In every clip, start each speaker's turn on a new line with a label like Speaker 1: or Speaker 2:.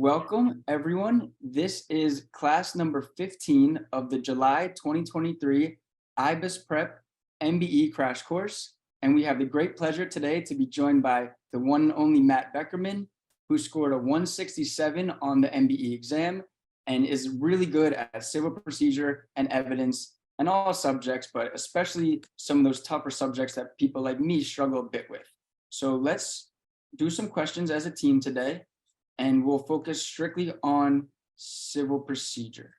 Speaker 1: Welcome, everyone. This is class number 15 of the July 2023 Ibis Prep MBE crash course. And we have the great pleasure today to be joined by the one and only Matt Beckerman, who scored a 167 on the MBE exam and is really good at civil procedure and evidence and all subjects, but especially some of those tougher subjects that people like me struggle a bit with. So let's do some questions as a team today, and we'll focus strictly on civil procedure.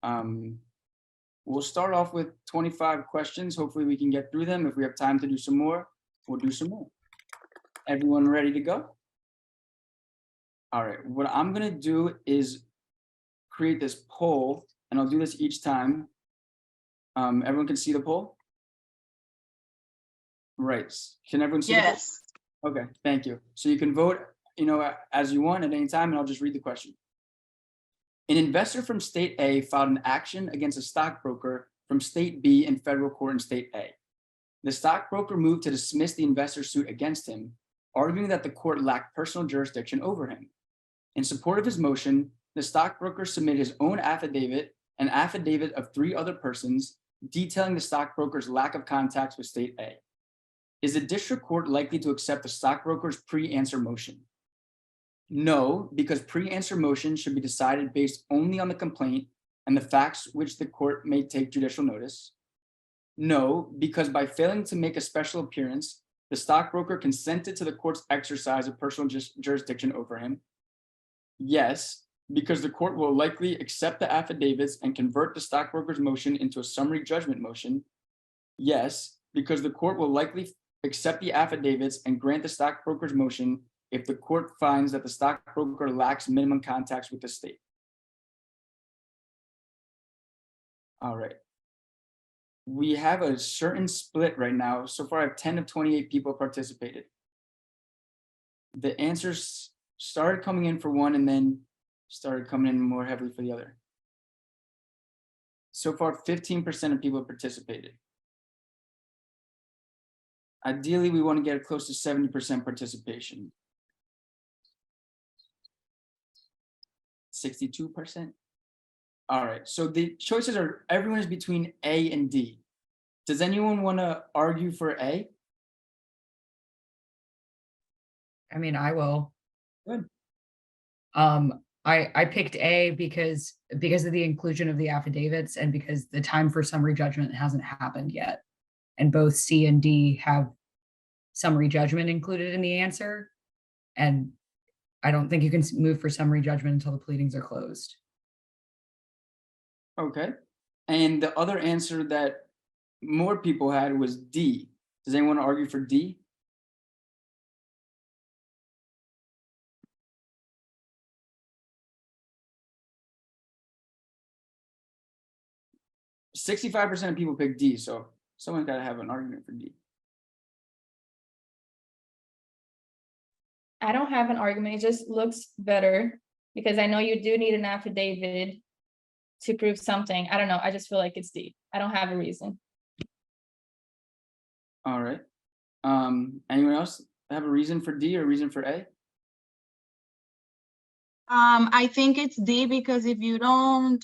Speaker 1: We'll start off with 25 questions. Hopefully we can get through them. If we have time to do some more, we'll do some more. Everyone ready to go? All right, what I'm gonna do is create this poll, and I'll do this each time. Everyone can see the poll? Right, can everyone see the poll?
Speaker 2: Yes.
Speaker 1: Okay, thank you. So you can vote, as you want at any time, and I'll just read the question. An investor from state A filed an action against a stockbroker from state B in federal court in state A. The stockbroker moved to dismiss the investor's suit against him, arguing that the court lacked personal jurisdiction over him. In support of his motion, the stockbroker submitted his own affidavit, an affidavit of 3 other persons, detailing the stockbroker's lack of contacts with state A. Is the district court likely to accept the stockbroker's pre-answer motion? No, because pre-answer motions should be decided based only on the complaint and the facts which the court may take judicial notice. No, because by failing to make a special appearance, the stockbroker consented to the court's exercise of personal jurisdiction over him. Yes, because the court will likely accept the affidavits and convert the stockbroker's motion into a summary judgment motion. Yes, because the court will likely accept the affidavits and grant the stockbroker's motion if the court finds that the stockbroker lacks minimum contacts with the state. All right. We have a certain split right now. So far, I have 10 of 28 people participated. The answers started coming in for one and then started coming in more heavily for the other. So far, 15% of people have participated. Ideally, we want to get close to 70% participation. 62%. All right, so the choices are, everyone is between A and D. Does anyone want to argue for A?
Speaker 3: I mean, I will.
Speaker 1: Good.
Speaker 3: I picked A because of the inclusion of the affidavits and because the time for summary judgment hasn't happened yet. And both C and D have summary judgment included in the answer. And I don't think you can move for summary judgment until the pleadings are closed.
Speaker 1: Okay. And the other answer that more people had was D. Does anyone want to argue for D? %65% of people pick D, so someone's got to have an argument for D.
Speaker 4: I don't have an argument. It just looks better because I know you do need an affidavit to prove something. I don't know. I just feel like it's D. I don't have a reason.
Speaker 1: All right. Anyone else have a reason for D or a reason for A?
Speaker 2: I think it's D because if you don't,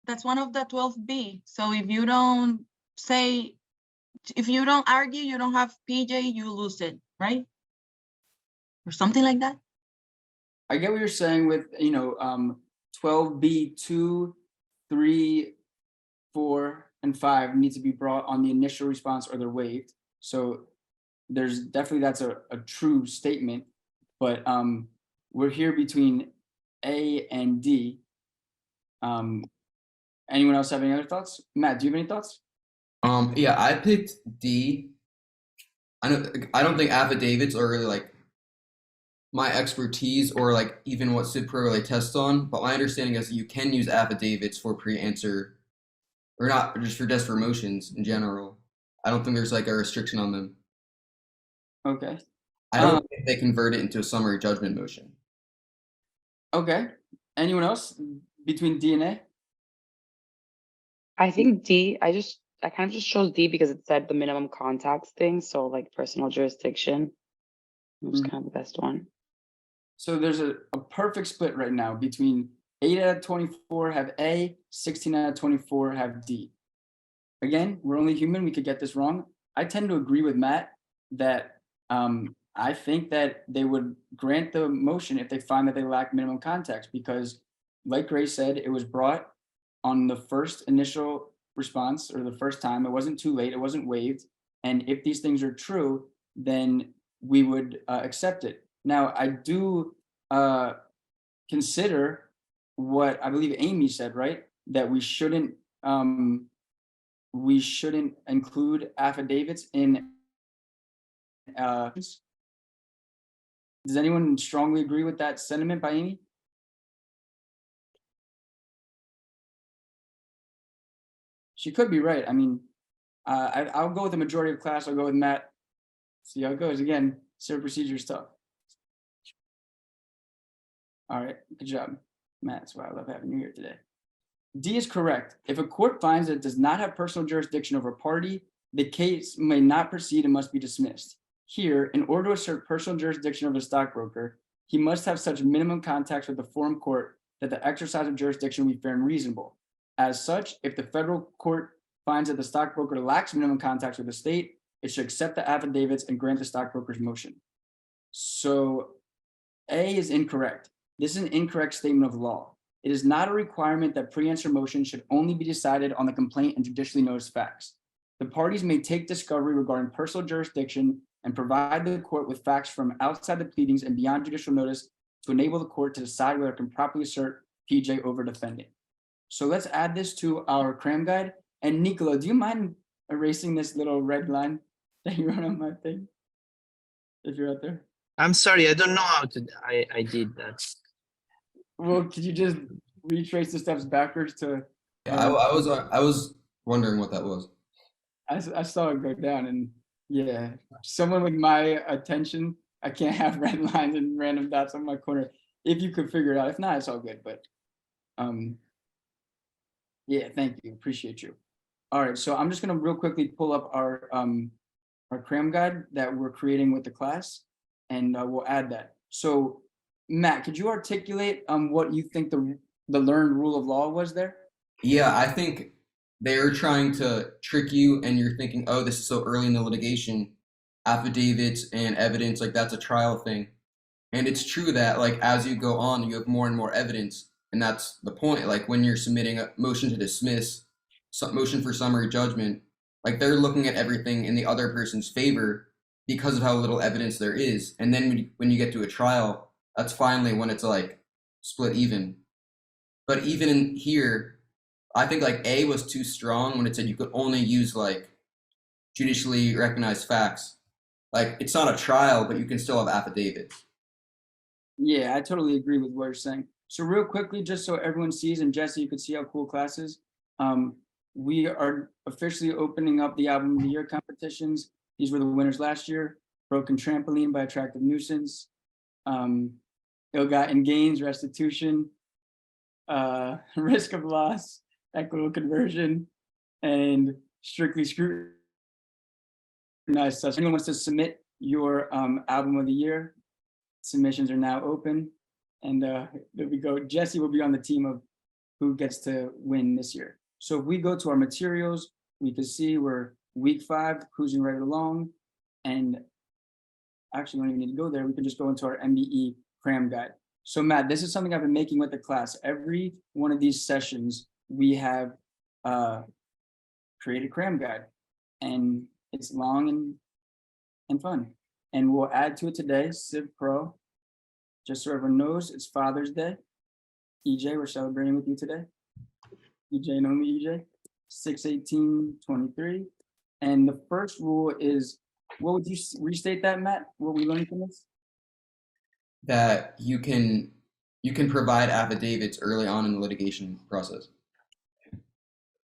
Speaker 2: that's one of the 12B. So if you don't argue, you don't have PJ, you lose it, right? Or something like that.
Speaker 1: I get what you're saying with, 12B, 2, 3, 4, and 5 need to be brought on the initial response or they're waived. So there's definitely, that's a true statement, but we're here between A and D. Anyone else have any other thoughts? Matt, do you have any thoughts?
Speaker 5: Yeah, I picked D. I don't think affidavits are really like my expertise or like even what Civ Pro really tests on, but my understanding is that you can use affidavits for pre-answer, or not, just for desperate motions in general. I don't think there's like a restriction on them.
Speaker 1: Okay.
Speaker 5: I don't think they convert it into a summary judgment motion.
Speaker 1: Okay. Anyone else between D and A?
Speaker 6: I think D, I kind of just chose D because it said the minimum contacts thing. So like personal jurisdiction was kind of the best one.
Speaker 1: So there's a perfect split right now between 8 out of 24 have A, 16 out of 24 have D. Again, we're only human, we could get this wrong. I tend to agree with Matt that I think that they would grant the motion if they find that they lack minimum context, because like Grace said, it was brought on the first initial response or the first time. It wasn't too late, it wasn't waived. And if these things are true, then we would accept it. Now, I do consider what I believe Amy said, right? That we shouldn't include affidavits in. Does anyone strongly agree with that sentiment by Amy? She could be right. I mean, I'll go with the majority of class. I'll go with Matt. See how it goes. Again, civil procedure is tough. All right, good job, Matt. That's why I love having you here today. D is correct. If a court finds that it does not have personal jurisdiction over a party, the case may not proceed and must be dismissed. Here, in order to assert personal jurisdiction over the stockbroker, he must have such minimum contacts with the forum court that the exercise of jurisdiction will be fair and reasonable. As such, if the federal court finds that the stockbroker lacks minimum contacts with the state, it should accept the affidavits and grant the stockbroker's motion. So A is incorrect. This is an incorrect statement of law. It is not a requirement that pre-answer motions should only be decided on the complaint and judicially noticed facts. The parties may take discovery regarding personal jurisdiction and provide the court with facts from outside the pleadings and beyond judicial notice to enable the court to decide whether it can properly assert PJ over defendant. So let's add this to our cram guide. And Nicola, do you mind erasing this little red line that you wrote on my thing? If you're out there.
Speaker 7: I'm sorry, I don't know how to. I did that.
Speaker 1: Well, could you just retrace the steps backwards to?
Speaker 5: Yeah, I was wondering what that was.
Speaker 1: I saw it go down, and yeah, someone with my attention, I can't have red lines and random dots on my corner. If you could figure it out, if not, it's all good. But yeah, thank you, appreciate you. All right, so I'm just gonna real quickly pull up our cram guide that we're creating with the class, and we'll add that. So Matt, could you articulate what you think the learned rule of law was there?
Speaker 5: Yeah, I think they're trying to trick you and you're thinking, oh, this is so early in the litigation, affidavits and evidence, like that's a trial thing. And it's true that like as you go on, you have more and more evidence. And that's the point. Like when you're submitting a motion to dismiss, motion for summary judgment, like they're looking at everything in the other person's favor because of how little evidence there is. And then when you get to a trial, that's finally when it's like split even. But even in here, I think like A was too strong when it said you could only use like judicially recognized facts. Like it's not a trial, but you can still have affidavits.
Speaker 1: Yeah, I totally agree with what you're saying. So real quickly, just so everyone sees, and Jesse, you could see how cool class is. We are officially opening up the Album of the Year competitions. These were the winners last year. Broken Trampoline by Attractive Nuisance. Ill-Gotten Gains, Restitution. Risk of Loss, Equitable Conversion, and Strictly Scrutinized. So if anyone wants to submit your Album of the Year, submissions are now open. And there we go. Jesse will be on the team of who gets to win this year. So if we go to our materials, we can see we're week 5, cruising right along. And actually, we don't even need to go there. We can just go into our MBE cram guide. So Matt, this is something I've been making with the class. Every one of these sessions, we have created cram guide. And it's long and fun. And we'll add to it today, Civ Pro. Just so everyone knows, it's Father's Day. EJ, we're celebrating with you today. EJ and only EJ, 6/18/23. And the first rule is, what would you restate that, Matt? What we learned from this?
Speaker 5: That you can provide affidavits early on in the litigation process.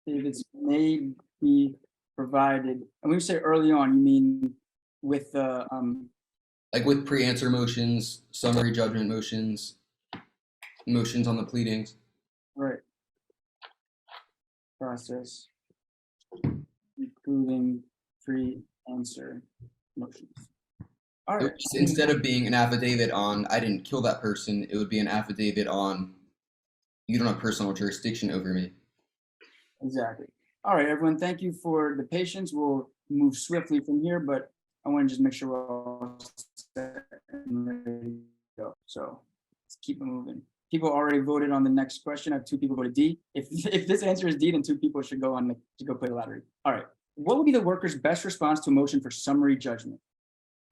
Speaker 1: Affidavits may be provided, and when you say early on, you mean with the
Speaker 5: like with pre-answer motions, summary judgment motions, motions on the pleadings.
Speaker 1: right process, including pre-answer motions. All right.
Speaker 5: Instead of being an affidavit on I didn't kill that person, it would be an affidavit on you don't have personal jurisdiction over me.
Speaker 1: Exactly. All right, everyone, thank you for the patience. We'll move swiftly from here, but I want to just make sure we're all set and ready to go. So let's keep it moving. People already voted on the next question. I have 2 people voted D. If this answer is D, then 2 people should go on to go play the lottery. All right. What would be the worker's best response to a motion for summary judgment?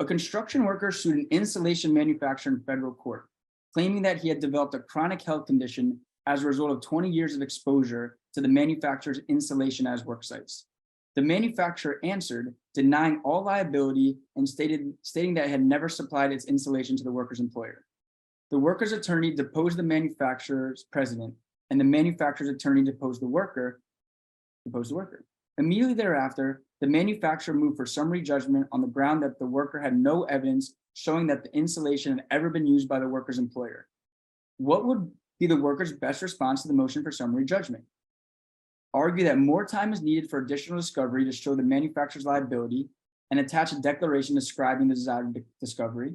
Speaker 1: A construction worker sued an insulation manufacturer in federal court, claiming that he had developed a chronic health condition as a result of 20 years of exposure to the manufacturer's insulation as work sites. The manufacturer answered, denying all liability and stating that it had never supplied its insulation to the worker's employer. The worker's attorney deposed the manufacturer's president, and the manufacturer's attorney deposed the worker. Immediately thereafter, the manufacturer moved for summary judgment on the ground that the worker had no evidence showing that the insulation had ever been used by the worker's employer. What would be the worker's best response to the motion for summary judgment? Argue that more time is needed for additional discovery to show the manufacturer's liability and attach a declaration describing the desired discovery.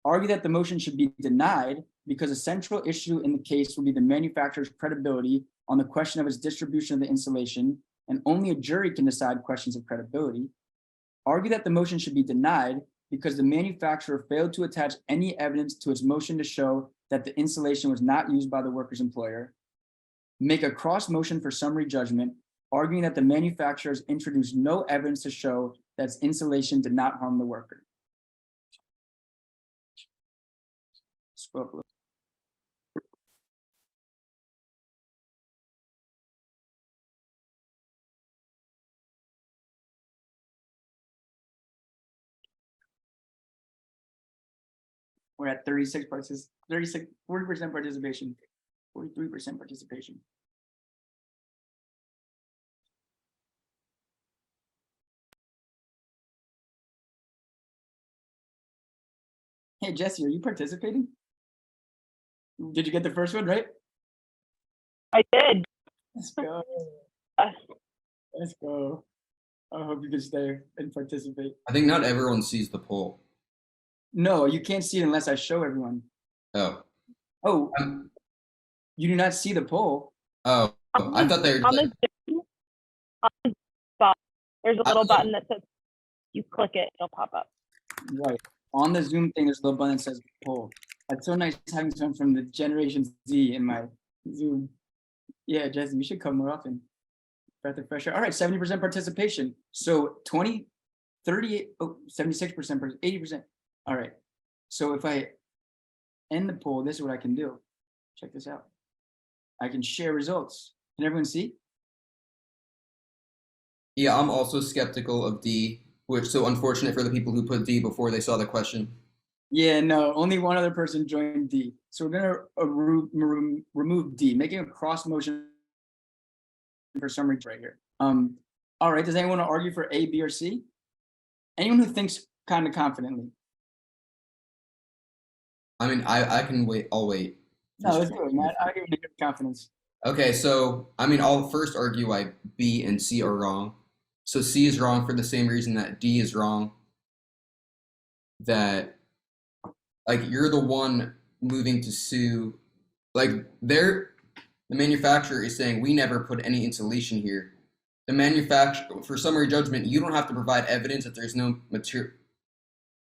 Speaker 1: Argue that the motion should be denied because a central issue in the case will be the manufacturer's credibility on the question of its distribution of the insulation, and only a jury can decide questions of credibility. Argue that the motion should be denied because the manufacturer failed to attach any evidence to its motion to show that the insulation was not used by the worker's employer. Make a cross motion for summary judgment, arguing that the manufacturers introduced no evidence to show that its insulation did not harm the worker. Scroll up a little. We're at 40% participation, 43% participation. Hey, Jesse, are you participating? Did you get the first one right?
Speaker 8: I did.
Speaker 1: Let's go.
Speaker 8: Yes.
Speaker 1: Let's go. I hope you can stay and participate.
Speaker 5: I think not everyone sees the poll.
Speaker 1: No, you can't see it unless I show everyone.
Speaker 5: Oh.
Speaker 1: Oh, you do not see the poll.
Speaker 5: Oh, I thought they were.
Speaker 8: On the Zoom, there's a little button that says you click it, it'll pop up.
Speaker 1: Right. On the Zoom thing, there's a little button that says poll. It's so nice having someone from the Generation Z in my Zoom. Yeah, Jesse, you should come more often. Breath of fresh air. All right, 70% participation. So 20, 38, 76%, 80%. All right. So if I end the poll, this is what I can do. Check this out. I can share results. Can everyone see?
Speaker 5: Yeah, I'm also skeptical of D, which so unfortunate for the people who put D before they saw the question.
Speaker 1: Yeah, no, only one other person joined D. So we're going to remove D, making a cross motion for summary right here. All right, does anyone want to argue for A, B, or C? Anyone who thinks kind of confidently?
Speaker 5: I mean, I can wait. I'll wait.
Speaker 1: No, let's do it, Matt. I'll give you good confidence.
Speaker 5: Okay, so I mean, I'll first argue why B and C are wrong. So C is wrong for the same reason that D is wrong. That, like, you're the one moving to sue. Like, the manufacturer is saying we never put any insulation here. The manufacturer, for summary judgment, you don't have to provide evidence that there's no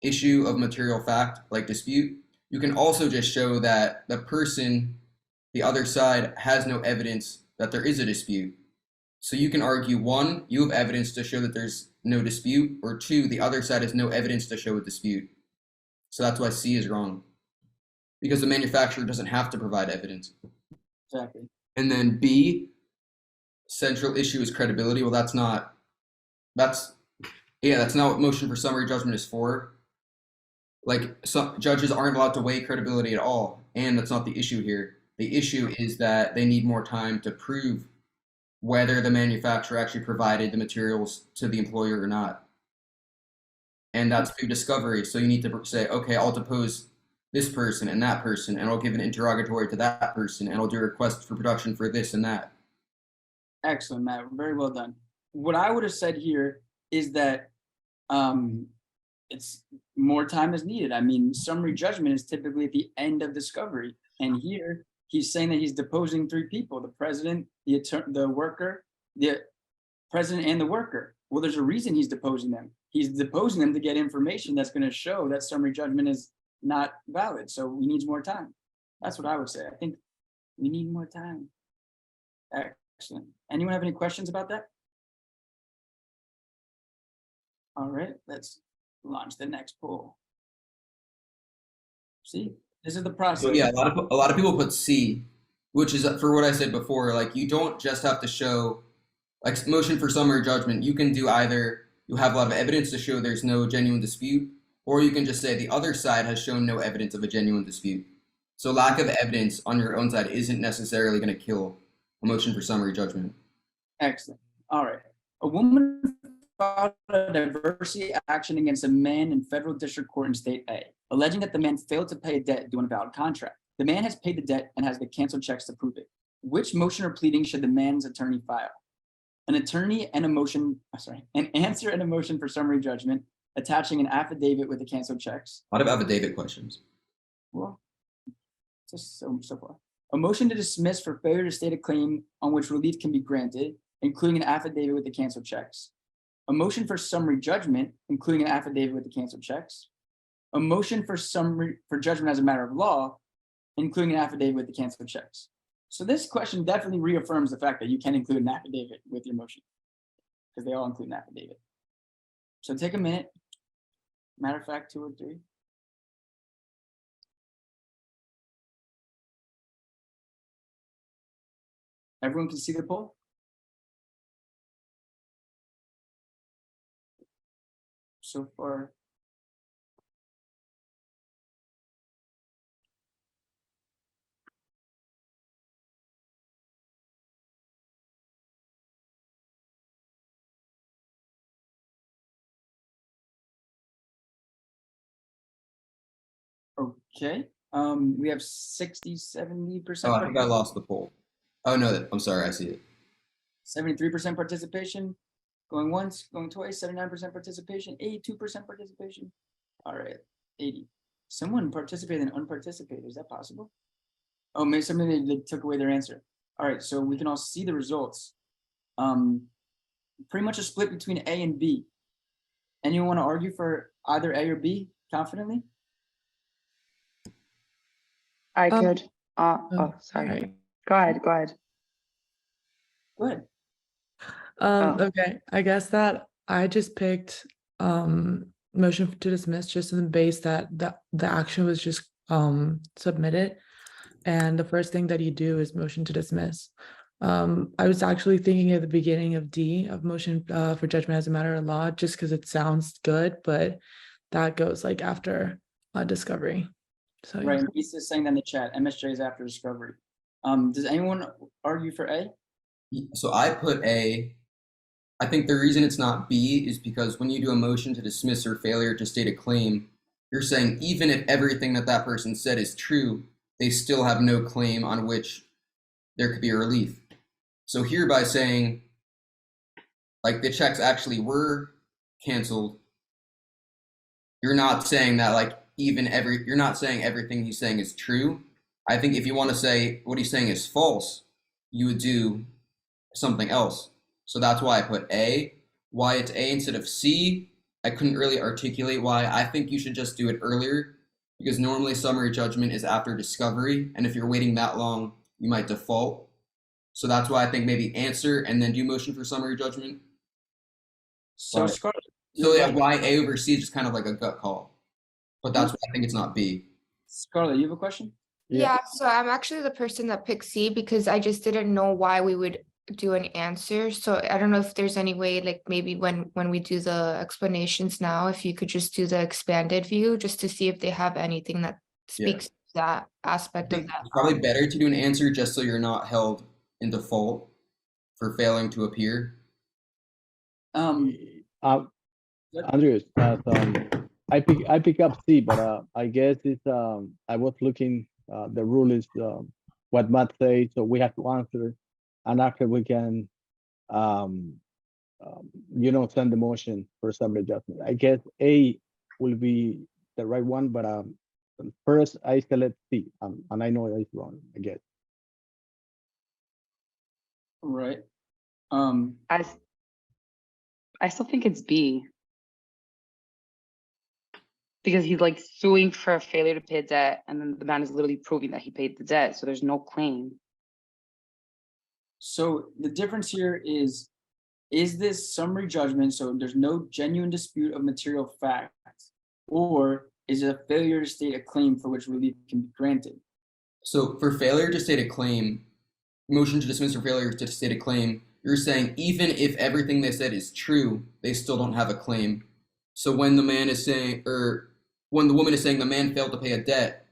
Speaker 5: issue of material fact, like dispute. You can also just show that the person, the other side, has no evidence that there is a dispute. So you can argue, 1, you have evidence to show that there's no dispute, or 2, the other side has no evidence to show a dispute. So that's why C is wrong, because the manufacturer doesn't have to provide evidence.
Speaker 1: Exactly.
Speaker 5: And then B, central issue is credibility. Well, that's not what motion for summary judgment is for. Like, some judges aren't allowed to weigh credibility at all, and that's not the issue here. The issue is that they need more time to prove whether the manufacturer actually provided the materials to the employer or not. And that's through discovery. So you need to say, okay, I'll depose this person and that person, and I'll give an interrogatory to that person, and I'll do a request for production for this and that.
Speaker 1: Excellent, Matt. Very well done. What I would have said here is that it's more time is needed. I mean, summary judgment is typically at the end of discovery. And here he's saying that he's deposing 3 people, the president, the worker, the president and the worker. Well, there's a reason he's deposing them. He's deposing them to get information that's going to show that summary judgment is not valid. So we need more time. That's what I would say. I think we need more time. Excellent. Anyone have any questions about that? All right, let's launch the next poll. See, this is the process.
Speaker 5: So yeah, a lot of people put C, which is for what I said before. Like, you don't just have to show, like, motion for summary judgment. You can do either you have a lot of evidence to show there's no genuine dispute, or you can just say the other side has shown no evidence of a genuine dispute. So lack of evidence on your own side isn't necessarily going to kill a motion for summary judgment.
Speaker 1: Excellent. All right. A woman filed a diversity action against a man in federal district court in state A, alleging that the man failed to pay a debt due on a valid contract. The man has paid the debt and has the canceled checks to prove it. Which motion or pleading should the man's attorney file? An attorney and a motion, an answer and a motion for summary judgment, attaching an affidavit with the canceled checks.
Speaker 5: A lot of affidavit questions.
Speaker 1: Well, just so far. A motion to dismiss for failure to state a claim on which relief can be granted, including an affidavit with the canceled checks. A motion for summary judgment, including an affidavit with the canceled checks. A motion for judgment as a matter of law, including an affidavit with the canceled checks. So this question definitely reaffirms the fact that you can include an affidavit with your motion, because they all include an affidavit. So take a minute. Matter of fact, 2 or 3. Everyone can see the poll? So far. Okay, we have 60-70%.
Speaker 5: Oh, I think I lost the poll. Oh no, I'm sorry, I see it.
Speaker 1: 73% participation, going once, going twice, 79% participation, 82% participation. All right, 80. Someone participated and unparticipated, is that possible? Oh, maybe somebody they took away their answer. All right, so we can all see the results. Pretty much a split between A and B. Anyone want to argue for either A or B confidently?
Speaker 6: I could. Oh, sorry.
Speaker 9: Right.
Speaker 6: Go ahead. Go ahead.
Speaker 1: Go ahead.
Speaker 9: Okay, I guess that I just picked motion to dismiss just in the base that the action was just submitted, and the first thing that you do is motion to dismiss. I was actually thinking at the beginning of D, of motion for judgment as a matter of law, just because it sounds good, but that goes like after discovery. So yeah.
Speaker 1: Right, Lisa's saying that in the chat, MSJ is after discovery. Does anyone argue for A?
Speaker 5: So I put A. I think the reason it's not B is because when you do a motion to dismiss or failure to state a claim, you're saying even if everything that person said is true, they still have no claim on which there could be a relief. So here by saying, like, the checks actually were canceled, you're not saying that, like, you're not saying everything he's saying is true. I think if you want to say what he's saying is false, you would do something else. So that's why I put A. Why it's A instead of C, I couldn't really articulate why. I think you should just do it earlier, because normally summary judgment is after discovery, and if you're waiting that long, you might default. So that's why I think maybe answer and then do motion for summary judgment.
Speaker 1: So,
Speaker 5: So yeah, why A over C is just kind of like a gut call. But that's why I think it's not B.
Speaker 1: Scarlett, you have a question?
Speaker 10: Yeah, so I'm actually the person that picked C because I just didn't know why we would do an answer. So I don't know if there's any way, like maybe when we do the explanations now, if you could just do the expanded view just to see if they have anything that speaks to that aspect of that.
Speaker 5: It's probably better to do an answer just so you're not held in default for failing to appear.
Speaker 11: Andrews, I pick up C, but I guess it's I was looking the rule is what Matt says, so we have to answer, and after we can send the motion for summary judgment. I guess A will be the right one, but first I select C, and I know it's wrong, I guess.
Speaker 1: Right.
Speaker 6: I still think it's B. Because he's like suing for a failure to pay a debt, and then the man is literally proving that he paid the debt, so there's no claim.
Speaker 1: So the difference here is this summary judgment, so there's no genuine dispute of material facts, or is it a failure to state a claim for which relief can be granted?
Speaker 5: So for failure to state a claim, motion to dismiss or failure to state a claim, you're saying even if everything they said is true, they still don't have a claim. So when the man is saying, or when the woman is saying the man failed to pay a debt,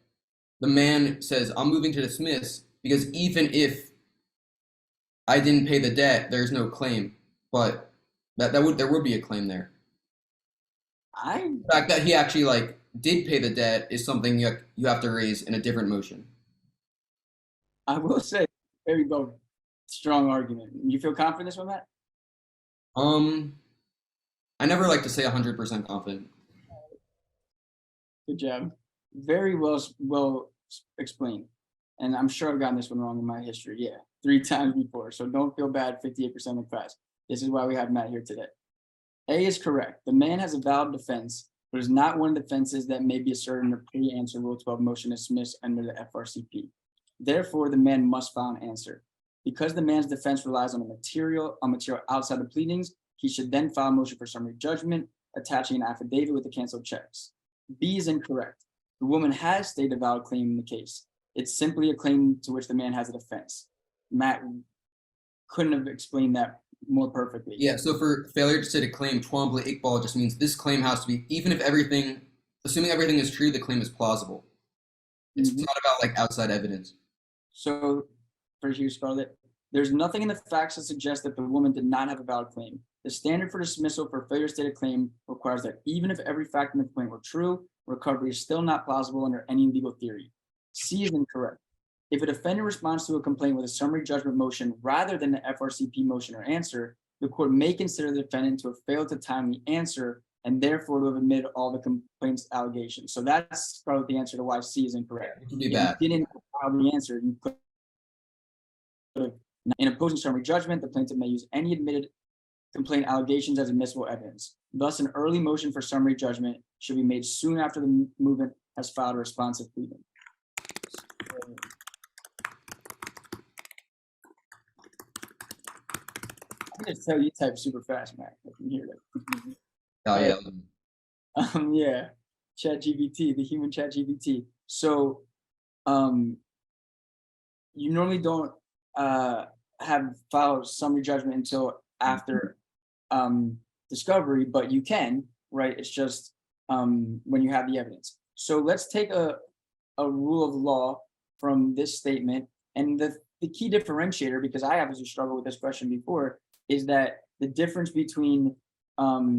Speaker 5: the man says, I'm moving to dismiss because even if I didn't pay the debt, there's no claim. But there would be a claim there. The fact that he actually like did pay the debt is something you have to raise in a different motion.
Speaker 1: I will say, there you go, strong argument. You feel confident in this one, Matt?
Speaker 5: I never like to say 100% confident.
Speaker 1: Good job. Very well explained. And I'm sure I've gotten this one wrong in my history. Yeah, 3 times before. So don't feel bad, 58% of the class. This is why we have Matt here today. A is correct. The man has a valid defense, but is not one of the defenses that may be asserted in a pre-answer Rule 12 motion to dismiss under the FRCP. Therefore, the man must file an answer. Because the man's defense relies on material outside the pleadings, he should then file a motion for summary judgment, attaching an affidavit with the canceled checks. B is incorrect. The woman has stated a valid claim in the case. It's simply a claim to which the man has a defense. Matt couldn't have explained that more perfectly.
Speaker 5: Yeah, so for failure to state a claim, Twombly-Iqbal just means this claim has to be, even if assuming everything is true, the claim is plausible. It's not about like outside evidence.
Speaker 1: So for you, Scarlett, there's nothing in the facts that suggests that the woman did not have a valid claim. The standard for dismissal for failure to state a claim requires that even if every fact in the complaint were true, recovery is still not plausible under any legal theory. C is incorrect. If a defendant responds to a complaint with a summary judgment motion rather than an FRCP motion or answer, the court may consider the defendant to have failed to timely answer and therefore to have admitted all the complaint's allegations. So that's probably the answer to why C is incorrect.
Speaker 5: It would be
Speaker 1: If
Speaker 5: bad.
Speaker 1: you didn't file the answer, you could have. In opposing summary judgment, the plaintiff may use any admitted complaint allegations as admissible evidence. Thus, an early motion for summary judgment should be made soon after the movement has filed a responsive pleading. I can just tell you type super fast, Matt. I can hear that.
Speaker 5: Oh yeah.
Speaker 1: Yeah, ChatGPT, the human ChatGPT. So, you normally don't have filed summary judgment until after discovery, but you can, right? It's just when you have the evidence. So let's take a rule of law from this statement, and the key differentiator, because I obviously struggled with this question before, is that the difference between a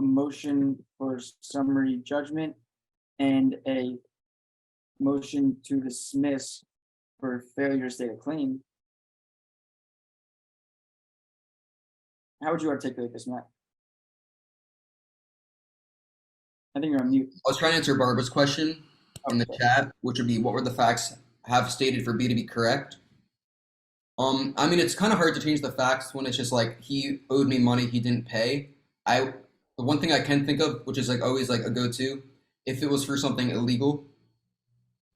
Speaker 1: motion for summary judgment and a motion to dismiss for failure to state a claim. How would you articulate this, Matt? I think you're on mute.
Speaker 5: I was trying to answer Barbara's question in the chat, which would be what were the facts have stated for B to be correct? I mean, it's kind of hard to change the facts when it's just like he owed me money he didn't pay. The one thing I can think of, which is like always like a go-to, if it was for something illegal,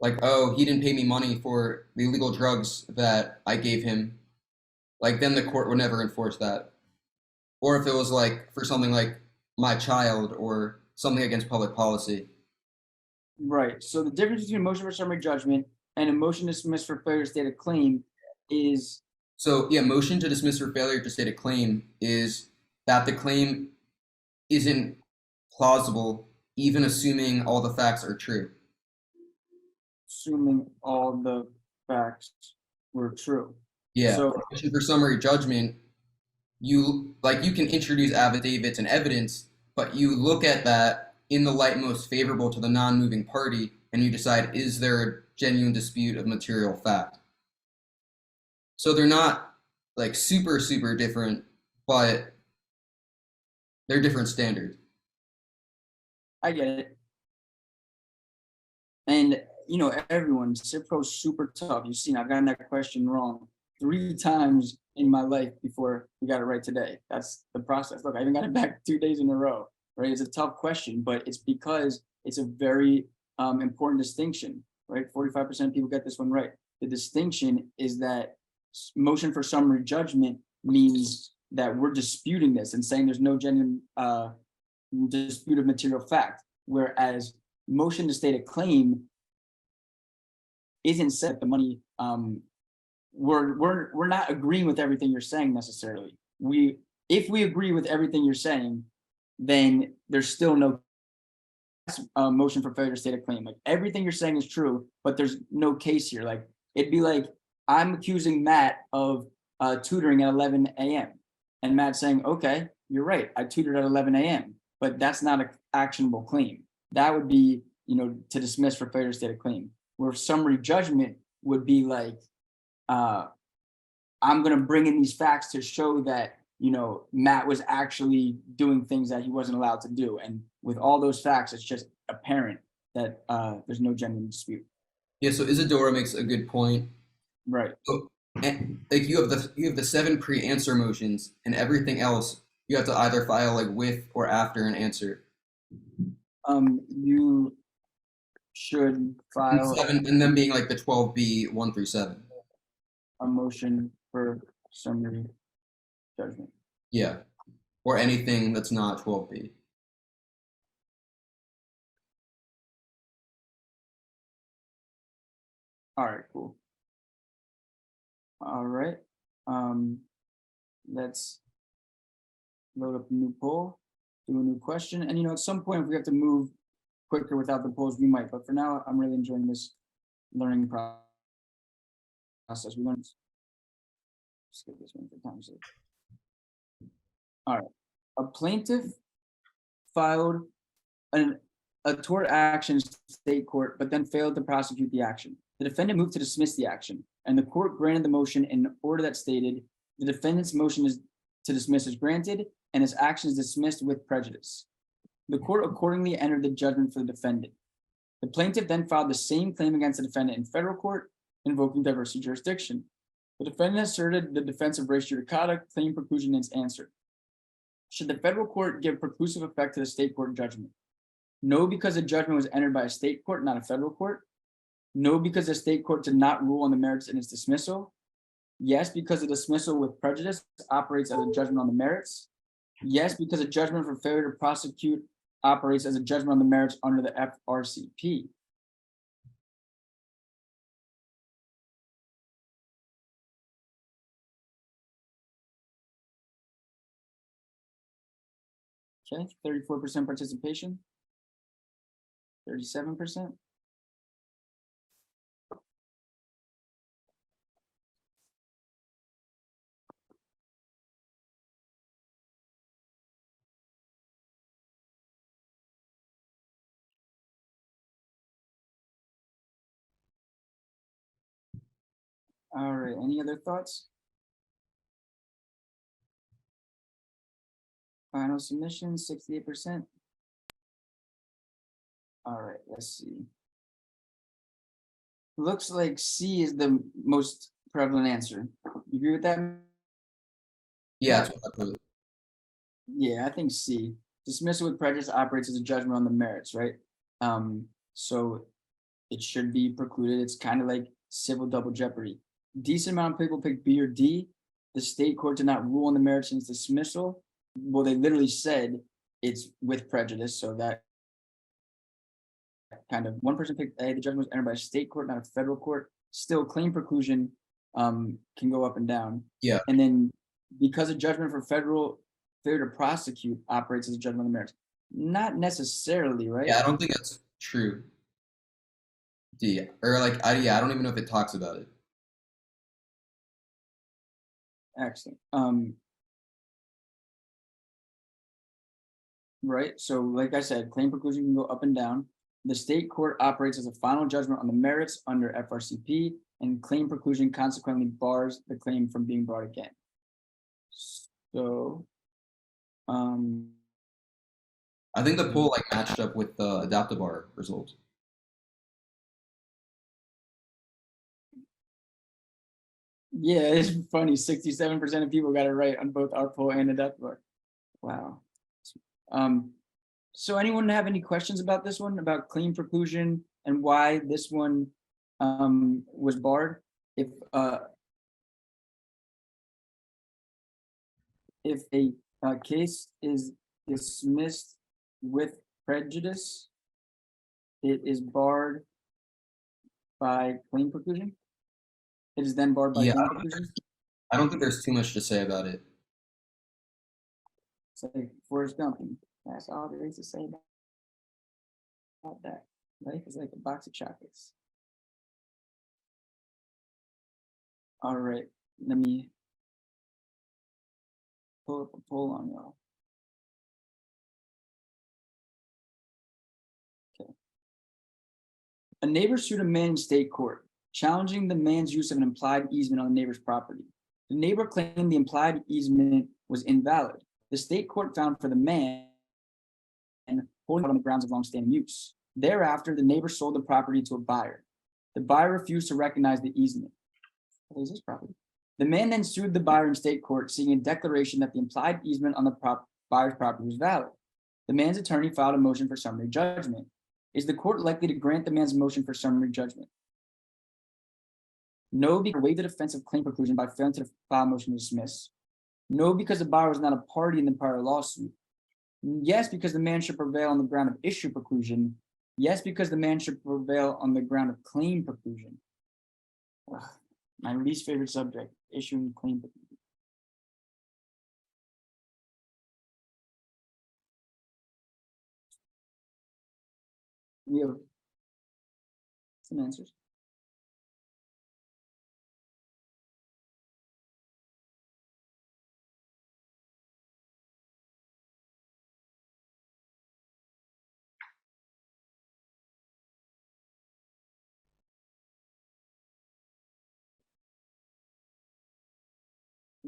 Speaker 5: like, oh, he didn't pay me money for the illegal drugs that I gave him, like then the court would never enforce that. Or if it was like for something like my child or something against public policy.
Speaker 1: Right. So the difference between a motion for summary judgment and a motion to dismiss for failure to state a claim is.
Speaker 5: So yeah, motion to dismiss for failure to state a claim is that the claim isn't plausible, even assuming all the facts are true.
Speaker 1: Assuming all the facts were true.
Speaker 5: Yeah.
Speaker 1: So
Speaker 5: motion for summary judgment, you can introduce affidavits and evidence, but you look at that in the light most favorable to the non-moving party, and you decide, is there a genuine dispute of material fact? So they're not like super, super different, but they're different standards.
Speaker 1: I get it. And you know, everyone, Civ Pro is super tough. You've seen I've gotten that question wrong 3 times in my life before we got it right today. That's the process. Look, I even got it back 2 days in a row. Right? It's a tough question, but it's because it's a very important distinction. Right? 45% of people get this one right. The distinction is that motion for summary judgment means that we're disputing this and saying there's no genuine dispute of material fact, whereas motion to state a claim isn't set the money. We're not agreeing with everything you're saying necessarily. If we agree with everything you're saying, then there's still no motion for failure to state a claim. Like everything you're saying is true, but there's no case here. Like it'd be like I'm accusing Matt of tutoring at 11 a.m. and Matt saying, okay, you're right, I tutored at 11 a.m. But that's not an actionable claim. That would be, you know, to dismiss for failure to state a claim. Where summary judgment would be like, I'm going to bring in these facts to show that, you know, Matt was actually doing things that he wasn't allowed to do. And with all those facts, it's just apparent that there's no genuine dispute.
Speaker 5: Yeah, so Isadora makes a good point.
Speaker 1: Right.
Speaker 5: So, like you have the 7 pre-answer motions, and everything else you have to either file like with or after an answer.
Speaker 1: You should file
Speaker 5: and then being like the 12B 1 through 7.
Speaker 1: A motion for summary judgment.
Speaker 5: Yeah, or anything that's not 12B.
Speaker 1: All right, cool. All right. Let's load up a new poll, do a new question. And, you know, at some point, if we have to move quicker without the polls, we might. But for now, I'm really enjoying this learning process. We learned. Skip this one for time's sake. All right. A plaintiff filed a tort action in state court, but then failed to prosecute the action. The defendant moved to dismiss the action, and the court granted the motion in order that stated the defendant's motion is to dismiss is granted, and his action is dismissed with prejudice. The court accordingly entered the judgment for the defendant. The plaintiff then filed the same claim against the defendant in federal court, invoking diversity jurisdiction. The defendant asserted the defense of res judicata, claim preclusion in its answer. Should the federal court give preclusive effect to the state court judgment? No, because the judgment was entered by a state court, not a federal court. No, because the state court did not rule on the merits in its dismissal. Yes, because the dismissal with prejudice operates as a judgment on the merits. Yes, because a judgment for failure to prosecute operates as a judgment on the merits under the FRCP. Okay, 34% participation. 37%. All right, any other thoughts? Final submission, 68%. All right, let's see. Looks like C is the most prevalent answer. You agree with that?
Speaker 5: Yeah, that's what I put.
Speaker 1: Yeah, I think C. Dismissal with prejudice operates as a judgment on the merits, right? So it should be precluded. It's kind of like civil double jeopardy. Decent amount of people pick B or D. The state court did not rule on the merits in its dismissal. Well, they literally said it's with prejudice, so that kind of one person picked A. The judgment was entered by a state court, not a federal court. Still, claim preclusion can go up and down.
Speaker 5: Yeah.
Speaker 1: And then because a judgment for federal failure to prosecute operates as a judgment on the merits. Not necessarily, right?
Speaker 5: Yeah, I don't think that's true. D, or like, I don't even know if it talks about it.
Speaker 1: Excellent. Right, so like I said, claim preclusion can go up and down. The state court operates as a final judgment on the merits under FRCP. and claim preclusion consequently bars the claim from being brought again. So,
Speaker 5: I think the poll like matched up with the adaptive bar result.
Speaker 1: yeah, it's funny. 67% of people got it right on both our poll and adaptive bar. Wow. So anyone have any questions about this one, about claim preclusion and why this one was barred? If a case is dismissed with prejudice, it is barred by claim preclusion. It is then barred by
Speaker 5: Yeah,
Speaker 1: claim preclusion.
Speaker 5: I don't think there's too much to say about it.
Speaker 1: It's like Forrest Gump. That's all there is to say about that. Life is like a box of chocolates. All right, let me pull up a poll on y'all. Okay. A neighbor sued a man in state court, challenging the man's use of an implied easement on the neighbor's property. The neighbor claimed the implied easement was invalid. The state court found for the man holding it on the grounds of longstanding use. Thereafter, the neighbor sold the property to a buyer. The buyer refused to recognize the easement. What is this property? The man then sued the buyer in state court, seeking a declaration that the implied easement on the buyer's property was valid. The man's attorney filed a motion for summary judgment. Is the court likely to grant the man's motion for summary judgment? No, because waived the defense of claim preclusion by failing to file a motion to dismiss. No, because the buyer was not a party in the prior lawsuit. Yes, because the man should prevail on the ground of issue preclusion. Yes, because the man should prevail on the ground of claim preclusion. Ugh, my least favorite subject, issuing claim preclusion. We have some answers.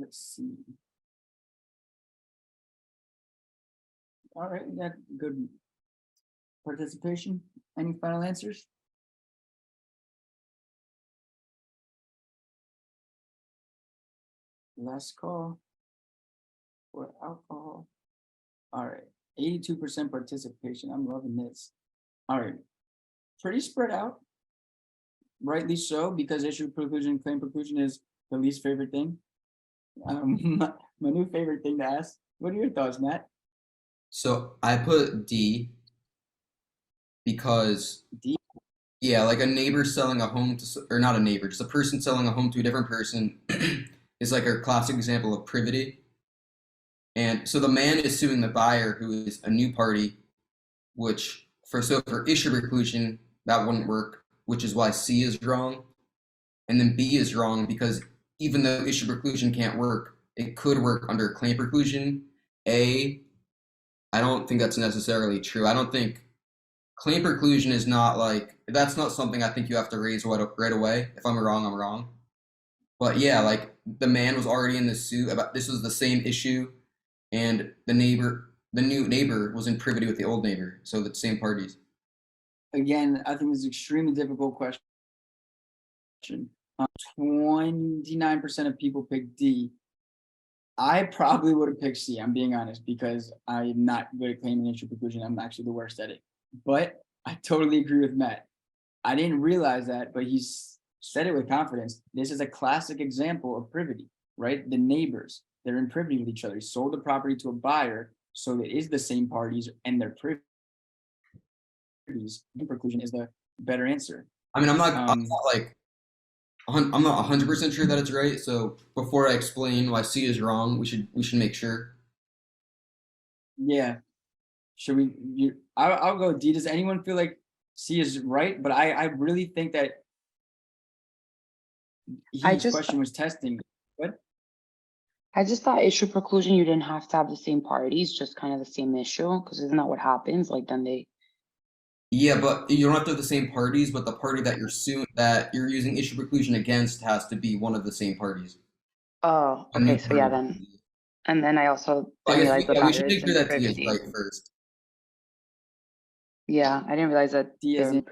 Speaker 1: Let's see. All right, we got good participation. Any final answers? Last call for alcohol. All right, 82% participation. I'm loving this. All right, pretty spread out. Rightly so, because issue preclusion, claim preclusion is the least favorite thing. My new favorite thing to ask. What are your thoughts, Matt?
Speaker 5: So I put D because
Speaker 1: D.
Speaker 5: Yeah, like a neighbor selling a home to, or not a neighbor, just a person selling a home to a different person is like a classic example of privity. And so the man is suing the buyer, who is a new party, which for issue preclusion, that wouldn't work, which is why C is wrong. And then B is wrong because even though issue preclusion can't work, it could work under claim preclusion. A, I don't think that's necessarily true. I don't think claim preclusion is not like, that's not something I think you have to raise right away. If I'm wrong, I'm wrong. But yeah, like the man was already in the suit about, this was the same issue, and the new neighbor was in privity with the old neighbor. So the same parties.
Speaker 1: Again, I think this is an extremely difficult question. 29% of people pick D. I probably would have picked C, I'm being honest, because I'm not good at claiming issue preclusion. I'm actually the worst at it. But I totally agree with Matt. I didn't realize that, but he's said it with confidence. This is a classic example of privity, right? The neighbors, they're in privity with each other. He sold the property to a buyer, so it is the same parties and their privities. Preclusion is the better answer.
Speaker 5: I mean, I'm not 100% sure that it's right. So before I explain why C is wrong, we should make sure.
Speaker 1: Yeah. Should we? I'll go D. Does anyone feel like C is right? But I really think that his question was testing. What?
Speaker 6: I just thought issue preclusion, you didn't have to have the same parties, just kind of the same issue, because isn't that what happens? Like then they
Speaker 5: Yeah, but you don't have to have the same parties, but the party that you're using issue preclusion against has to be one of the same parties.
Speaker 6: Oh,
Speaker 5: A new
Speaker 6: okay, so yeah,
Speaker 5: party.
Speaker 6: then, and then I also
Speaker 5: I
Speaker 6: didn't
Speaker 5: guess
Speaker 6: realize
Speaker 5: we
Speaker 6: that
Speaker 5: should make
Speaker 6: is
Speaker 5: sure
Speaker 6: in
Speaker 5: that D is
Speaker 6: privity.
Speaker 5: right first.
Speaker 6: Yeah, I didn't realize that.
Speaker 1: D as
Speaker 6: they're
Speaker 1: in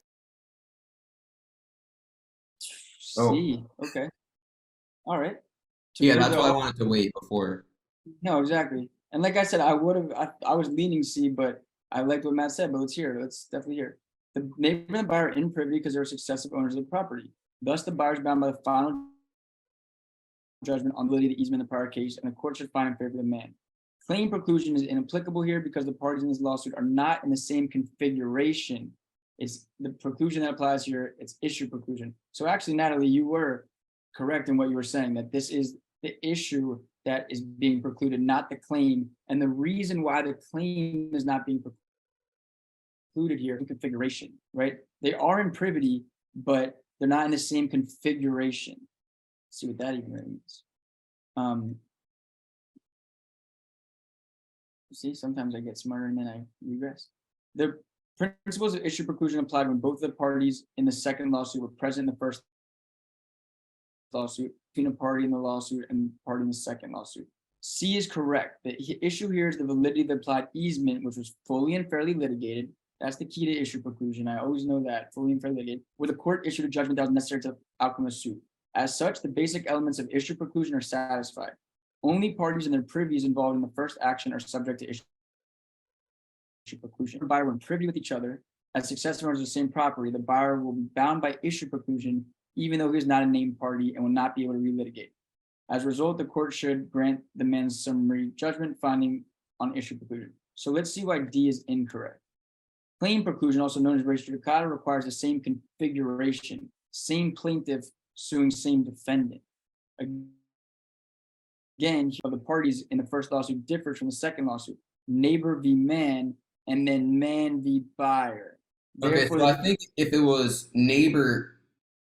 Speaker 5: Oh.
Speaker 1: C, okay. All right. So
Speaker 5: Yeah,
Speaker 1: there you
Speaker 5: that's
Speaker 1: go.
Speaker 5: why I wanted to wait before.
Speaker 1: No, exactly. And like I said, I was leaning C, but I liked what Matt said, but let's hear it. Let's definitely hear it. The neighbor and the buyer are in privity because they're successive owners of the property. Thus, the buyer is bound by the final judgment on validity of the easement in the prior case, and the court should find in favor of the man. Claim preclusion is inapplicable here because the parties in this lawsuit are not in the same configuration. It's the preclusion that applies here, it's issue preclusion. So actually, Natalie, you were correct in what you were saying, that this is the issue that is being precluded, not the claim. And the reason why the claim is not being precluded here in configuration, right? They are in privity, but they're not in the same configuration. Let's see what that even means. See, sometimes I get smarter and then I regress. The principles of issue preclusion applied when both the parties in the second lawsuit were present in the first lawsuit, between a party in the lawsuit and party in the second lawsuit. C is correct. The issue here is the validity of the applied easement, which was fully and fairly litigated. That's the key to issue preclusion. I always know that, fully and fairly litigated, where the court issued a judgment that was necessary to the outcome of the suit. As such, the basic elements of issue preclusion are satisfied. Only parties and their privies involved in the first action are subject to issue preclusion. The buyer were in privy with each other. As successor owners of the same property, the buyer will be bound by issue preclusion, even though he is not a named party and will not be able to relitigate. As a result, the court should grant the man's summary judgment finding on issue preclusion. So let's see why D is incorrect. Claim preclusion, also known as res judicata, requires the same configuration, same plaintiff suing same defendant. Again, the parties in the first lawsuit differs from the second lawsuit. Neighbor v. man, and then man v. buyer.
Speaker 5: Okay, so I think if it was neighbor,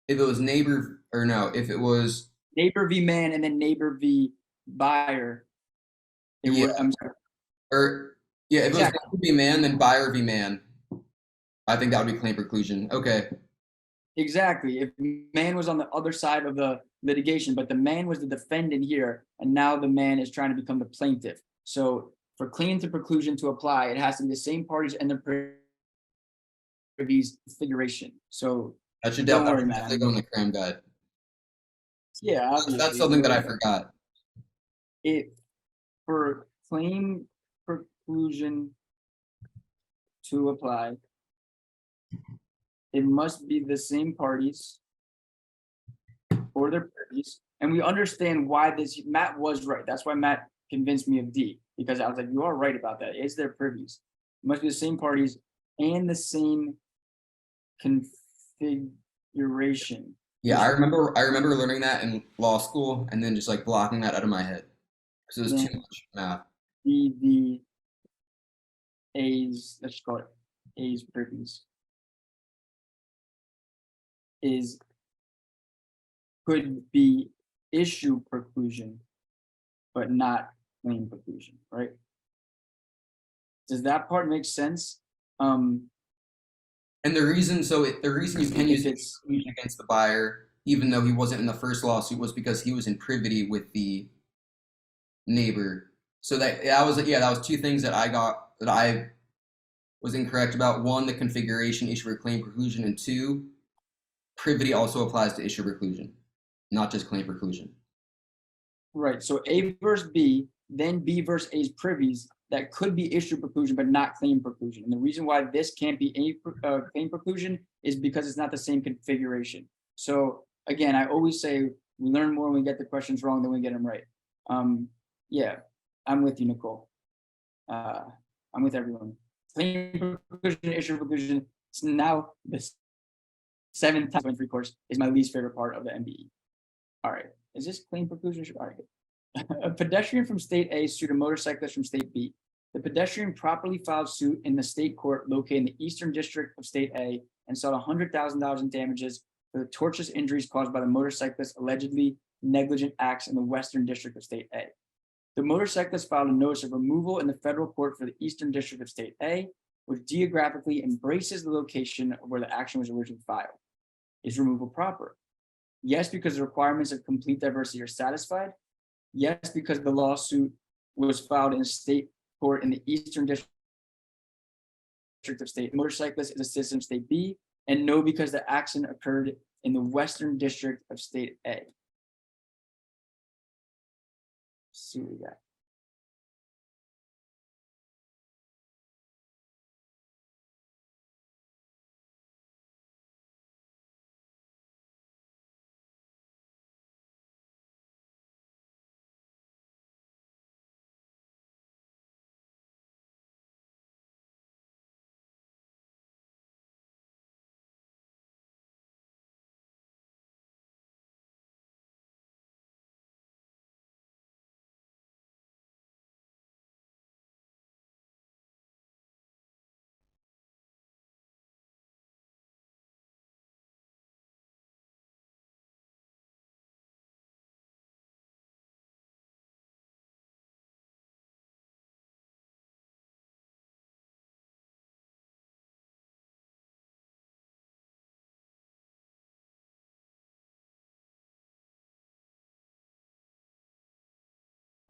Speaker 5: if it was neighbor
Speaker 1: v. man and then neighbor v. buyer, it
Speaker 5: yeah.
Speaker 1: would, I'm sorry.
Speaker 5: Or yeah, if it was neighbor v. man, then buyer v. man. I think that would be claim preclusion. Okay.
Speaker 1: Exactly. If man was on the other side of the litigation, but the man was the defendant here, and now the man is trying to become the plaintiff. So for claim to preclusion to apply, it has to be the same parties and the privies configuration. So
Speaker 5: that should
Speaker 1: don't
Speaker 5: definitely
Speaker 1: worry,
Speaker 5: go in the cram guide.
Speaker 1: Yeah, obviously.
Speaker 5: That's something that I forgot.
Speaker 1: For claim preclusion to apply, it must be the same parties or their privies. And we understand why this, Matt was right. That's why Matt convinced me of D, because I was like, you are right about that. It's their privies. It must be the same parties and the same configuration.
Speaker 5: Yeah, I remember learning that in law school and then just like blocking that out of my head because it was too much math.
Speaker 1: The A's, let's call it A's privies, could be issue preclusion, but not claim preclusion, right? Does that part make sense?
Speaker 5: And the reason you can use exclusion against the buyer, even though he wasn't in the first lawsuit, was because he was in privity with the neighbor. So that was two things that I was incorrect about. One, the configuration issue for claim preclusion, and two, privity also applies to issue preclusion, not just claim preclusion.
Speaker 1: Right. So A versus B, then B versus A's privies, that could be issue preclusion, but not claim preclusion. And the reason why this can't be claim preclusion is because it's not the same configuration. So again, I always say we learn more when we get the questions wrong than we get them right. Yeah, I'm with you, Nicole. I'm with everyone. Claim preclusion, issue preclusion. It's now the 7th time in free course is my least favorite part of the MBE. All right, is this claim preclusion? All right. A pedestrian from state A sued a motorcyclist from state B. The pedestrian properly filed suit in the state court located in the Eastern District of State A and sought $100,000 in damages for the tortious injuries caused by the motorcyclist's allegedly negligent acts in the Western District of State A. The motorcyclist filed a notice of removal in the federal court for the Eastern District of State A. which geographically embraces the location of where the action was originally filed. Is removal proper? Yes, because the requirements of complete diversity are satisfied. Yes, because the lawsuit was filed in a state court in the Eastern District of State. The motorcyclist is a citizen of State B. And no, because the accident occurred in the Western District of State A. Let's see what we got.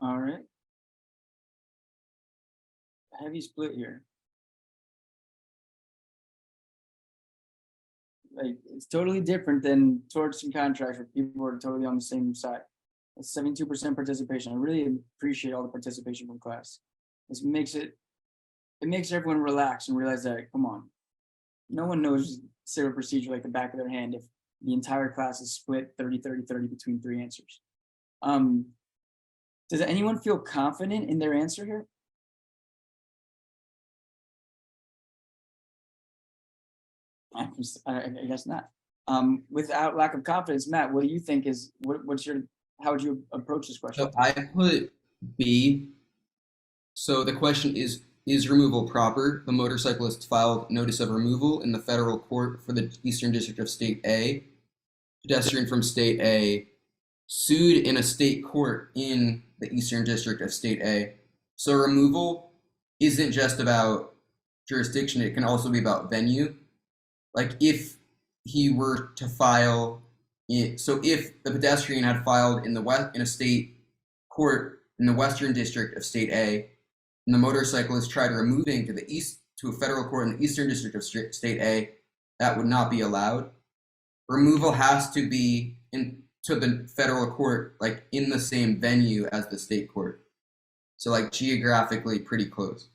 Speaker 1: All right. Heavy split here. Like, it's totally different than torts and contracts where people are totally on the same side. It's 72% participation. I really appreciate all the participation from class. This makes it makes everyone relax and realize that, come on, no one knows civil procedure like the back of their hand if the entire class is split 30-30-30 between 3 answers. Does anyone feel confident in their answer here? I guess not. Without lack of confidence, Matt, what do you think is how would you approach this question?
Speaker 5: So I put B. So the question is removal proper? The motorcyclist filed notice of removal in the federal court for the Eastern District of State A. Pedestrian from State A sued in a state court in the Eastern District of State A. So removal isn't just about jurisdiction, it can also be about venue. Like if he were to file it, so if the pedestrian had filed in a state court in the Western District of State A, and the motorcyclist tried removing to a federal court in the Eastern District of State A, that would not be allowed. Removal has to be to the federal court, like in the same venue as the state court. So like geographically pretty close.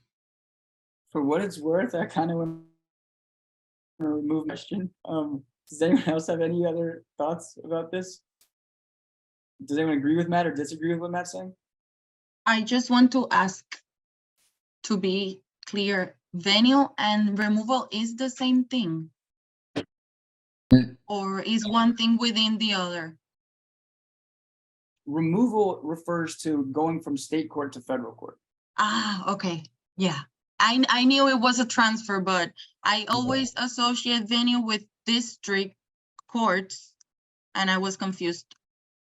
Speaker 1: For what it's worth, I kind of want to remove the question. Does anyone else have any other thoughts about this? Does anyone agree with Matt or disagree with what Matt's saying?
Speaker 2: I just want to ask, to be clear, venue and removal is the same thing? Or is one thing within the other?
Speaker 1: Removal refers to going from state court to federal court.
Speaker 2: Ah, okay, yeah. I knew it was a transfer, but I always associate venue with district courts, and I was confused.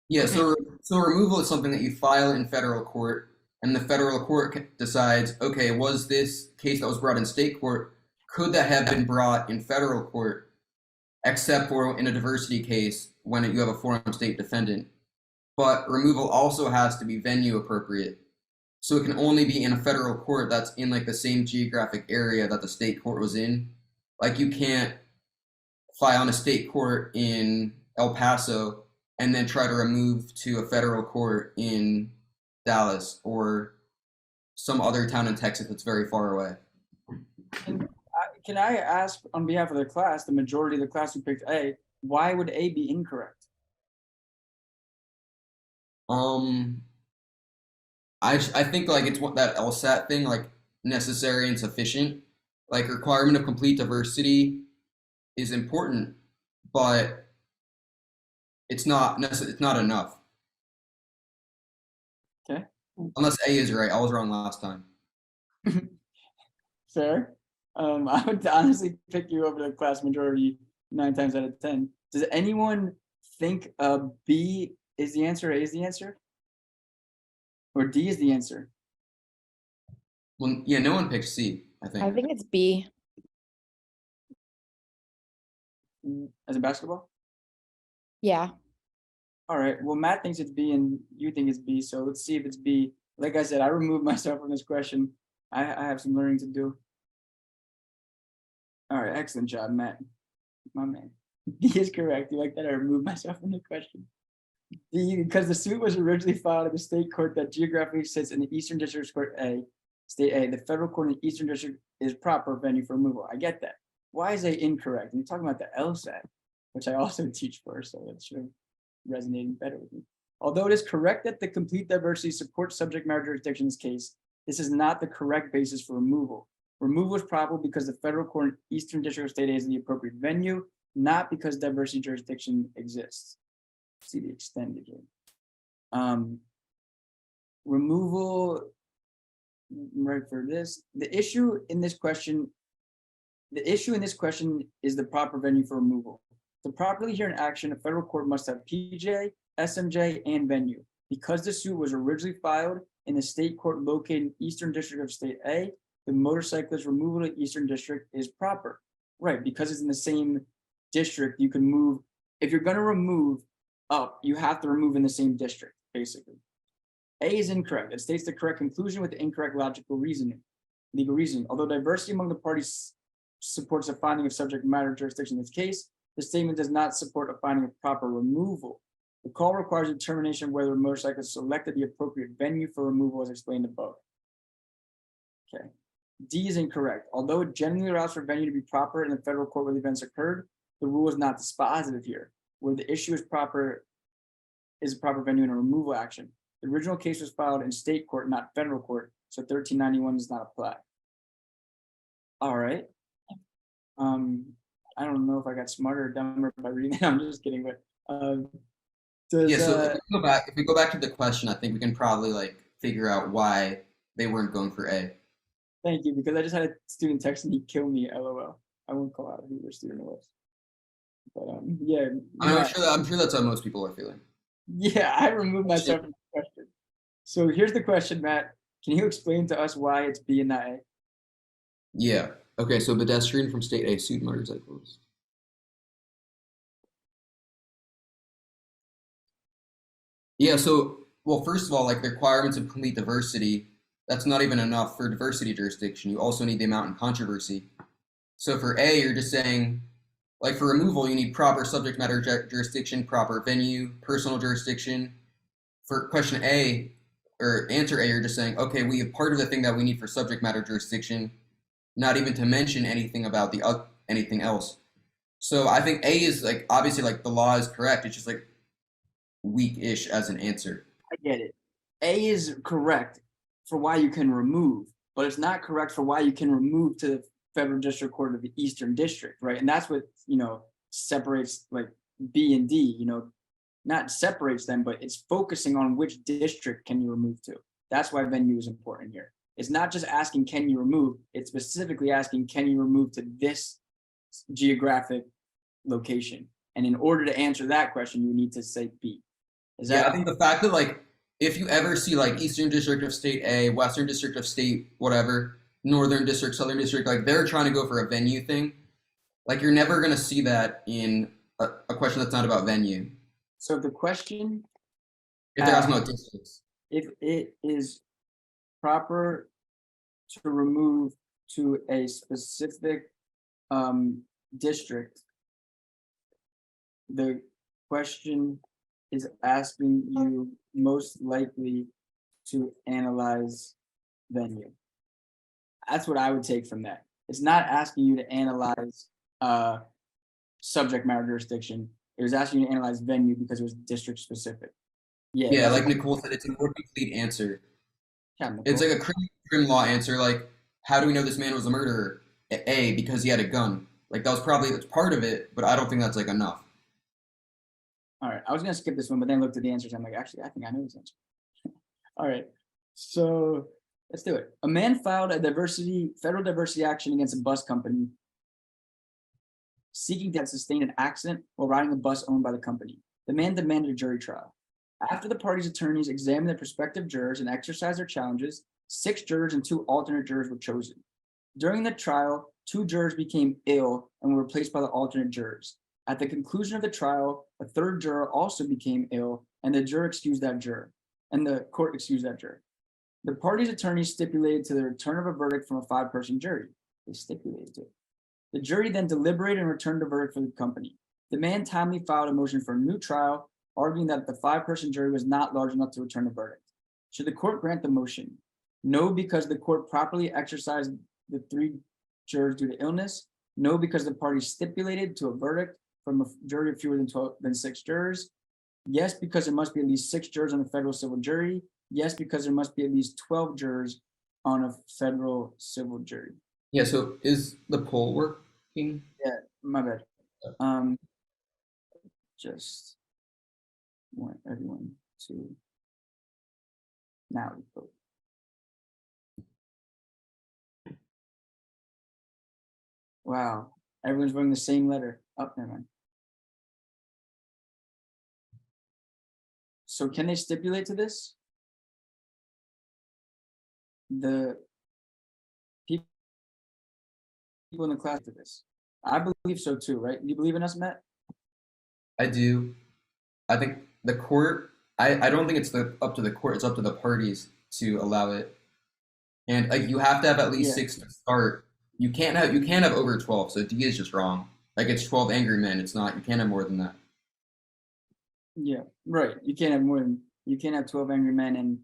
Speaker 5: Yeah,
Speaker 2: Okay.
Speaker 5: so removal is something that you file in federal court, and the federal court decides, okay, was this case that was brought in state court, could that have been brought in federal court, except for in a diversity case when you have a foreign state defendant. But removal also has to be venue appropriate. So it can only be in a federal court that's in like the same geographic area that the state court was in. Like you can't file in a state court in El Paso and then try to remove to a federal court in Dallas or some other town in Texas that's very far away.
Speaker 1: Can I ask on behalf of the class, the majority of the class who picked A, why would A be incorrect?
Speaker 5: I think like it's what that LSAT thing, like necessary and sufficient. Like requirement of complete diversity is important, but it's not enough.
Speaker 1: Okay.
Speaker 5: Unless A is right. I was wrong last time.
Speaker 1: Fair. I would honestly pick you over the class majority 9 times out of 10. Does anyone think B is the answer, A is the answer? Or D is the answer?
Speaker 5: Well, yeah, no one picked C.
Speaker 8: I think it's B.
Speaker 1: As a basketball?
Speaker 8: Yeah.
Speaker 1: All right, well, Matt thinks it's B and you think it's B, so let's see if it's B. Like I said, I removed myself from this question. I have some learning to do. All right, excellent job, Matt. My man. B is correct. You like that? I removed myself from the question. B, because the suit was originally filed at the state court that geographically sits in the Eastern District Court A, State A, the federal court in the Eastern District is proper venue for removal. I get that. Why is A incorrect? And you're talking about the LSAT, which I also teach for, so that should have resonated better with me. Although it is correct that the complete diversity supports subject matter jurisdiction in this case, this is not the correct basis for removal. Removal is probable because the federal court in Eastern District of State A is the appropriate venue, not because diversity jurisdiction exists. See the extended here. Removal, right, for this, the issue in this question is the proper venue for removal. To properly hear an action, a federal court must have PJ, SMJ, and venue. Because the suit was originally filed in the state court located in Eastern District of State A, the motorcyclist removal to Eastern District is proper. Right, because it's in the same district, you can move. If you're going to remove up, you have to remove in the same district, basically. A is incorrect. It states the correct conclusion with the incorrect legal reasoning. Although diversity among the parties supports a finding of subject matter jurisdiction in this case, the statement does not support a finding of proper removal. The call requires a determination of whether a motorcyclist selected the appropriate venue for removal as explained above. Okay. D is incorrect. Although it generally allows for venue to be proper in the federal court where the events occurred, the rule is not dispositive here, where the issue is a proper venue in a removal action. The original case was filed in state court, not federal court, so 1391 does not apply. All right. I don't know if I got smarter or dumber by reading that. I'm just kidding, but
Speaker 5: yeah. So if we go back to the question, I think we can probably like figure out why they weren't going for A.
Speaker 1: Thank you, because I just had a student text and he'd kill me. LOL. I won't call out who their student was. But yeah.
Speaker 5: I'm sure that's how most people are feeling.
Speaker 1: Yeah, I removed myself from the question. So here's the question, Matt. Can you explain to us why it's B and not A?
Speaker 5: Yeah. Okay, so pedestrian from state A sued motorcyclist. Yeah, so, well, first of all, like the requirements of complete diversity, that's not even enough for diversity jurisdiction. You also need the amount in controversy. So for A, you're just saying, like for removal, you need proper subject matter jurisdiction, proper venue, personal jurisdiction. For question A, or answer A, you're just saying, okay, we have part of the thing that we need for subject matter jurisdiction, not even to mention anything about the anything else. So I think A is like, obviously like the law is correct. It's just like weak-ish as an answer.
Speaker 1: I get it. A is correct for why you can remove, but it's not correct for why you can remove to the Federal District Court of the Eastern District, right? And that's what, separates like B and D, not separates them, but it's focusing on which district can you remove to. That's why venue is important here. It's not just asking, can you remove? It's specifically asking, can you remove to this geographic location? And in order to answer that question, you need to say B.
Speaker 5: I think the fact that like, if you ever see like Eastern District of State A, Western District of State, whatever, Northern District, Southern District, like they're trying to go for a venue thing. Like you're never going to see that in a question that's not about venue.
Speaker 1: So the question,
Speaker 5: if they're asking about districts,
Speaker 1: if it is proper to remove to a specific district, the question is asking you most likely to analyze venue. That's what I would take from that. It's not asking you to analyze subject matter jurisdiction. It was asking you to analyze venue because it was district specific.
Speaker 5: Yeah, like Nicole said, it's a more complete answer.
Speaker 1: Yeah,
Speaker 5: it's like a criminal law answer, like, how do we know this man was a murderer? A, because he had a gun. Like that's part of it, but I don't think that's like enough.
Speaker 1: All right, I was gonna skip this one, but then looked at the answers. I'm like, actually, I think I know this answer. All right, so let's do it. A man filed a federal diversity action against a bus company seeking to sustain an accident while riding a bus owned by the company. The man demanded a jury trial. After the party's attorneys examined the prospective jurors and exercised their challenges, 6 jurors and 2 alternate jurors were chosen. During the trial, 2 jurors became ill and were replaced by the alternate jurors. At the conclusion of the trial, a 3rd juror also became ill, and the juror excused that juror, and the court excused that juror. The party's attorneys stipulated to the return of a verdict from a 5-person jury. They stipulated to it. The jury then deliberated and returned a verdict for the company. The man timely filed a motion for a new trial, arguing that the 5-person jury was not large enough to return a verdict. Should the court grant the motion? No, because the court properly exercised the 3 jurors due to illness. No, because the parties stipulated to a verdict from a jury of fewer than 6 jurors. Yes, because there must be at least 6 jurors on a federal civil jury. Yes, because there must be at least 12 jurors on a federal civil jury.
Speaker 5: Yeah, so is the poll working?
Speaker 1: Yeah, my bad. Just want everyone to now vote. Wow, everyone's voting the same letter. Oh, never mind. So can they stipulate to this? The people in the class to this. I believe so too, right? You believe in us, Matt?
Speaker 5: I do. I think the court, I don't think it's up to the court, it's up to the parties to allow it. And like you have to have at least 6 to start. You can't have over 12, so D is just wrong. Like it's 12 angry men, it's not, you can't have more than that.
Speaker 1: Yeah, right. You can't have 12 angry men and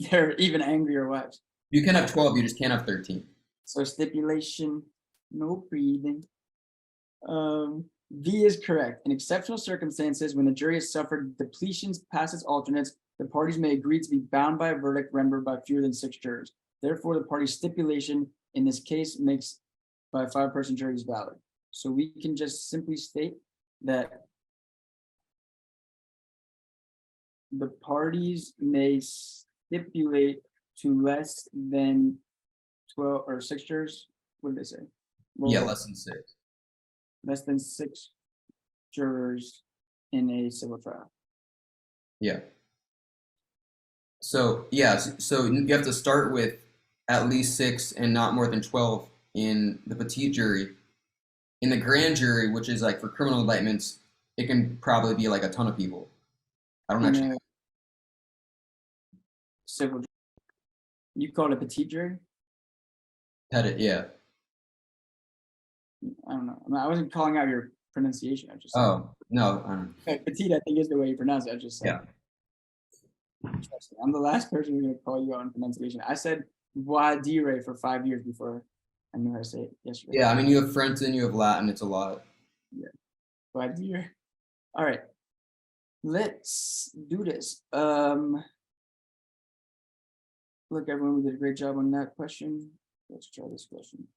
Speaker 1: they're even angrier wives.
Speaker 5: You can have 12, you just can't have 13.
Speaker 1: So stipulation, no breathing. V is correct. In exceptional circumstances, when the jury has suffered depletions past its alternates, the parties may agree to be bound by a verdict rendered by fewer than 6 jurors. Therefore, the party's stipulation in this case makes by a 5-person jury is valid. So we can just simply state that the parties may stipulate to less than 12 or 6 jurors. What did they say? Well,
Speaker 5: Yeah, less than 6.
Speaker 1: Less than 6 jurors in a civil trial.
Speaker 5: Yeah. So yeah, so you have to start with at least 6 and not more than 12 in the petite jury. In the grand jury, which is like for criminal indictments, it can probably be like a ton of people. I don't actually.
Speaker 1: Civil. You call it a petite jury?
Speaker 5: Pettit, yeah.
Speaker 1: I don't know. I wasn't calling out your pronunciation. I just.
Speaker 5: Oh no.
Speaker 1: Petite, I think is the way you pronounce it. I just said.
Speaker 5: Yeah.
Speaker 1: Trust me, I'm the last person who's going to call you out on pronunciation. I said "voix dire" for 5 years before I knew how to say it yesterday.
Speaker 5: Yeah, I mean, you have French and you have Latin. It's a lot.
Speaker 1: Yeah. "Voix dire." All right. Let's do this. Look, everyone, we did a great job on that question. Let's try this question.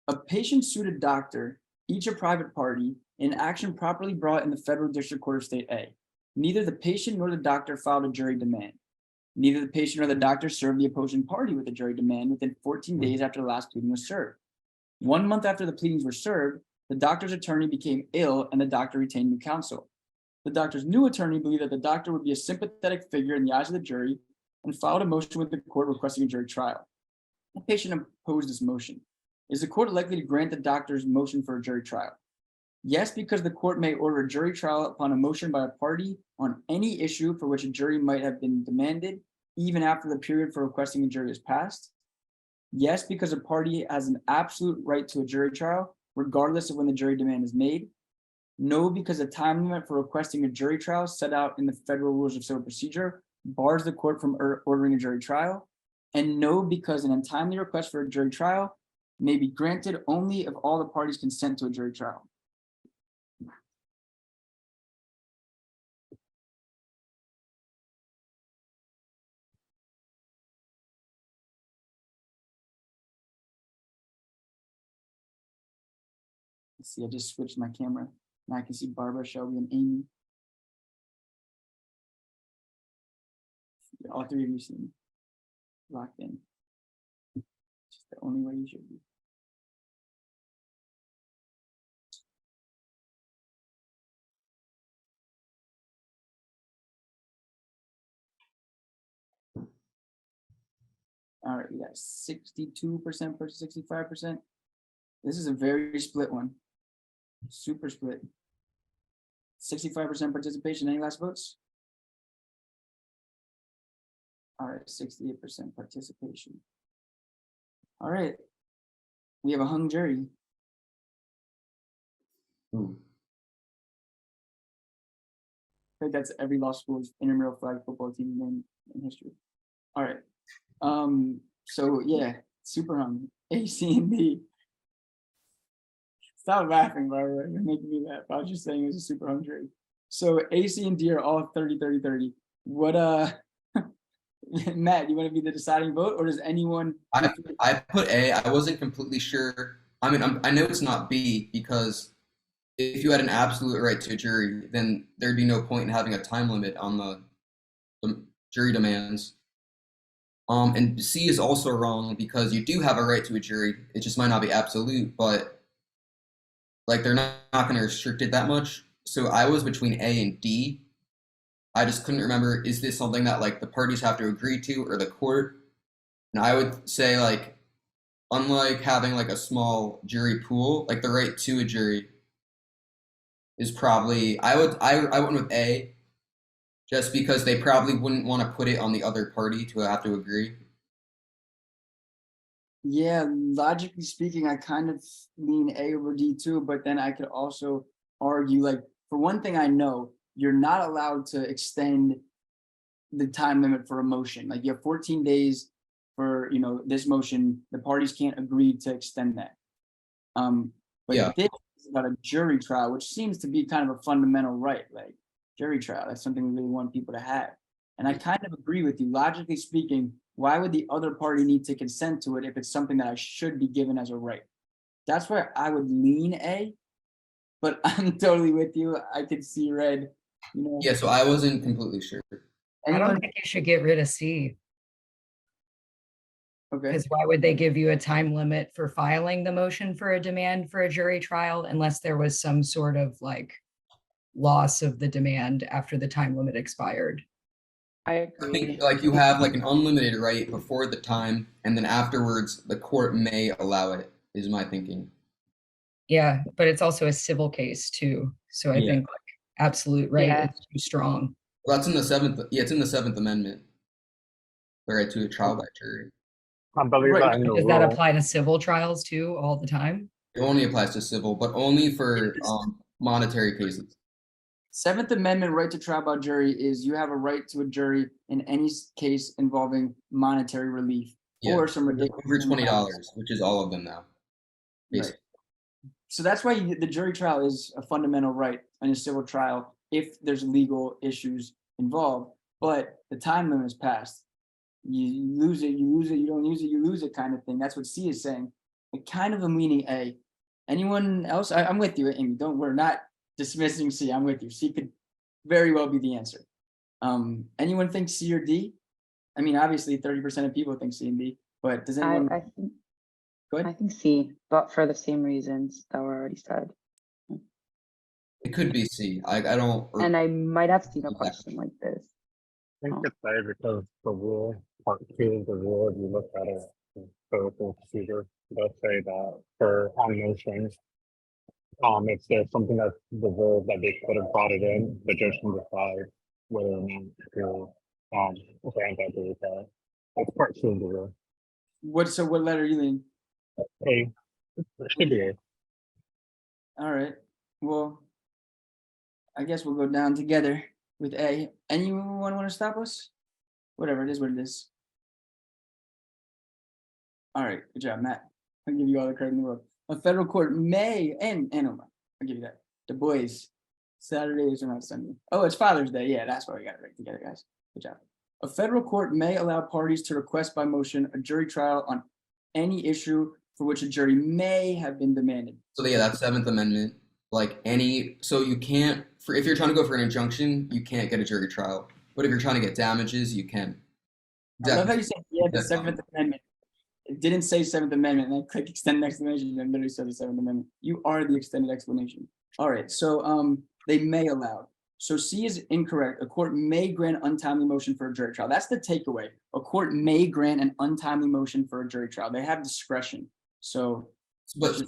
Speaker 1: A patient sued a doctor, each a private party, in action properly brought in the Federal District Court of State A. Neither the patient nor the doctor filed a jury demand. Neither the patient nor the doctor served the opposing party with a jury demand within 14 days after the last pleading was served. 1 month after the pleadings were served, the doctor's attorney became ill and the doctor retained new counsel. The doctor's new attorney believed that the doctor would be a sympathetic figure in the eyes of the jury and filed a motion with the court requesting a jury trial. The patient opposed this motion. Is the court likely to grant the doctor's motion for a jury trial? Yes, because the court may order a jury trial upon a motion by a party on any issue for which a jury might have been demanded, even after the period for requesting a jury has passed. Yes, because a party has an absolute right to a jury trial, regardless of when the jury demand is made. No, because the time limit for requesting a jury trial set out in the Federal Rules of Civil Procedure bars the court from ordering a jury trial. And no, because an untimely request for a jury trial may be granted only if all the parties consent to a jury trial. Let's see, I just switched my camera. Now I can see Barbara, Shelby, and Amy. All 3 of you seem locked in. It's the only way you should be. All right, we got 62% versus 65%. This is a very split one. Super split. 65% participation. Any last votes? All right, 68% participation. All right. We have a hung jury.
Speaker 5: Ooh.
Speaker 1: I think that's every law school's intramural flag football team in history. All right. So yeah, super hung. A, C, and D. Stop laughing, Barbara. You're making me laugh. I was just saying it was a super hung jury. So A, C, and D are all 30, 30, 30. What Matt, you want to be the deciding vote, or does anyone?
Speaker 5: I put A. I wasn't completely sure. I mean, I know it's not B, because if you had an absolute right to a jury, then there'd be no point in having a time limit on the jury demands. And C is also wrong, because you do have a right to a jury. It just might not be absolute, but like they're not going to restrict it that much. So I was between A and D. I just couldn't remember, is this something that like the parties have to agree to, or the court? And I would say, like, unlike having like a small jury pool, like the right to a jury is probably, I went with A, just because they probably wouldn't want to put it on the other party to have to agree.
Speaker 1: Yeah, logically speaking, I kind of lean A over D too, but then I could also argue, like, for one thing, I know you're not allowed to extend the time limit for a motion. Like, you have 14 days for, this motion. The parties can't agree to extend that. But
Speaker 5: Yeah.
Speaker 1: this is about a jury trial, which seems to be kind of a fundamental right. Like, jury trial, that's something we really want people to have. And I kind of agree with you. Logically speaking, why would the other party need to consent to it if it's something that I should be given as a right? That's where I would lean A, but I'm totally with you. I could see red.
Speaker 5: Yeah, so I wasn't completely sure.
Speaker 3: I don't
Speaker 1: Anyone?
Speaker 3: think you should get rid of C,
Speaker 1: Okay.
Speaker 3: because why would they give you a time limit for filing the motion for a demand for a jury trial unless there was some sort of like loss of the demand after the time limit expired?
Speaker 6: I
Speaker 5: I
Speaker 6: agree.
Speaker 5: think like you have like an unlimited right before the time, and then afterwards the court may allow it, is my thinking.
Speaker 3: Yeah, but it's also a civil case too. So I
Speaker 5: Yeah.
Speaker 3: think like absolute right
Speaker 6: Yeah.
Speaker 3: is too strong.
Speaker 5: Well, that's in the seventh. Yeah, it's in the 7th Amendment. The right to a trial by jury.
Speaker 7: I believe
Speaker 1: Right.
Speaker 7: that in the
Speaker 3: Does that
Speaker 7: rule.
Speaker 3: apply to civil trials too all the time?
Speaker 5: It only applies to civil, but only for monetary cases.
Speaker 1: 7th Amendment right to trial by jury is you have a right to a jury in any case involving monetary relief
Speaker 5: Yeah.
Speaker 1: or some ridiculous
Speaker 5: Over $20, which is all of them now.
Speaker 1: Right.
Speaker 5: Basically.
Speaker 1: So that's why the jury trial is a fundamental right in a civil trial if there's legal issues involved, but the time limit is passed. You lose it, you lose it, you don't use it, you lose it kind of thing. That's what C is saying. I kind of am leaning A. Anyone else? I'm with you, Amy. We're not dismissing C. I'm with you. C could very well be the answer. Anyone think C or D? I mean, obviously 30% of people think C and D, but does anyone?
Speaker 6: I think
Speaker 1: Go ahead.
Speaker 6: I think C, but for the same reasons that were already said.
Speaker 5: It could be C. I don't.
Speaker 6: And I might have seen a
Speaker 5: Yeah.
Speaker 6: question like this.
Speaker 7: I think it's A because the rule, part 2 of the rule, if you look at it, code of procedure, does say that for on motions, if there's something that's deserved that they could have brought it in, the judge can decide whether or not to grant that jury trial. It's part 2 of the rule.
Speaker 1: What letter are you leaning?
Speaker 7: A, it should be A.
Speaker 1: All right. Well, I guess we'll go down together with A. Anyone want to stop us? Whatever, it is what it is. All right, good job, Matt. I'll give you all the credit in the world. A federal court may, and Omar, I'll give you that. The boys, Saturdays are not Sunday. Oh, it's Father's Day. Yeah, that's why we got it right together, guys. Good job. A federal court may allow parties to request by motion a jury trial on any issue for which a jury may have been demanded.
Speaker 5: So yeah, that's 7th Amendment. Like so you can't, if you're trying to go for an injunction, you can't get a jury trial. But if you're trying to get damages, you can.
Speaker 1: I love how you said, yeah, the 7th Amendment. It didn't say 7th Amendment, and I click extended explanation, and literally said the 7th Amendment. You are the extended explanation. All right, so they may allow. So C is incorrect. A court may grant untimely motion for a jury trial. That's the takeaway. A court may grant an untimely motion for a jury trial. They have discretion. So,
Speaker 5: But to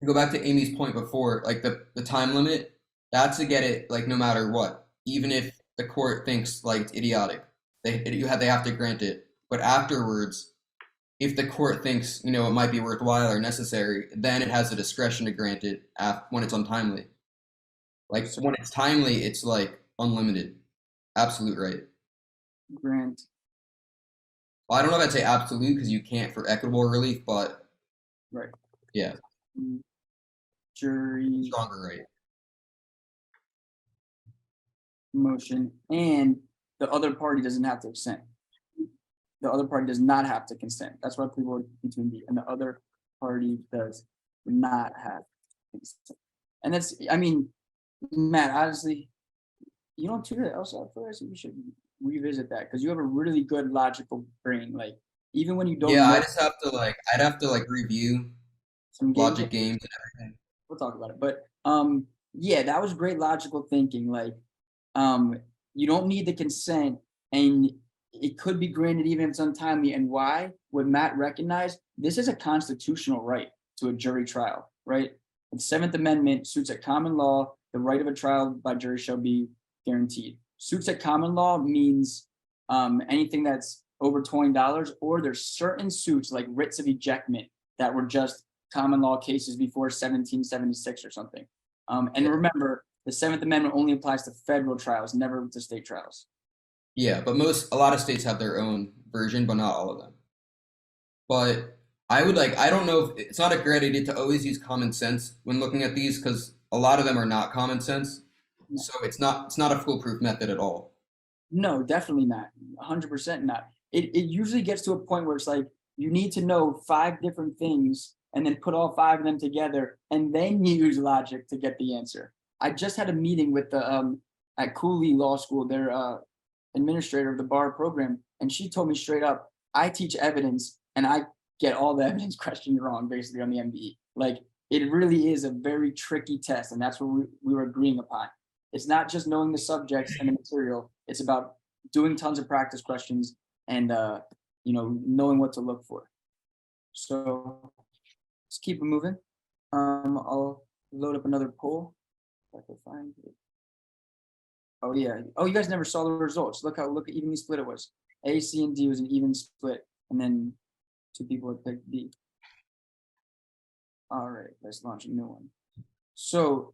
Speaker 5: go back to Amy's point before, like the time limit, that's to get it like no matter what, even if the court thinks like it's idiotic, they have to grant it. But afterwards, if the court thinks it might be worthwhile or necessary, then it has the discretion to grant it when it's untimely. Like when it's timely, it's like unlimited, absolute right.
Speaker 1: Grant.
Speaker 5: Well, I don't know if I'd say absolute because you can't for equitable relief, but
Speaker 1: Right.
Speaker 5: Yeah.
Speaker 1: Jury
Speaker 5: Stronger right.
Speaker 1: motion, and the other party doesn't have to consent. The other party does not have to consent. That's why we vote between B, and the other party does not have consent. And that's, I mean, Matt, honestly, you don't tutor it else out for us. You should revisit that because you have a really good logical brain. Like even when you don't.
Speaker 5: Yeah, I just have to I'd have to review
Speaker 1: some
Speaker 5: logic games and everything.
Speaker 1: We'll talk about it, but yeah, that was great logical thinking. Like you don't need the consent, and it could be granted even if it's untimely. And why would Matt recognize this is a constitutional right to a jury trial, right? The Seventh Amendment suits at common law, the right of a trial by jury shall be guaranteed. Suits at common law means anything that's over $20, or there's certain suits like writs of ejectment that were just common law cases before 1776 or something. And remember, the Seventh Amendment only applies to federal trials, never to state trials.
Speaker 5: Yeah, but a lot of states have their own version, but not all of them. But I don't know if it's not a great idea to always use common sense when looking at these because a lot of them are not common sense. So it's not a foolproof method at all. No,
Speaker 1: definitely not. 100% not. It usually gets to a point where it's like you need to know 5 different things and then put all 5 of them together and then use logic to get the answer. I just had a meeting with the at Cooley Law School, their administrator of the bar program, and she told me straight up, I teach evidence and I get all the evidence questions wrong basically on the MBE. Like it really is a very tricky test, and that's what we were agreeing upon. It's not just knowing the subjects and the material, it's about doing tons of practice questions and knowing what to look for. So let's keep it moving. I'll load up another poll if I can find it. Oh yeah. Oh, you guys never saw the results. Look how evenly split it was. A, C, and D was an even split, and then 2 people had picked D. All right, let's launch a new one. So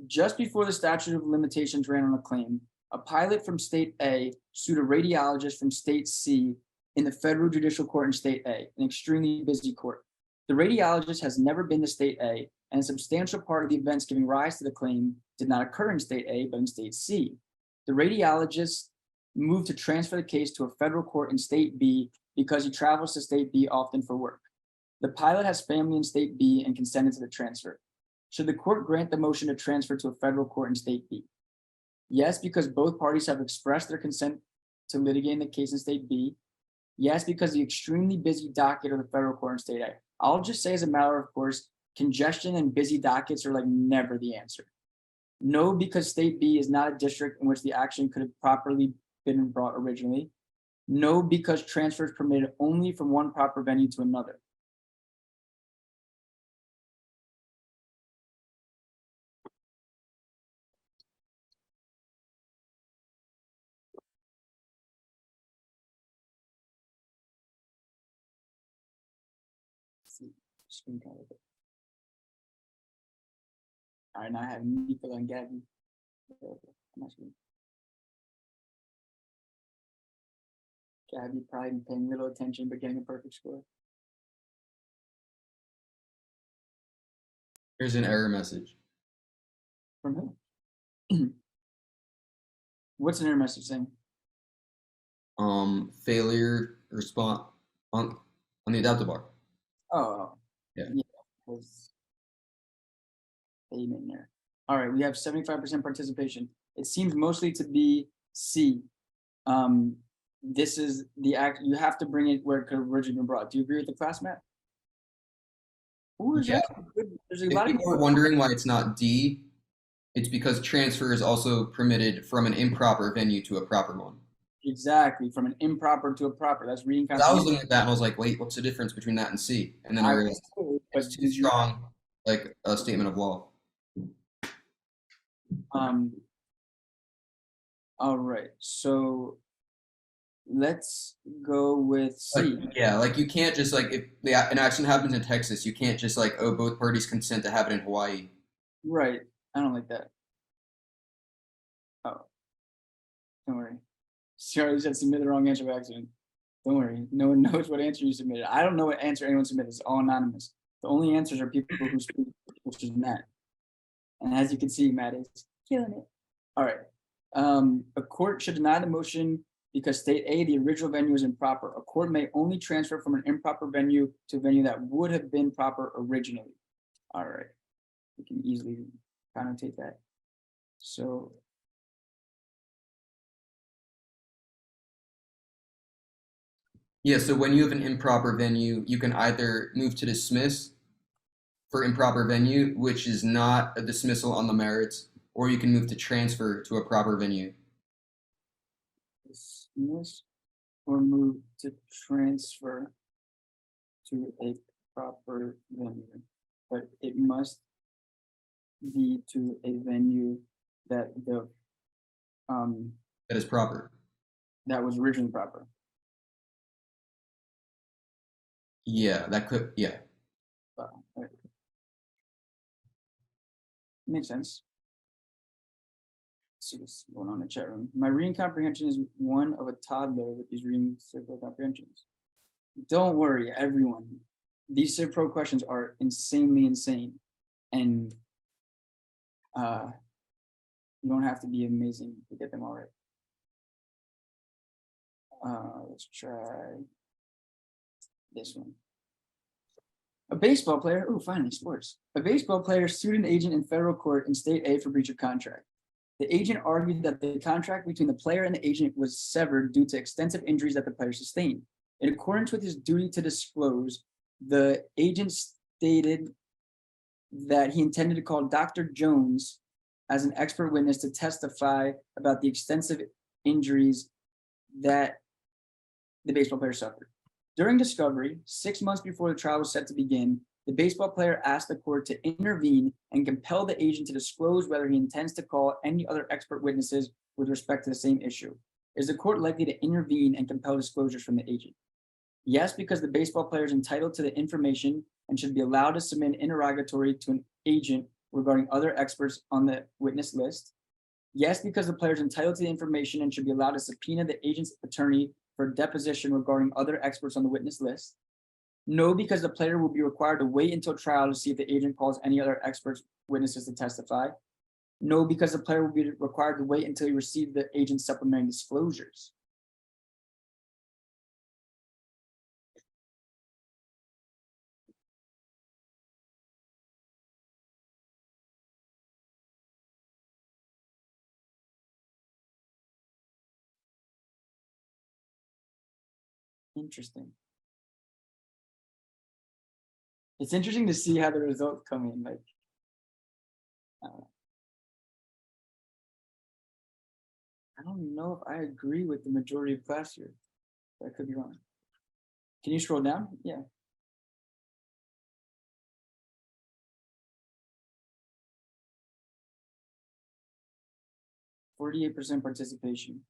Speaker 1: just before the statute of limitations ran on a claim, a pilot from state A sued a radiologist from state C in the federal judicial court in state A, an extremely busy court. The radiologist has never been to state A, and a substantial part of the events giving rise to the claim did not occur in state A, but in state C. The radiologist moved to transfer the case to a federal court in state B because he travels to state B often for work. The pilot has family in state B and consented to the transfer. Should the court grant the motion to transfer to a federal court in state B? Yes, because both parties have expressed their consent to litigating the case in state B. Yes, because the extremely busy docket of the federal court in state A. I'll just say as a matter of course, congestion and busy dockets are like never the answer. No, because state B is not a district in which the action could have properly been brought originally. No, because transfer is permitted only from one proper venue to another. Screen kind of. All right, now I have Nicola and Gabby. Gabby probably paying little attention but getting a perfect score.
Speaker 5: Here's an error message.
Speaker 1: From who? What's an error message saying?
Speaker 5: Failure response on the adaptive bar.
Speaker 1: Oh,
Speaker 5: yeah.
Speaker 1: Because in there. All right, we have 75% participation. It seems mostly to be C. This is the act. You have to bring it where it could have originally been brought. Do you agree with the class, Matt? Ooh,
Speaker 5: yeah.
Speaker 1: There's a
Speaker 5: if
Speaker 1: lot of
Speaker 5: people are wondering why it's not D, It's because transfer is also permitted from an improper venue to a proper one.
Speaker 1: Exactly, from an improper to a proper. That's reading
Speaker 5: I was looking
Speaker 1: comprehension.
Speaker 5: at that and I was like, wait, what's the difference between that and C? And then I
Speaker 1: I
Speaker 5: realized
Speaker 1: would,
Speaker 5: it's
Speaker 1: but
Speaker 5: too strong, like a statement of law.
Speaker 1: All right, so let's go with C.
Speaker 5: Like, yeah, like you can't just like if an accident happens in Texas, you can't just like, oh, both parties consent to have it in Hawaii.
Speaker 1: Right, I don't like that. Oh, don't worry. Sorry, you said submit the wrong answer by accident. Don't worry, no one knows what answer you submitted. I don't know what answer anyone submitted. It's all anonymous. The only answers are people who speak, which is Matt. And as you can see, Matt is killing it. All right. A court should deny the motion because state A, the original venue is improper. A court may only transfer from an improper venue to a venue that would have been proper originally. All right. We can easily connotate that. So
Speaker 5: Yeah, so when you have an improper venue, you can either move to dismiss for improper venue, which is not a dismissal on the merits, or you can move to transfer to a proper venue.
Speaker 1: dismiss or move to transfer to a proper venue, but it must be to a venue that the
Speaker 5: That is proper.
Speaker 1: that was originally proper.
Speaker 5: Yeah, that could, yeah.
Speaker 1: Right. Makes sense. Let's see what's going on in the chat room. My reading comprehension is one of a toddler with these reading Civ Pro comprehensions. Don't worry, everyone. These Civ Pro questions are insanely insane. And you don't have to be amazing to get them all right. Let's try this one. A baseball player, oh, finally, sports. A baseball player sued an agent in federal court in state A for breach of contract. The agent argued that the contract between the player and the agent was severed due to extensive injuries that the player sustained. In accordance with his duty to disclose, the agent stated that he intended to call Dr. Jones as an expert witness to testify about the extensive injuries that the baseball player suffered. During discovery, 6 months before the trial was set to begin, the baseball player asked the court to intervene and compel the agent to disclose whether he intends to call any other expert witnesses with respect to the same issue. Is the court likely to intervene and compel disclosures from the agent? Yes, because the baseball player is entitled to the information and should be allowed to submit an interrogatory to an agent regarding other experts on the witness list. Yes, because the player is entitled to the information and should be allowed to subpoena the agent's attorney for deposition regarding other experts on the witness list. No, because the player will be required to wait until trial to see if the agent calls any other experts witnesses to testify. No, because the player will be required to wait until he receives the agent's supplementary disclosures. Interesting. It's interesting to see how the results come in. Like, I don't know if I agree with the majority of class here. I could be wrong. Can you scroll down? Yeah. %48 participation.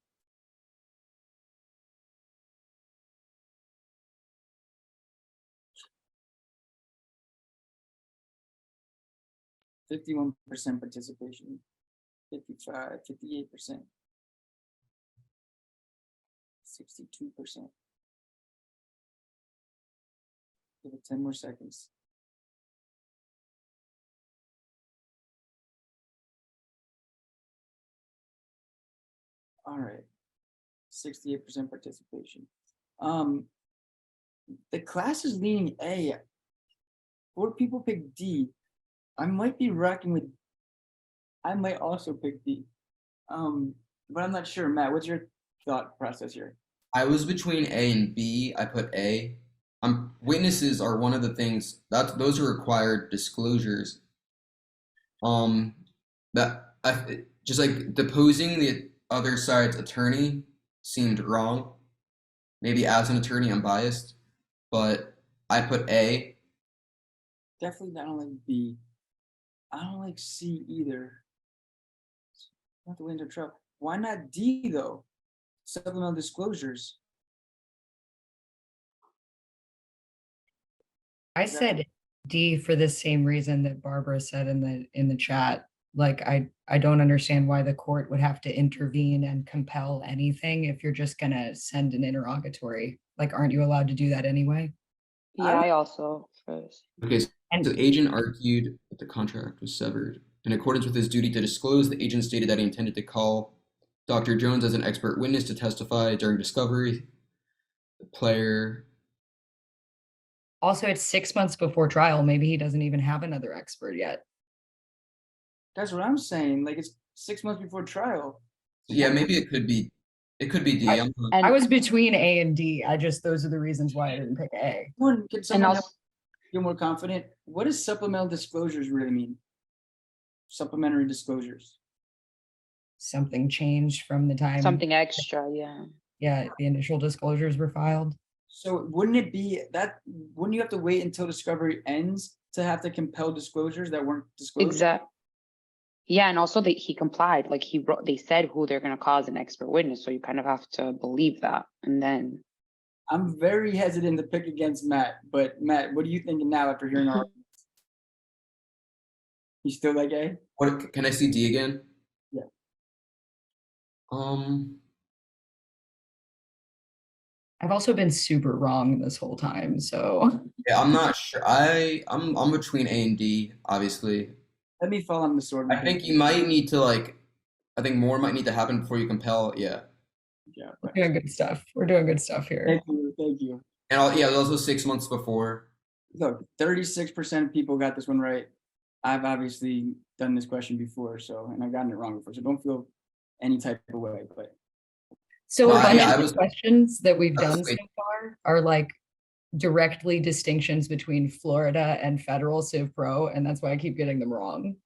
Speaker 1: %51 participation. 55, 58%. 62%. Give it 10 more seconds. All right. 68% participation. The class is leaning A. 4 people pick D. I might be rocking with, I might also pick D. But I'm not sure. Matt, what's your thought process here?
Speaker 5: I was between A and B. I put A. Witnesses are one of the things that those are required disclosures. That just like deposing the other side's attorney seemed wrong. Maybe as an attorney, I'm biased, but I put A.
Speaker 1: Definitely I don't like B. I don't like C either. Not the way into trouble. Why not D though? Supplemental disclosures.
Speaker 3: I said D for the same reason that Barbara said in the chat. Like, I don't understand why the court would have to intervene and compel anything if you're just gonna send an interrogatory. Like, aren't you allowed to do that anyway?
Speaker 6: Yeah, I also first.
Speaker 5: Okay, so
Speaker 3: And
Speaker 5: the agent argued that the contract was severed. In accordance with his duty to disclose, the agent stated that he intended to call Dr. Jones as an expert witness to testify during discovery. The player.
Speaker 3: also, it's 6 months before trial. Maybe he doesn't even have another expert yet.
Speaker 1: That's what I'm saying. Like, it's 6 months before trial.
Speaker 5: Yeah, maybe it could be. It could be D. I'm not-
Speaker 6: And
Speaker 3: I was between A and D. Those are the reasons why I didn't pick A.
Speaker 1: Can
Speaker 6: and
Speaker 1: someone
Speaker 6: also
Speaker 1: help feel more confident? What does supplemental disclosures really mean? Supplementary disclosures.
Speaker 3: Something changed from the time.
Speaker 6: something extra, yeah.
Speaker 3: Yeah, the initial disclosures were filed.
Speaker 1: So wouldn't it be that, wouldn't you have to wait until discovery ends to have to compel disclosures that weren't disclosed?
Speaker 6: Exact. Yeah, and also he complied. Like he wrote, they said who they're gonna call as an expert witness, so you kind of have to believe that. And then
Speaker 1: I'm very hesitant to pick against Matt, but Matt, what are you thinking now after hearing our? You still like A?
Speaker 5: What can I see D again?
Speaker 1: Yeah.
Speaker 3: I've also been super wrong this whole time, so.
Speaker 5: Yeah, I'm not sure. I'm between A and D, obviously.
Speaker 1: Let me fall on the sword.
Speaker 5: I think you might need to I think more might need to happen before you compel. Yeah.
Speaker 1: Yeah.
Speaker 3: We're doing good stuff. We're doing good stuff here.
Speaker 1: Thank you. Thank you.
Speaker 5: And yeah, also 6 months before.
Speaker 1: Look, 36% of people got this one right. I've obviously done this question before, and I've gotten it wrong before, so don't feel any type of way, but.
Speaker 3: So
Speaker 5: No,
Speaker 3: a bunch
Speaker 5: I
Speaker 3: of
Speaker 5: was-
Speaker 3: the questions that we've
Speaker 5: I was
Speaker 3: done so
Speaker 5: waiting.
Speaker 3: far are like directly distinctions between Florida and federal Civ Pro, and that's why I keep getting them wrong.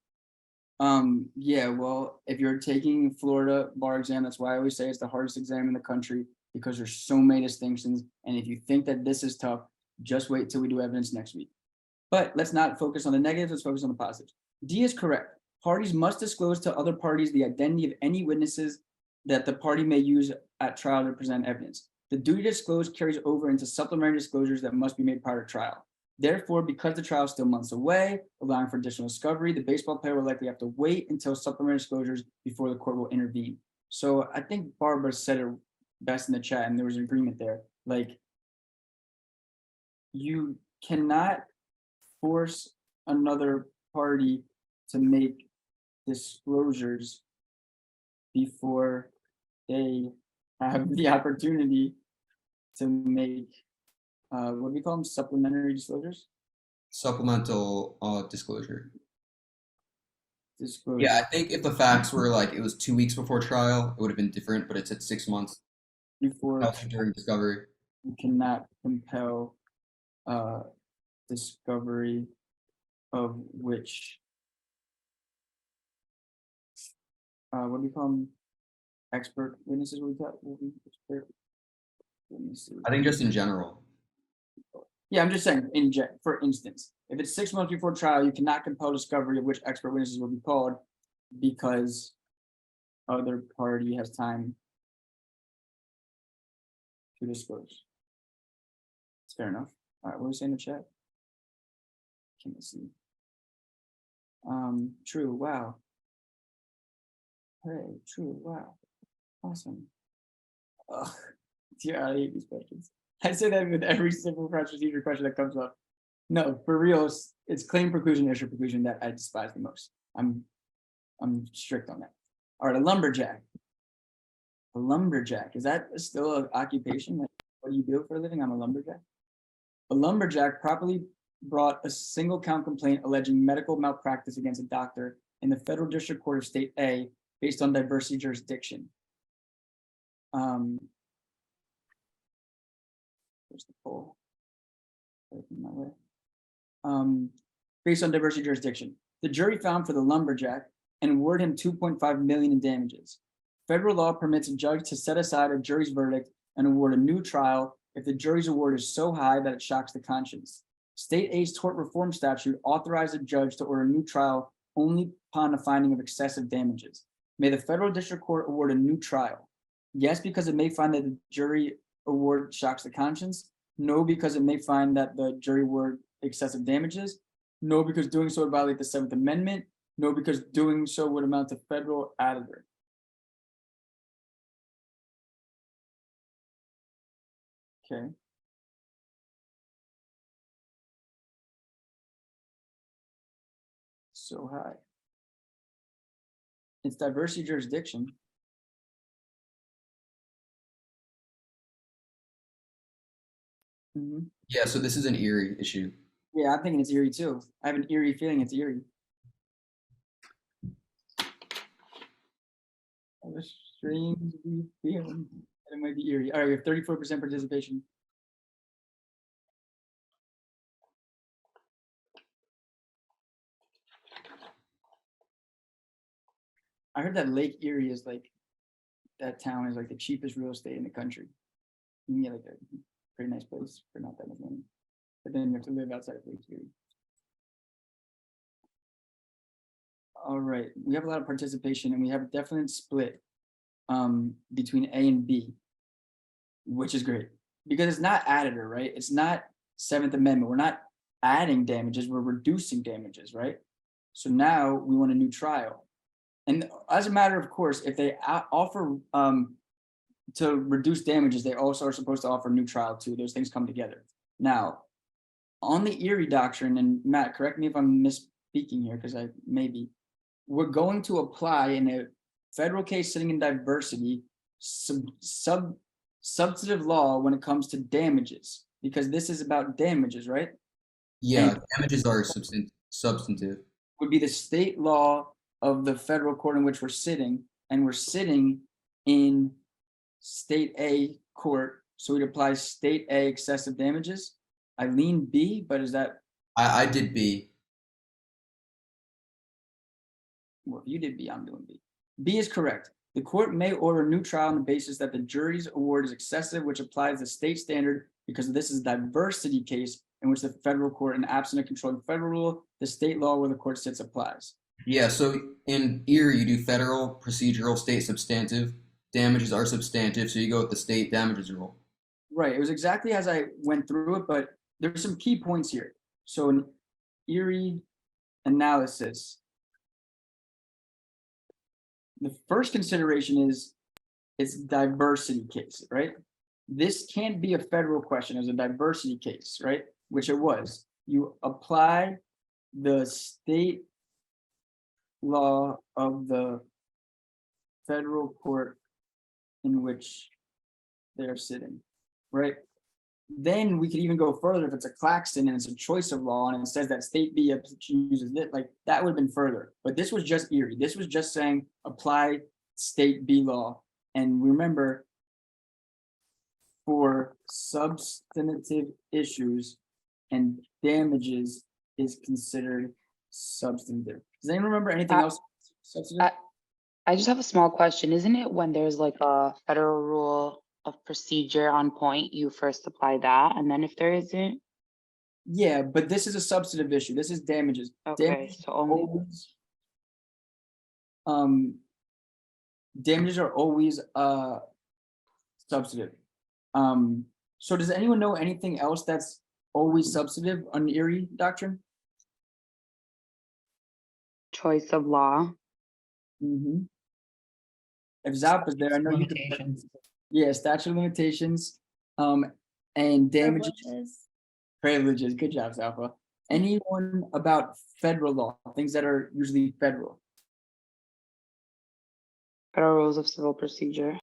Speaker 1: Yeah, well, if you're taking Florida bar exam, that's why I always say it's the hardest exam in the country, because there's so many distinctions. And if you think that this is tough, just wait till we do evidence next week. But let's not focus on the negatives, let's focus on the positives. D is correct. Parties must disclose to other parties the identity of any witnesses that the party may use at trial to present evidence. The duty to disclose carries over into supplementary disclosures that must be made prior to trial. Therefore, because the trial is still months away, allowing for additional discovery, the baseball player will likely have to wait until supplementary disclosures before the court will intervene. So I think Barbara said it best in the chat, and there was an agreement there. Like, you cannot force another party to make disclosures before they have the opportunity to make what do we call them? Supplementary disclosures?
Speaker 5: Supplemental disclosure.
Speaker 1: Disclosure.
Speaker 5: Yeah, I think if the facts were it was 2 weeks before trial, it would have been different, but it's at 6 months
Speaker 1: Before
Speaker 5: during discovery.
Speaker 1: you cannot compel discovery of which what do we call them? Expert witnesses. What we expert witnesses.
Speaker 5: I think just in general.
Speaker 1: Yeah, I'm just saying, for instance, if it's 6 months before trial, you cannot compel discovery of which expert witnesses will be called because other party has time to disclose. It's fair enough. All right, what are we saying in the chat? Can I see? True, wow. Hey, true, wow. Awesome. Ugh, yeah, I hate these questions. I say that with every simple procedure question that comes up. No, for real, it's claim preclusion, issue preclusion that I despise the most. I'm strict on that. All right, a lumberjack. A lumberjack, is that still an occupation? Like, what do you do for a living? I'm a lumberjack. A lumberjack properly brought a single count complaint alleging medical malpractice against a doctor in the Federal District Court of State A based on diversity jurisdiction. Where's the poll? Based on diversity jurisdiction. The jury found for the lumberjack and award him 2.5 million in damages. Federal law permits a judge to set aside a jury's verdict and award a new trial if the jury's award is so high that it shocks the conscience. State A's tort reform statute authorized a judge to order a new trial only upon the finding of excessive damages. May the federal district court award a new trial? Yes, because it may find that the jury award shocks the conscience. No, because it may find that the jury award excessive damages. No, because doing so would violate the 7th Amendment. No, because doing so would amount to federal adder. Okay. So high. It's diversity jurisdiction. Mhm.
Speaker 5: Yeah, so this is an Erie issue.
Speaker 1: Yeah, I'm thinking it's Erie too. I have an eerie feeling it's Erie. I have a strange feeling that it might be Erie. All right, we have 34% participation. I heard that Lake Erie is like, that town is like the cheapest real estate in the country. You can get like a pretty nice place for not that much money. But then you have to live outside of Lake Erie. All right, we have a lot of participation and we have a definite split between A and B, which is great because it's not additive, right? It's not 7th Amendment. We're not adding damages, we're reducing damages, right? So now we want a new trial. And as a matter of course, if they offer to reduce damages, they also are supposed to offer a new trial too. Those things come together. Now, on the Erie doctrine, and Matt, correct me if I'm misspeaking here, because I may be, we're going to apply in a federal case sitting in diversity substantive law when it comes to damages, because this is about damages, right?
Speaker 5: Yeah,
Speaker 1: And
Speaker 5: damages are substantive.
Speaker 1: would be the state law of the federal court in which we're sitting, and we're sitting in state A court, so we'd apply state A excessive damages. I lean B, but is that,
Speaker 5: I did B.
Speaker 1: well, if you did B, I'm doing B. B is correct. The court may order a new trial on the basis that the jury's award is excessive, which applies the state standard because this is a diversity case in which the federal court, in absent of controlling federal rule, the state law where the court sits applies.
Speaker 5: Yeah, so in Erie, you do federal, procedural, state substantive. Damages are substantive, so you go with the state damages rule.
Speaker 1: Right, it was exactly as I went through it, but there's some key points here. So in Erie analysis, the first consideration is it's diversity case, right? This can't be a federal question, it's a diversity case, right? Which it was. You apply the state law of the federal court in which they're sitting, right? Then we could even go further if it's a Claxton and it's a choice of law and it says that state B uses it, like that would have been further. But this was just Erie. This was just saying apply state B law. And remember, for substantive issues and damages is considered substantive. Does anyone remember anything else substantive?
Speaker 6: I just have a small question. Isn't it when there's like a federal rule of procedure on point, you first apply that, and then if there isn't?
Speaker 1: Yeah, but this is a substantive issue. This is damages.
Speaker 6: Okay,
Speaker 1: Damages
Speaker 6: so only
Speaker 1: always, damages are always substantive. So does anyone know anything else that's always substantive on the Erie doctrine?
Speaker 6: choice of law.
Speaker 1: Mm-hmm. If Zap is there, I know you could.
Speaker 3: Limitations.
Speaker 1: Yeah, statute of limitations, and damages, privileges. Good job, Zalpha. Anyone about federal law, things that are usually federal.
Speaker 6: Federal rules of civil procedure.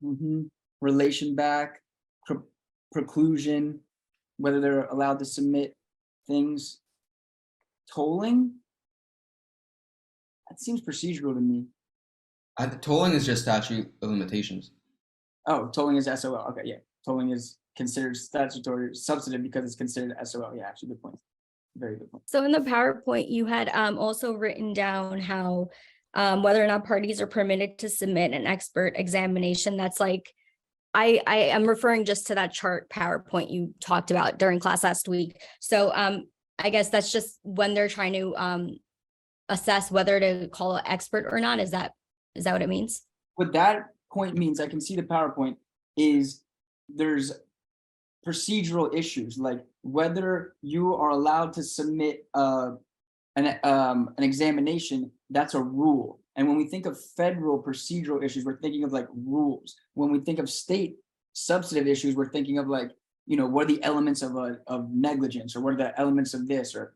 Speaker 1: Mm-hmm. Relation back, preclusion, whether they're allowed to submit things. Tolling. That seems procedural to me.
Speaker 5: Tolling is just statute of limitations.
Speaker 1: Oh, tolling is SOL. Okay, yeah. Tolling is considered statutory substantive because it's considered SOL. Yeah, actually, good point. Very good point.
Speaker 12: So in the PowerPoint, you had also written down how whether or not parties are permitted to submit an expert examination. That's like, I am referring just to that chart PowerPoint you talked about during class last week. So I guess that's just when they're trying to assess whether to call an expert or not. Is that what it means?
Speaker 1: What that point means, I can see the PowerPoint, is there's procedural issues, like whether you are allowed to submit an examination. That's a rule. And when we think of federal procedural issues, we're thinking of like rules. When we think of state substantive issues, we're thinking of like, what are the elements of negligence, or what are the elements of this, or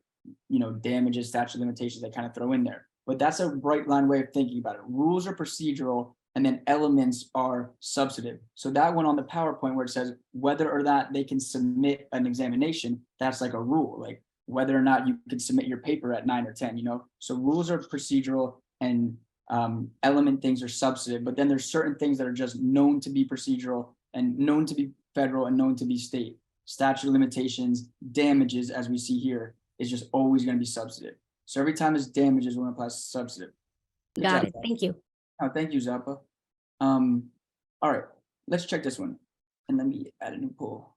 Speaker 1: damages, statute of limitations they kind of throw in there. But that's a bright line way of thinking about it. Rules are procedural, and then elements are substantive. So that one on the PowerPoint where it says whether or not they can submit an examination, that's like a rule, like whether or not you can submit your paper at 9 or 10, So rules are procedural, and element things are substantive, but then there's certain things that are just known to be procedural and known to be federal and known to be state. Statute of limitations, damages, as we see here, is just always going to be substantive. So every time it's damages, we're going to apply substantive. Good
Speaker 12: Got
Speaker 1: job.
Speaker 12: it. Thank you.
Speaker 1: Oh, thank you, Zappa. All right, let's check this one. And let me add a new poll.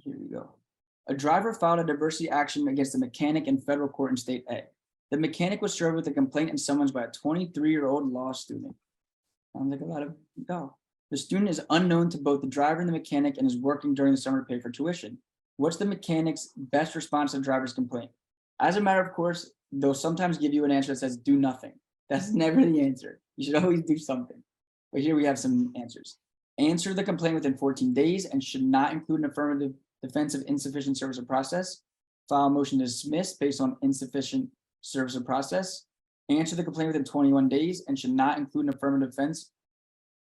Speaker 1: Here we go. A driver filed a diversity action against a mechanic in federal court in state A. The mechanic was served with a complaint and summons by a 23-year-old law student. Sounds like a lot of go. The student is unknown to both the driver and the mechanic and is working during the summer to pay for tuition. What's the mechanic's best response to the driver's complaint? As a matter of course, they'll sometimes give you an answer that says do nothing. That's never the answer. You should always do something. But here we have some answers. Answer the complaint within 14 days and should not include an affirmative defense of insufficient service of process. File a motion to dismiss based on insufficient service of process. Answer the complaint within 21 days and should not include an affirmative defense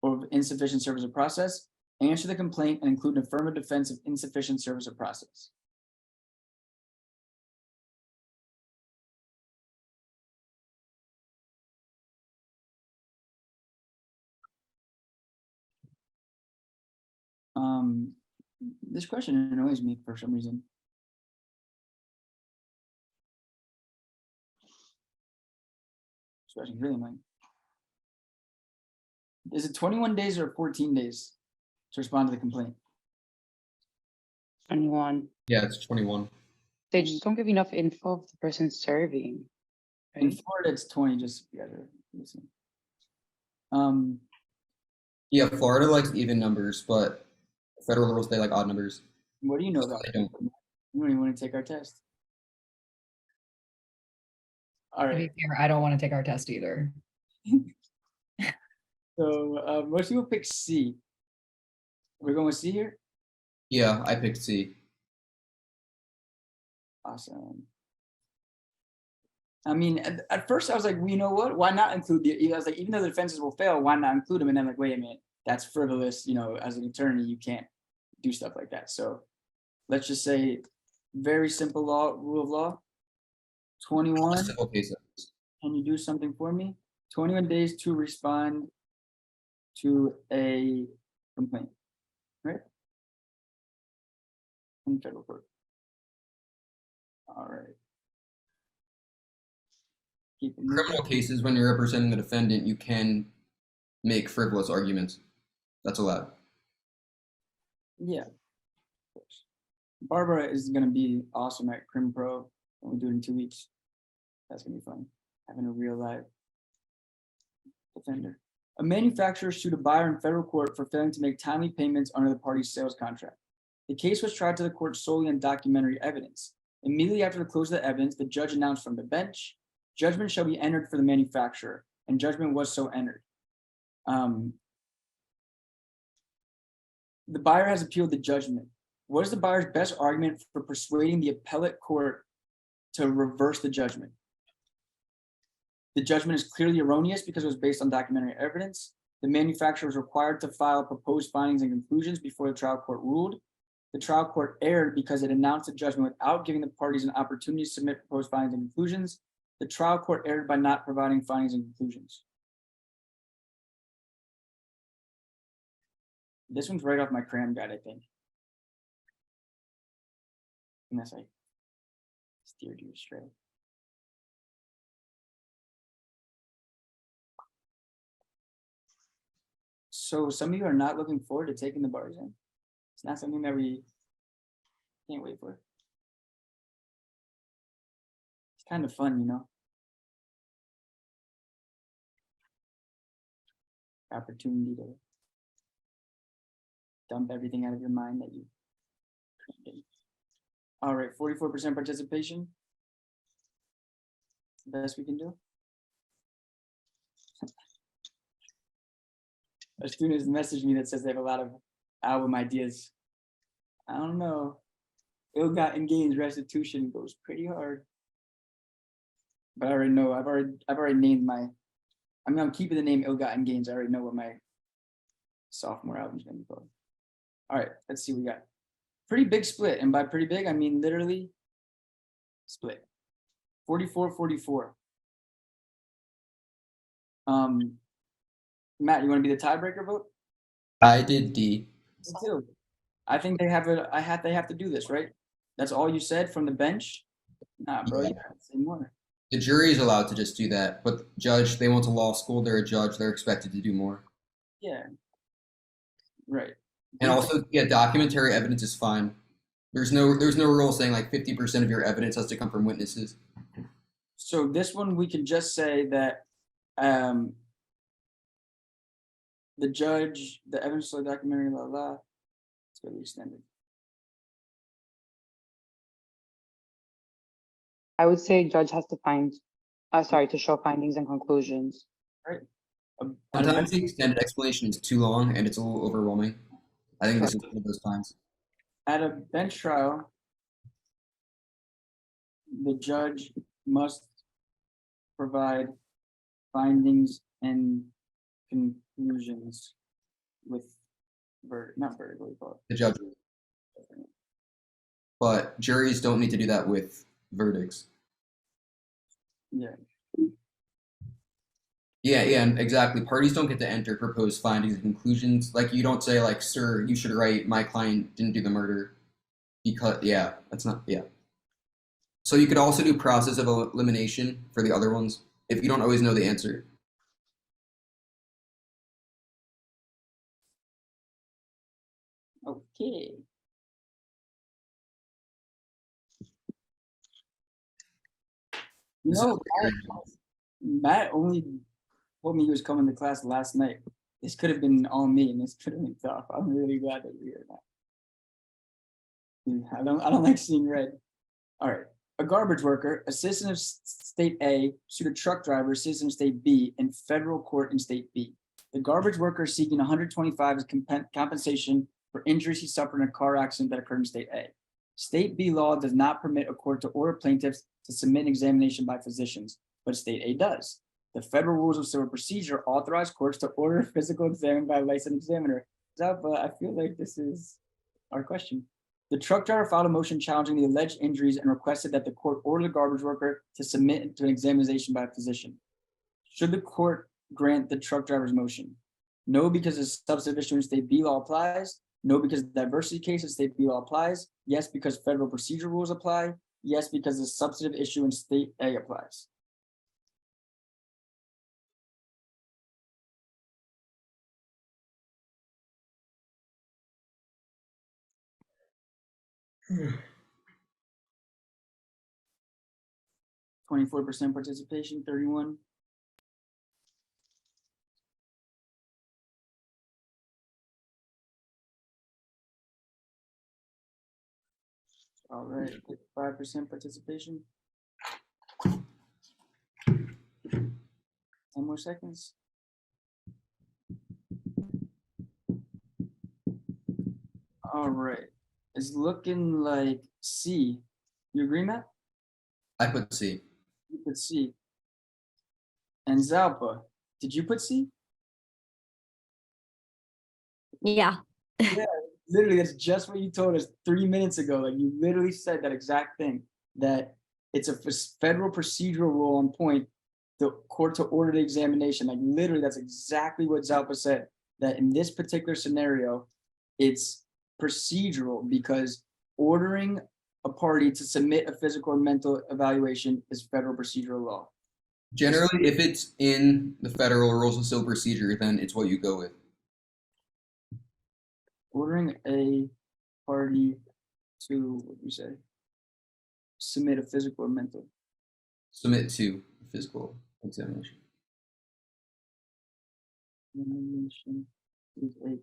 Speaker 1: of insufficient service of process. Answer the complaint and include an affirmative defense of insufficient service of process. This question annoys me for some reason. This question is really annoying. Is it 21 days or 14 days to respond to the complaint?
Speaker 6: 21.
Speaker 5: Yeah, it's 21.
Speaker 6: They just don't give enough info of the person serving.
Speaker 1: In Florida, it's 20. Just listen.
Speaker 5: Yeah, Florida likes even numbers, but federal rules, they like odd numbers.
Speaker 1: What do you know about
Speaker 5: I don't.
Speaker 1: You don't even want to take our test. All
Speaker 3: To be
Speaker 1: right.
Speaker 3: fair, I don't want to take our test either.
Speaker 1: So most people pick C. We're going with C here?
Speaker 5: Yeah, I picked C.
Speaker 1: Awesome. I mean, at first I was like, well, you know what? Why not include I was like, even though the defenses will fail, why not include them? And then like, wait a minute, that's frivolous. As an attorney, you can't do stuff like that. So let's just say very simple rule of law. 21.
Speaker 5: Civil cases.
Speaker 1: Can you do something for me? 21 days to respond to a complaint, right? In federal court. All right. Keep it moving.
Speaker 5: Criminal cases, when you're representing the defendant, you can make frivolous arguments. That's allowed.
Speaker 1: Yeah. Of course. Barbara is going to be awesome at Crim Pro when we do it in 2 weeks. That's going to be fun. Having a real live defender. A manufacturer sued a buyer in federal court for failing to make timely payments under the party's sales contract. The case was tried to the court solely on documentary evidence. Immediately after the close of the evidence, the judge announced from the bench, judgment shall be entered for the manufacturer, and judgment was so entered. The buyer has appealed the judgment. What is the buyer's best argument for persuading the appellate court to reverse the judgment? The judgment is clearly erroneous because it was based on documentary evidence. The manufacturer was required to file proposed findings and conclusions before the trial court ruled. The trial court erred because it announced the judgment without giving the parties an opportunity to submit proposed findings and conclusions. The trial court erred by not providing findings and conclusions. This one's right off my cram guide, I think. Unless I Steered you astray. So some of you are not looking forward to taking the bar exam. It's not something that we can't wait for. It's kind of fun, you know. Opportunity to dump everything out of your mind that you created. All right, 44% participation. The best we can do. A student has messaged me that says they have a lot of album ideas. I don't know. Ill-Gotten Gains Restitution goes pretty hard. But I already know. I've already named my. I mean, I'm keeping the name Ill-Gotten Gains. I already know what my sophomore album is going to be called. All right, let's see what we got. Pretty big split, and by pretty big, I mean literally split. 44-44. Matt, you want to be the tiebreaker vote?
Speaker 5: I did D.
Speaker 1: Me too. I think they have they have to do this, right? That's all you said from the bench? Nah, bro, you have to say more.
Speaker 5: The jury is allowed to just do that, but the judge, they went to law school, they're a judge, they're expected to do more.
Speaker 1: Yeah. Right.
Speaker 5: And also, yeah, documentary evidence is fine. There's no rule saying like 50% of your evidence has to come from witnesses.
Speaker 1: So this one, we can just say that the judge, the evidence of the documentary, blah, blah, it's going to be extended.
Speaker 6: I would say judge has to find, to show findings and conclusions.
Speaker 1: Right.
Speaker 5: Sometimes the extended explanation is too long and it's a little overwhelming. I think this is one of those times.
Speaker 1: At a bench trial, the judge must provide findings and conclusions with not verdict, what do you call it?
Speaker 5: The judge. But juries don't need to do that with verdicts.
Speaker 1: Yeah.
Speaker 5: Yeah, and exactly. Parties don't get to enter proposed findings and conclusions. Like, you don't say, like, sir, you should write, my client didn't do the murder. Because, yeah, that's not, yeah. So you could also do process of elimination for the other ones if you don't always know the answer.
Speaker 1: Okay. You know, Matt only told me he was coming to class last night. This could have been all me, and this could have been tough. I'm really glad that you're here now. I don't like seeing red. All right. A garbage worker, a citizen of state A, sued a truck driver, citizen of state B, in federal court in state B. The garbage worker is seeking $125 as compensation for injuries he suffered in a car accident that occurred in state A. State B law does not permit a court to order plaintiffs to submit an examination by physicians, but state A does. The federal rules of civil procedure authorize courts to order a physical exam by a licensed examiner. I feel like this is our question. The truck driver filed a motion challenging the alleged injuries and requested that the court order the garbage worker to submit to an examination by a physician. Should the court grant the truck driver's motion? No, because the substantive issue in state B law applies. No, because the diversity case in state B law applies. Yes, because federal procedure rules apply. Yes, because the substantive issue in state A applies. Hmm. 24% participation, 31. All right, 5% participation. 10 more seconds. All right, it's looking like C. You agree, Matt?
Speaker 5: I put C.
Speaker 1: You put C. And Zalpa, did you put C?
Speaker 12: Yeah.
Speaker 1: Yeah, literally, that's just what you told us 3 minutes ago. Like, you literally said that exact thing, that it's a federal procedural rule on point, the court to order the examination. Like, literally, that's exactly what Zalpa said, that in this particular scenario, it's procedural because ordering a party to submit a physical or mental evaluation is federal procedural law.
Speaker 5: Generally, if it's in the federal rules of civil procedure, then it's what you go with.
Speaker 1: Ordering a party to, what do you say? Submit a physical or mental.
Speaker 5: Submit to physical examination.
Speaker 1: Examination is a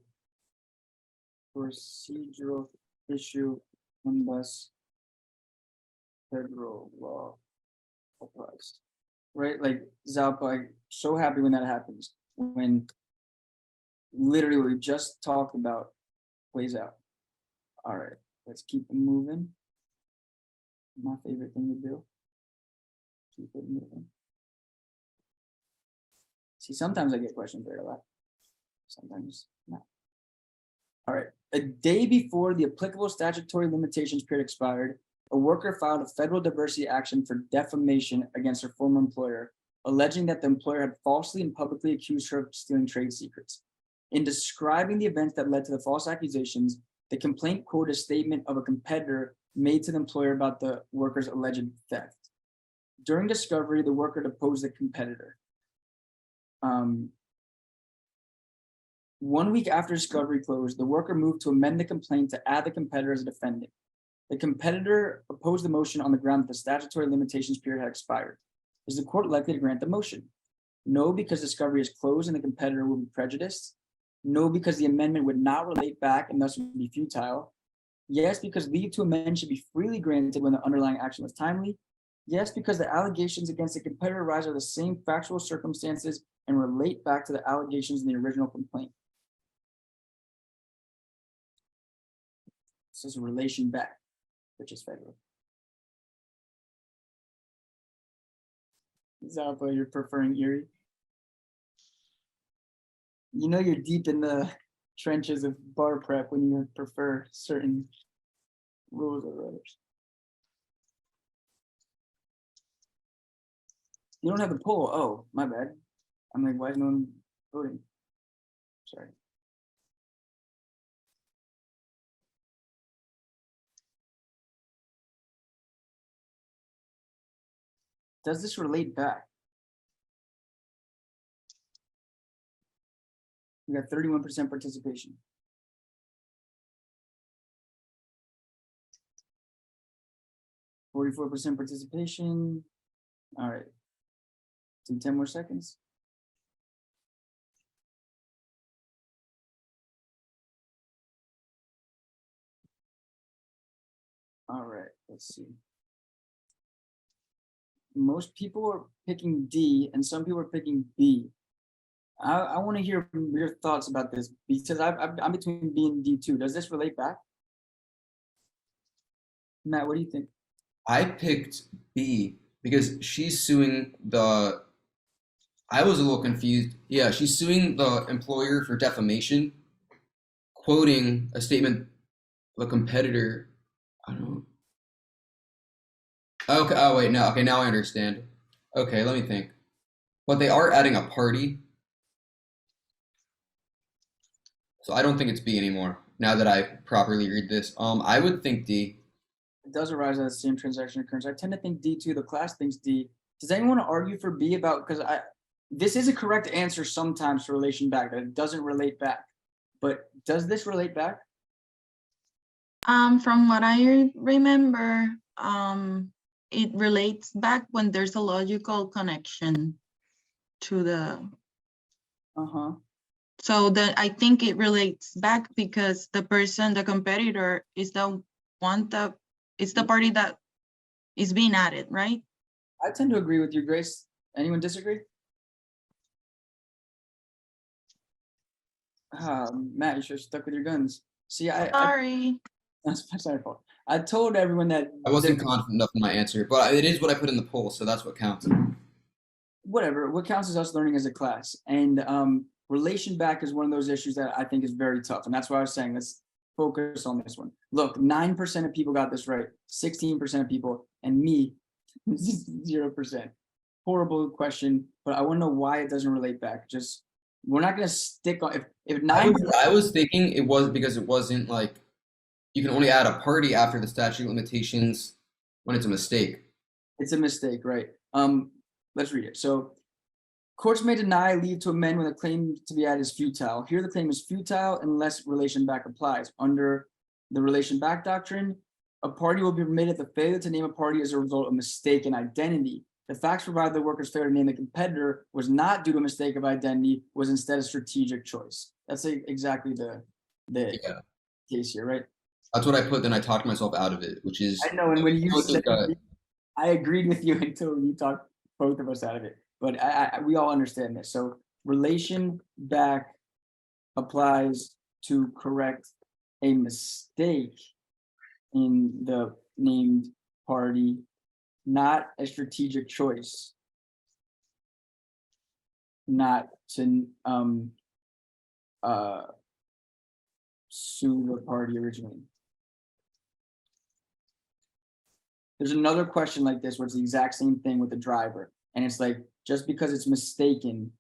Speaker 1: procedural issue unless federal law applies. Right? Like Zalpa, I'm so happy when that happens. When literally what we just talked about plays out. All right, let's keep it moving. My favorite thing to do. Keep it moving. See, sometimes I get questions right a lot. Sometimes not. All right. A day before the applicable statutory limitations period expired, a worker filed a federal diversity action for defamation against her former employer, alleging that the employer had falsely and publicly accused her of stealing trade secrets. In describing the events that led to the false accusations, the complaint quoted a statement of a competitor made to the employer about the worker's alleged theft. During discovery, the worker deposed the competitor. 1 week after discovery closed, the worker moved to amend the complaint to add the competitor as a defendant. The competitor opposed the motion on the ground that the statutory limitations period had expired. Is the court likely to grant the motion? No, because discovery is closed and the competitor will be prejudiced. No, because the amendment would not relate back and thus would be futile. Yes, because leave to amend should be freely granted when the underlying action was timely. Yes, because the allegations against the competitor arise out of the same factual circumstances and relate back to the allegations in the original complaint. This is a relation back, which is federal. Zalpa, you're preferring Erie? You know you're deep in the trenches of bar prep when you prefer certain rules or others. You don't have the poll. Oh, my bad. I'm like, why is no one voting? Sorry. Does this relate back? We got 31% participation. 44% participation. All right. Do 10 more seconds. All right, let's see. Most people are picking D and some people are picking B. I want to hear your thoughts about this because I'm between B and D too. Does this relate back? Matt, what do you think?
Speaker 5: I picked B because she's suing the. I was a little confused. Yeah, she's suing the employer for defamation, quoting a statement of a competitor. I don't know. Okay. Oh wait, no. Okay, now I understand. Okay, let me think. But they are adding a party, so I don't think it's B anymore. Now that I properly read this, I would think D.
Speaker 1: It does arise out of the same transaction occurrence. I tend to think D too. The class thinks D. Does anyone want to argue for B about, because this is a correct answer sometimes for relation back, that it doesn't relate back. But does this relate back?
Speaker 2: From what I remember, it relates back when there's a logical connection to the. So I think it relates back because the person, the competitor, is the one that it's the party that is being added, right?
Speaker 1: I tend to agree with you, Grace. Anyone disagree? Matt, you should have stuck with your guns. See,
Speaker 2: Sorry.
Speaker 1: That's my fault. I told everyone that
Speaker 5: I wasn't confident enough in my answer, but it is what I put in the poll, so that's what counts.
Speaker 1: Whatever. What counts is us learning as a class. And relation back is one of those issues that I think is very tough. And that's why I was saying let's focus on this one. Look, 9% of people got this right, 16% of people, and me, 0%. Horrible question, but I want to know why it doesn't relate back. Just we're not going to stick on if 9.
Speaker 5: I was thinking it was because it wasn't like you can only add a party after the statute of limitations when it's a mistake.
Speaker 1: It's a mistake, right? Let's read it. So courts may deny leave to amend when the claim to be added is futile. Here the claim is futile unless relation back applies. Under the relation back doctrine, a party will be permitted the failure to name a party as a result of mistaken identity. The facts provided the workers failure to name the competitor was not due to a mistake of identity, was instead a strategic choice. That's exactly the
Speaker 5: Yeah.
Speaker 1: case here, right?
Speaker 5: That's what I put, then I talked myself out of it, which is
Speaker 1: I know, and when you
Speaker 5: I
Speaker 1: said,
Speaker 5: think,
Speaker 1: I agreed with you until you talked both of us out of it, but we all understand this. So relation back applies to correct a mistake in the named party, not a strategic choice. Not to sue the party originally. There's another question like this where it's the exact same thing with the driver. And it's like, just because it's mistaken,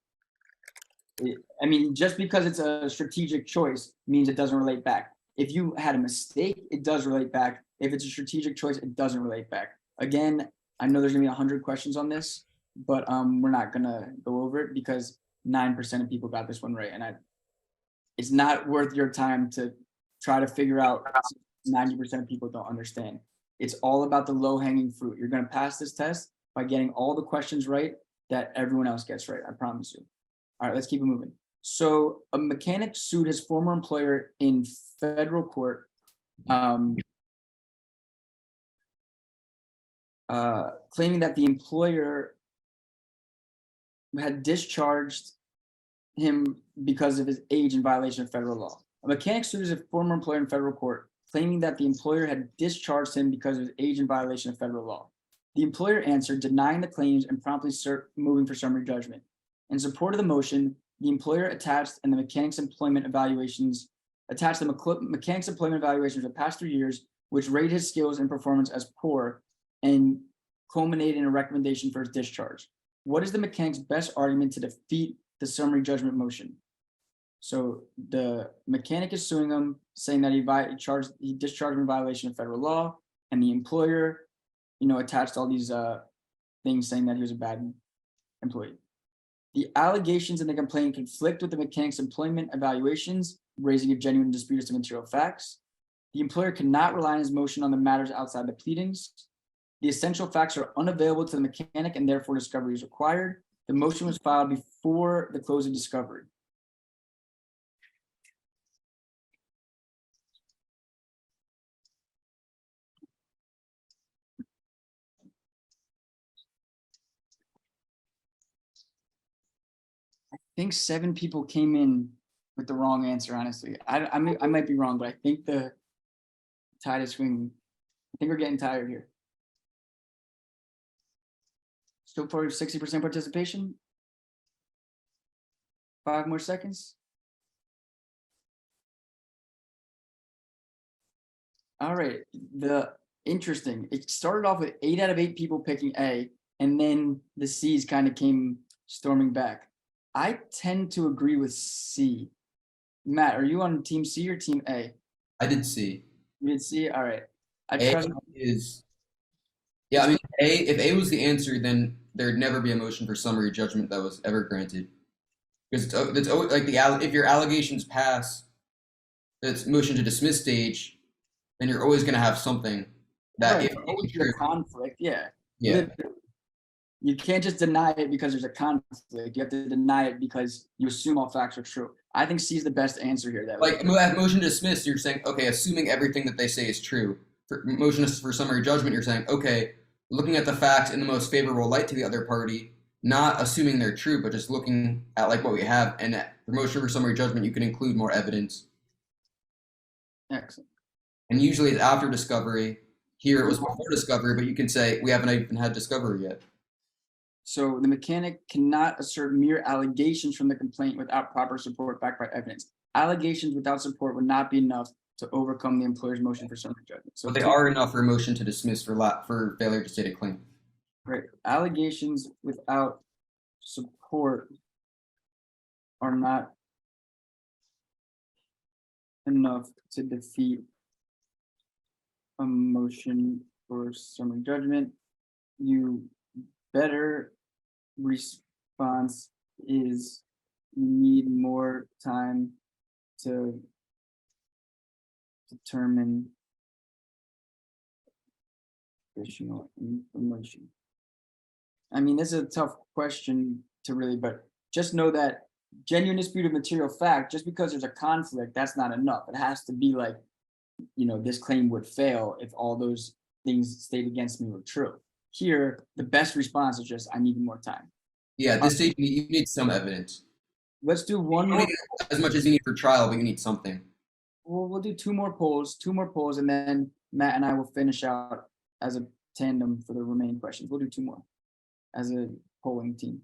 Speaker 1: just because it's a strategic choice means it doesn't relate back. If you had a mistake, it does relate back. If it's a strategic choice, it doesn't relate back. Again, I know there's gonna be 100 questions on this, but we're not gonna go over it because 9% of people got this one right. And it's not worth your time to try to figure out 90% of people don't understand. It's all about the low-hanging fruit. You're gonna pass this test by getting all the questions right that everyone else gets right, I promise you. All right, let's keep it moving. So a mechanic sued his former employer in federal court claiming that the employer had discharged him because of his age in violation of federal law. A mechanic sued his former employer in federal court, claiming that the employer had discharged him because of his age in violation of federal law. The employer answered, denying the claims and promptly moving for summary judgment. In support of the motion, the employer attached the mechanic's employment evaluations of the past 3 years, which rated his skills and performance as poor and culminated in a recommendation for his discharge. What is the mechanic's best argument to defeat the summary judgment motion? So the mechanic is suing him, saying that he discharged him in violation of federal law, and the employer, attached all these things saying that he was a bad employee. The allegations in the complaint conflict with the mechanic's employment evaluations, raising a genuine dispute as to material facts. The employer cannot rely on his motion on the matters outside the pleadings. The essential facts are unavailable to the mechanic and therefore discovery is required. The motion was filed before the close of discovery. I think 7 people came in with the wrong answer, honestly. I might be wrong, but I think the tide is swinging. I think we're getting tired here. So far, 60% participation. 5 more seconds. All right, interesting. It started off with 8 out of 8 people picking A, and then the C's kind of came storming back. I tend to agree with C. Matt, are you on team C or team A?
Speaker 5: I did C.
Speaker 1: You did C? All right.
Speaker 5: If A was the answer, then there'd never be a motion for summary judgment that was ever granted. Because it's always like if your allegations pass it's motion to dismiss stage, then you're always going to have something that
Speaker 1: right,
Speaker 5: if
Speaker 1: always a conflict, yeah.
Speaker 5: Yeah.
Speaker 1: You can't just deny it because there's a conflict. You have to deny it because you assume all facts are true. I think C is the best answer here. That
Speaker 5: motion to dismiss, you're saying, okay, assuming everything that they say is true. For motion for summary judgment, you're saying, okay, looking at the facts in the most favorable light to the other party, not assuming they're true, but just looking at what we have. And for motion for summary judgment, you can include more evidence.
Speaker 1: Excellent.
Speaker 5: And usually it's after discovery. Here it was before discovery, but you can say we haven't even had discovery yet.
Speaker 1: So the mechanic cannot assert mere allegations from the complaint without proper support backed by evidence. Allegations without support would not be enough to overcome the employer's motion for summary judgment. So
Speaker 5: but they are enough for a motion to dismiss for failure to state a claim.
Speaker 1: Right. Allegations without support are not enough to defeat a motion for summary judgment, you better response is you need more time to determine additional information. I mean, this is a tough question to really, but just know that genuine dispute of material fact, just because there's a conflict, that's not enough. It has to be like, you know, this claim would fail if all those things stated against me were true. Here, the best response is just, I need more time.
Speaker 5: Yeah, at this stage, you need some evidence.
Speaker 1: Let's do one
Speaker 5: You
Speaker 1: more.
Speaker 5: don't need as much as you need for trial, but you need something.
Speaker 1: We'll do two more polls, and then Matt and I will finish out as a tandem for the remaining questions. We'll do two more as a polling team.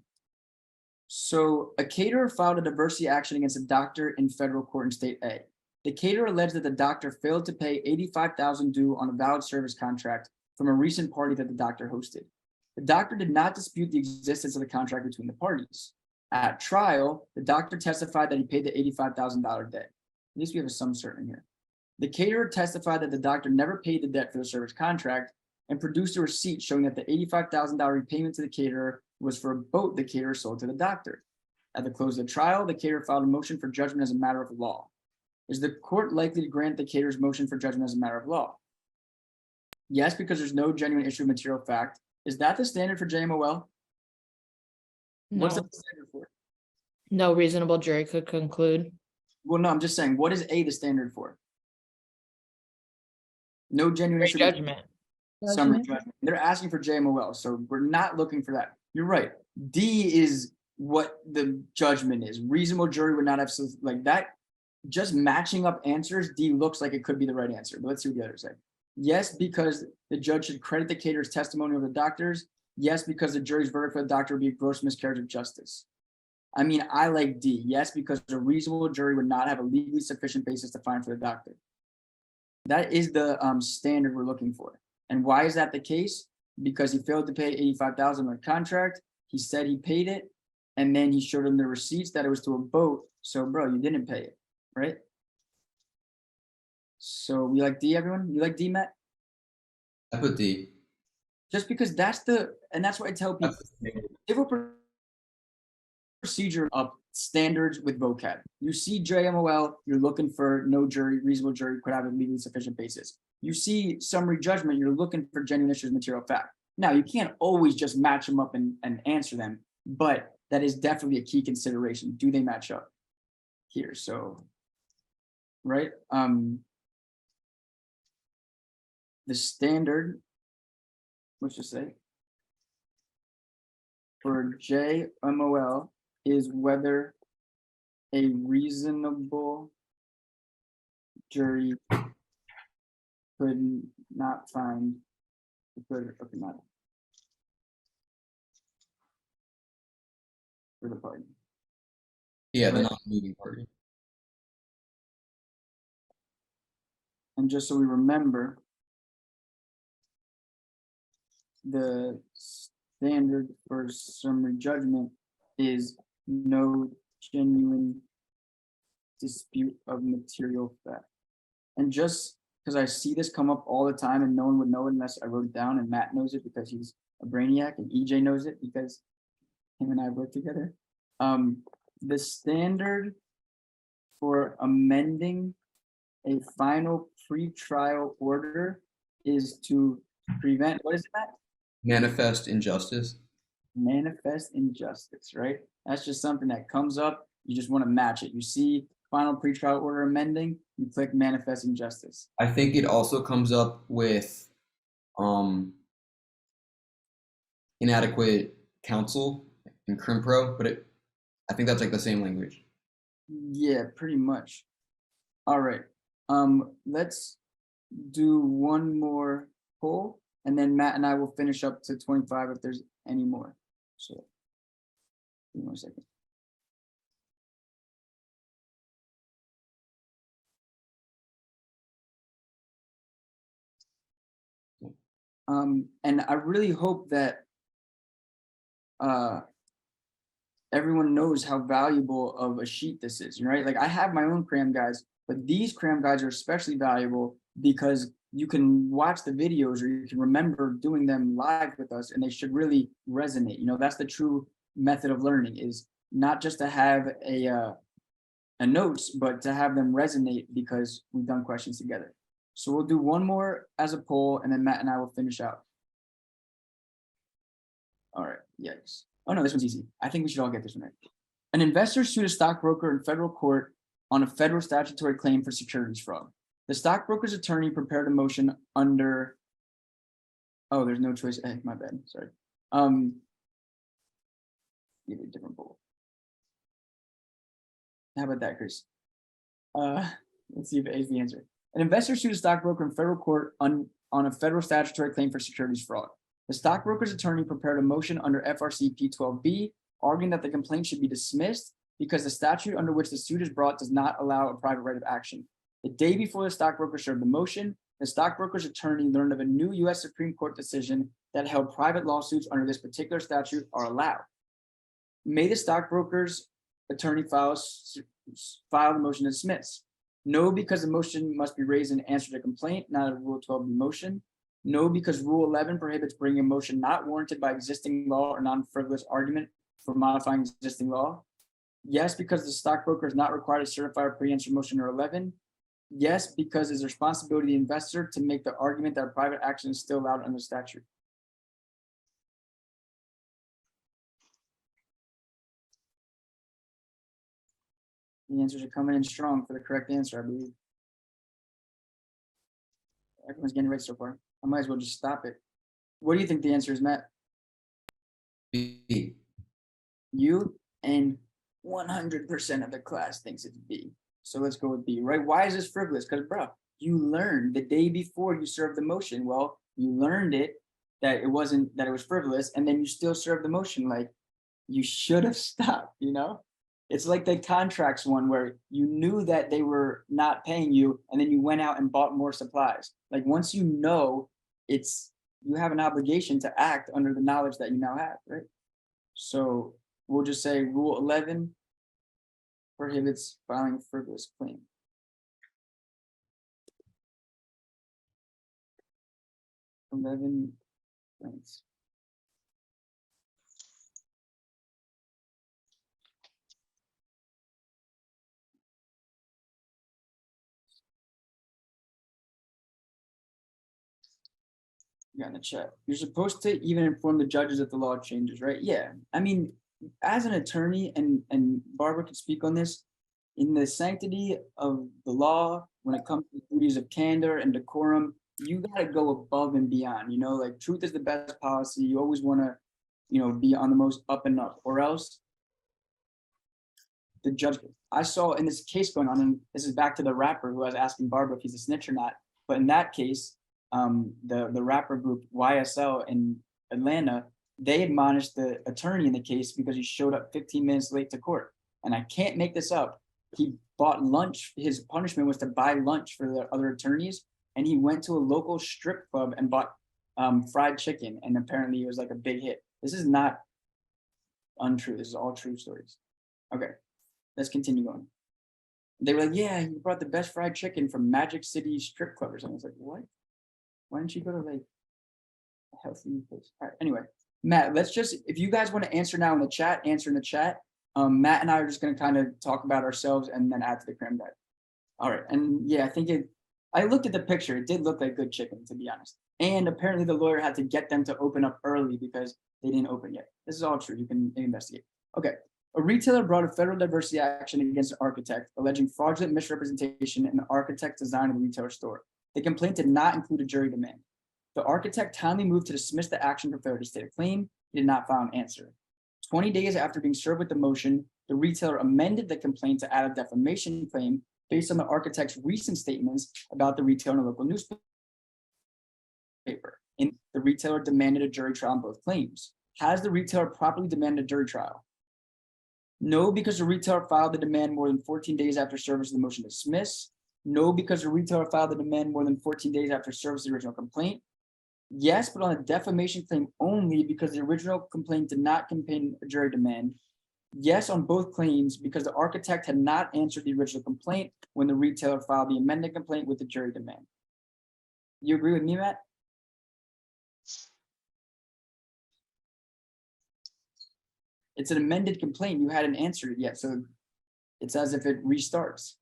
Speaker 1: So a caterer filed a diversity action against a doctor in federal court in state A. The caterer alleged that the doctor failed to pay $85,000 due on a valid service contract from a recent party that the doctor hosted. The doctor did not dispute the existence of the contract between the parties. At trial, the doctor testified that he paid the $85,000 debt. At least we have some certain here. The caterer testified that the doctor never paid the debt for the service contract and produced a receipt showing that the $85,000 repayment to the caterer was for a boat the caterer sold to the doctor. At the close of the trial, the caterer filed a motion for judgment as a matter of law. Is the court likely to grant the caterer's motion for judgment as a matter of law? Yes, because there's no genuine issue of material fact. Is that the standard for JMOL? What's the standard for it?
Speaker 13: No reasonable jury could conclude.
Speaker 1: Well, no, I'm just saying, what is A the standard for? No genuine issue.
Speaker 13: Judgment.
Speaker 1: Summary judgment. They're asking for JMOL, so we're not looking for that. You're right. D is what the judgment is. Reasonable jury would not have like that. Just matching up answers, D looks like it could be the right answer. But let's see what the others say. Yes, because the judge should credit the caterer's testimony of the doctors. Yes, because the jury's verdict for the doctor would be a gross miscarriage of justice. I mean, I like D. Yes, because a reasonable jury would not have a legally sufficient basis to find for the doctor. That is the standard we're looking for. And why is that the case? Because he failed to pay $85,000 on the contract. He said he paid it, and then he showed him the receipts that it was to a boat. So, bro, you didn't pay it, right? So we like D, everyone? You like D, Matt?
Speaker 5: I put D.
Speaker 1: Just because that's what I tell people. Civil procedure up standards with vocab. You see JMOL, you're looking for no jury, reasonable jury could have a legally sufficient basis. You see summary judgment, you're looking for genuine issues, material fact. Now, you can't always just match them up and answer them, but that is definitely a key consideration. Do they match up here? So, right? The standard, let's just say, for JMOL is whether a reasonable jury could not find for the party.
Speaker 5: Yeah, the non-moving party.
Speaker 1: And just so we remember, the standard for summary judgment is no genuine dispute of material fact. And just because I see this come up all the time and no one would know it unless I wrote it down, and Matt knows it because he's a brainiac, and EJ knows it because him and I work together. The standard for amending a final pre-trial order is to prevent, what is that?
Speaker 5: Manifest injustice.
Speaker 1: Manifest injustice, right? That's just something that comes up. You just want to match it. You see final pre-trial order amending, you click manifest injustice.
Speaker 5: I think it also comes up with inadequate counsel in Civ Pro, but I think that's like the same language.
Speaker 1: Yeah, pretty much. All right. Let's do one more poll, and then Matt and I will finish up to 25 if there's any more. So, give me 1 second. And I really hope that everyone knows how valuable of a sheet this is, right? Like I have my own cram guides, but these cram guides are especially valuable because you can watch the videos or you can remember doing them live with us, and they should really resonate. You know, that's the true method of learning, is not just to have a notes, but to have them resonate because we've done questions together. So we'll do one more as a poll, and then Matt and I will finish out. All right, yes. Oh no, this one's easy. I think we should all get this one right. An investor sued a stockbroker in federal court on a federal statutory claim for securities fraud. The stockbroker's attorney prepared a motion under, oh, there's no choice. Hey, my bad, sorry. Give it a different poll. How about that, Chris? Let's see if A is the answer. An investor sued a stockbroker in federal court on a federal statutory claim for securities fraud. The stockbroker's attorney prepared a motion under FRC P12B, arguing that the complaint should be dismissed because the statute under which the suit is brought does not allow a private right of action. The day before the stockbroker served the motion, the stockbroker's attorney learned of a new U.S. Supreme Court decision that held private lawsuits under this particular statute are allowed. May the stockbroker's attorney file the motion to dismiss? No, because the motion must be raised in answer to complaint, not a Rule 12B motion. No, because Rule 11 prohibits bringing a motion not warranted by existing law or non-frivolous argument for modifying existing law. Yes, because the stockbroker is not required to certify a pre-answer motion or 11. Yes, because it's the responsibility of the investor to make the argument that private action is still allowed under the statute. The answers are coming in strong for the correct answer, I believe. Everyone's getting ready so far. I might as well just stop it. What do you think the answer is, Matt?
Speaker 5: B.
Speaker 1: You, and 100% of the class thinks it's B. So let's go with B, right? Why is this frivolous? Because, bro, you learned the day before you served the motion. Well, you learned it, that it was frivolous, and then you still served the motion. Like, you should have stopped, you know? It's like the contracts one where you knew that they were not paying you, and then you went out and bought more supplies. Like, once you know, you have an obligation to act under the knowledge that you now have, right? So we'll just say Rule 11 prohibits filing a frivolous claim. Thanks. Yeah, in the chat. You're supposed to even inform the judges if the law changes, right? Yeah. I mean, as an attorney, and Barbara could speak on this, in the sanctity of the law, when it comes to the duties of candor and decorum, you got to go above and beyond, you know, like truth is the best policy. You always want to, you know, be on the most up and up, or else the judge. I saw in this case going on, and this is back to the rapper who I was asking Barbara if he's a snitch or not. But in that case, the rapper group YSL in Atlanta, they admonished the attorney in the case because he showed up 15 minutes late to court. And I can't make this up. He bought lunch. His punishment was to buy lunch for the other attorneys. And he went to a local strip club and bought fried chicken. And apparently it was like a big hit. This is not untrue. This is all true stories. Okay, let's continue going. They were like, yeah, he brought the best fried chicken from Magic City Strip Club or something. I was like, what? Why didn't you go to like a healthy place? All right, anyway, Matt, let's just, if you guys want to answer now in the chat, answer in the chat. Matt and I are just going to kind of talk about ourselves and then add to the cram diet. All right, and yeah, I looked at the picture. It did look like good chicken, to be honest. And apparently the lawyer had to get them to open up early because they didn't open yet. This is all true. You can investigate. Okay. A retailer brought a federal diversity action against an architect, alleging fraudulent misrepresentation in the architect's design of the retailer store. The complaint did not include a jury demand. The architect timely moved to dismiss the action for failure to state a claim. He did not file an answer. 20 days after being served with the motion, the retailer amended the complaint to add a defamation claim based on the architect's recent statements about the retailer in a local newspaper. And the retailer demanded a jury trial on both claims. Has the retailer properly demanded a jury trial? No, because the retailer filed the demand more than 14 days after service of the motion to dismiss. No, because the retailer filed the demand more than 14 days after service of the original complaint. Yes, but on a defamation claim only because the original complaint did not contain a jury demand. Yes, on both claims because the architect had not answered the original complaint when the retailer filed the amended complaint with the jury demand. You agree with me, Matt? It's an amended complaint. You hadn't answered it yet, so it's as if it restarts.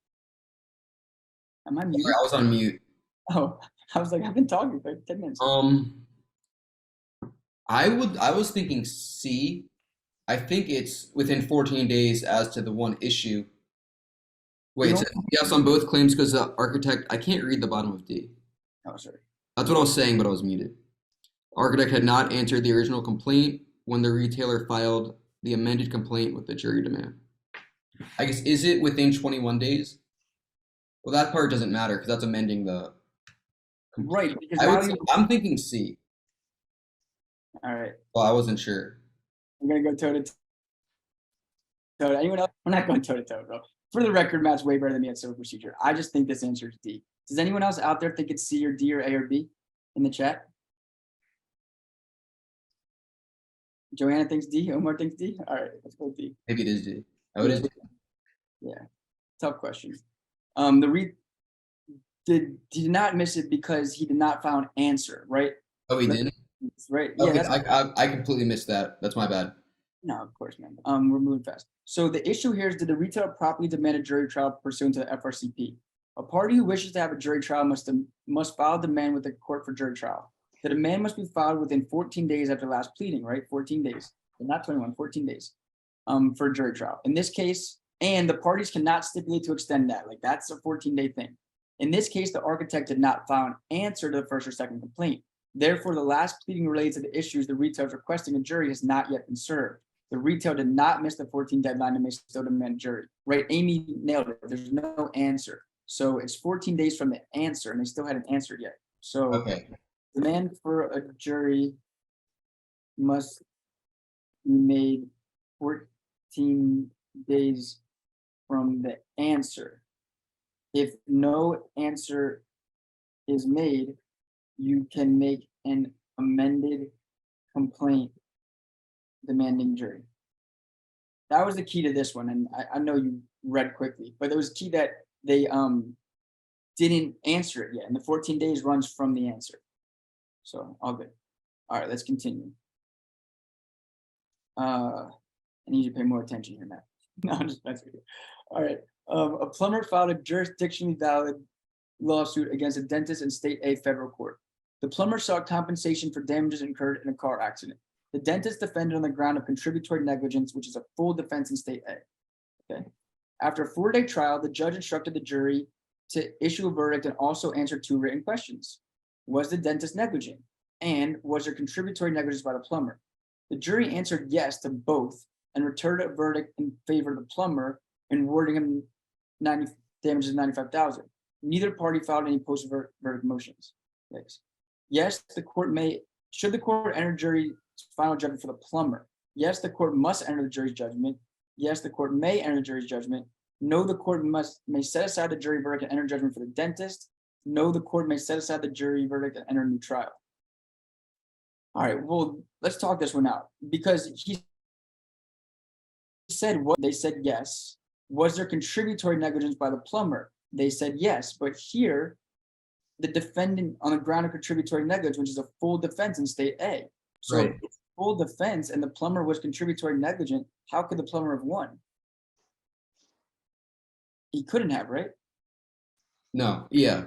Speaker 1: Am I muted?
Speaker 5: Sorry, I was on mute.
Speaker 1: Oh, I was like, I've been talking for 10 minutes.
Speaker 5: I was thinking C. I think it's within 14 days as to the one issue. Wait, it's yes on both claims because the architect, I can't read the bottom of D.
Speaker 1: Oh, sorry.
Speaker 5: That's what I was saying, but I was muted. Architect had not answered the original complaint when the retailer filed the amended complaint with the jury demand. I guess, is it within 21 days? Well, that part doesn't matter because that's amending the
Speaker 1: complaint. Right, because
Speaker 5: I'm thinking C.
Speaker 1: All right.
Speaker 5: Well, I wasn't sure.
Speaker 1: I'm gonna go toe to toe. Anyone else? I'm not going toe to toe, bro. For the record, Matt's way better than me at civil procedure. I just think this answer is D. Does anyone else out there think it's C or D or A or B in the chat? Joanna thinks D. Omar thinks D. All right, let's go D.
Speaker 5: Maybe it is D. Oh, it is D.
Speaker 1: Yeah, tough question. Did not miss it because he did not file an answer, right?
Speaker 5: Oh, he didn't?
Speaker 1: Right.
Speaker 5: Okay,
Speaker 1: Yeah,
Speaker 5: I completely missed that. That's my bad.
Speaker 1: No, of course, man. We're moving fast. So the issue here is, did the retailer properly demand a jury trial pursuant to the FRCP? A party who wishes to have a jury trial must file a demand with the court for jury trial. The demand must be filed within 14 days after last pleading, right? 14 days, but not 21, 14 days for a jury trial. In this case, and the parties cannot stipulate to extend that. Like, that's a 14-day thing. In this case, the architect did not file an answer to the first or second complaint. Therefore, the last pleading related to the issues the retailer is requesting a jury has not yet been served. The retailer did not miss the 14 deadline and may still demand a jury. Right? Amy nailed it. There's no answer. So it's 14 days from the answer, and they still hadn't answered yet. So
Speaker 5: okay.
Speaker 1: Demand for a jury must be made 14 days from the answer. If no answer is made, you can make an amended complaint demanding jury. That was the key to this one, and I know you read quickly, but it was key that they didn't answer it yet, and the 14 days runs from the answer. So all good. All right, let's continue. I need you to pay more attention here, Matt. No, I'm just messing with you. All right. A plumber filed a jurisdictionally valid lawsuit against a dentist in state A federal court. The plumber sought compensation for damages incurred in a car accident. The dentist defended on the ground of contributory negligence, which is a full defense in state A. Okay. After a 4-day trial, the judge instructed the jury to issue a verdict and also answer 2 written questions. Was the dentist negligent? And was there contributory negligence by the plumber? The jury answered yes to both and returned a verdict in favor of the plumber and awarding him damages of $95,000. Neither party filed any post-verdict motions. Yes, the court may, should the court enter jury's final judgment for the plumber? Yes, the court must enter the jury's judgment. Yes, the court may enter the jury's judgment. No, the court may set aside the jury verdict and enter judgment for the dentist. No, the court may set aside the jury verdict and enter a new trial. All right, well, let's talk this one out, because he said what they said yes. Was there contributory negligence by the plumber? They said yes, but here the defendant on the ground of contributory negligence, which is a full defense in state A. So
Speaker 5: right.
Speaker 1: It's full defense and the plumber was contributory negligent. How could the plumber have won? He couldn't have, right?
Speaker 5: No, yeah.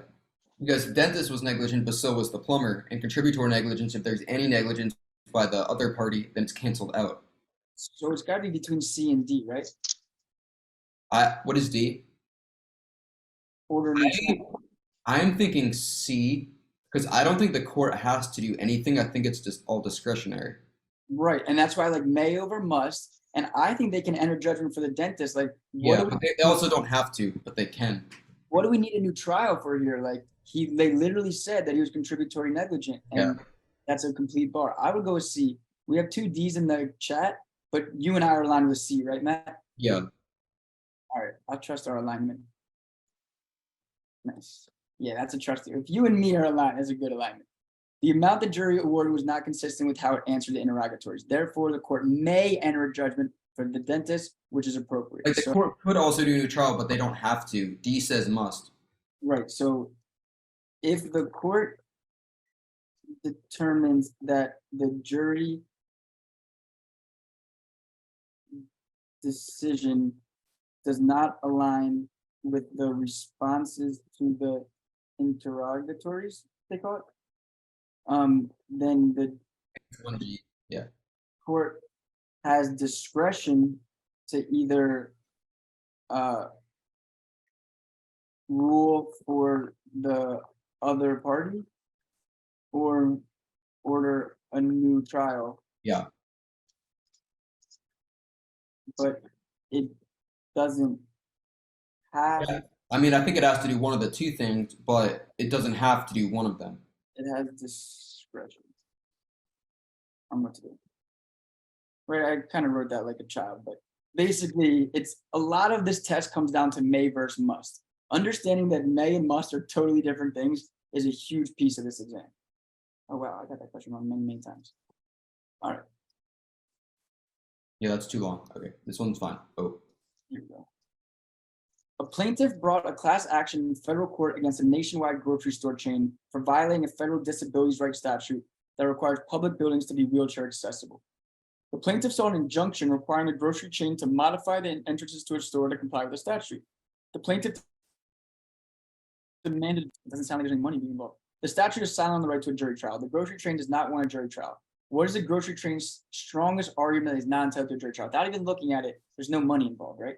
Speaker 5: Because the dentist was negligent, but so was the plumber. And contributory negligence, if there's any negligence by the other party, then it's canceled out.
Speaker 1: So it's got to be between C and D, right?
Speaker 5: What is D?
Speaker 1: Order
Speaker 5: I'm thinking C, because I don't think the court has to do anything. I think it's just all discretionary.
Speaker 1: Right, and that's why I like may over must, and I think they can enter judgment for the dentist. Like,
Speaker 5: yeah, but they also don't have to, but they can. What
Speaker 1: do we need a new trial for here? Like, they literally said that he was contributory negligent, and that's a complete bar. I would go with C. We have 2 D's in the chat, but you and I are aligned with C, right, Matt?
Speaker 5: Yeah.
Speaker 1: All right, I'll trust our alignment. Nice. Yeah, that's a trust. If you and me are aligned, that's a good alignment. The amount the jury awarded was not consistent with how it answered the interrogatories. Therefore, the court may enter a judgment for the dentist, which is appropriate.
Speaker 5: Like the court could also do a new trial, but they don't have to. D says must.
Speaker 1: Right. So if the court determines that the jury decision does not align with the responses to the interrogatories, they call it, then the
Speaker 5: 1G. Yeah.
Speaker 1: court has discretion to either rule for the other party or order a new trial,
Speaker 5: Yeah.
Speaker 1: but it doesn't have,
Speaker 5: Yeah. I mean, I think it has to do one of the two things, but it doesn't have to do one of them.
Speaker 1: it has discretion on what to do. Right, I kind of wrote that like a child, but basically it's a lot of this test comes down to may versus must. Understanding that may and must are totally different things is a huge piece of this exam. Oh wow, I got that question wrong many times. All right,
Speaker 5: Yeah, that's too long. Okay, this one's fine. Oh,
Speaker 1: here we go. A plaintiff brought a class action in federal court against a nationwide grocery store chain for violating a federal disabilities rights statute that requires public buildings to be wheelchair accessible. The plaintiff sought an injunction requiring the grocery chain to modify the entrances to its store to comply with the statute. The plaintiff demanded, it doesn't sound like there's any money being involved. The statute is silent on the right to a jury trial. The grocery chain does not want a jury trial. What is the grocery chain's strongest argument that is not entitled to a jury trial? Without even looking at it, there's no money involved, right?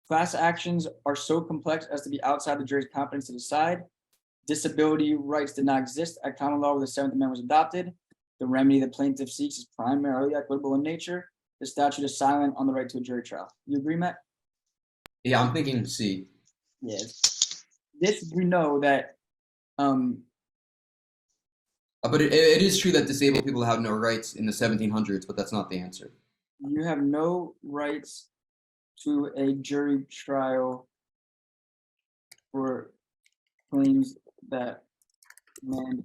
Speaker 1: Class actions are so complex as to be outside the jury's competence to decide. Disability rights did not exist at common law when the 7th Amendment was adopted. The remedy the plaintiff seeks is primarily equitable in nature. The statute is silent on the right to a jury trial. You agree, Matt?
Speaker 5: yeah, I'm thinking C.
Speaker 1: Yes. This we know that
Speaker 5: But it is true that disabled people have no rights in the 1700s, but that's not the answer.
Speaker 1: you have no rights to a jury trial for claims that demand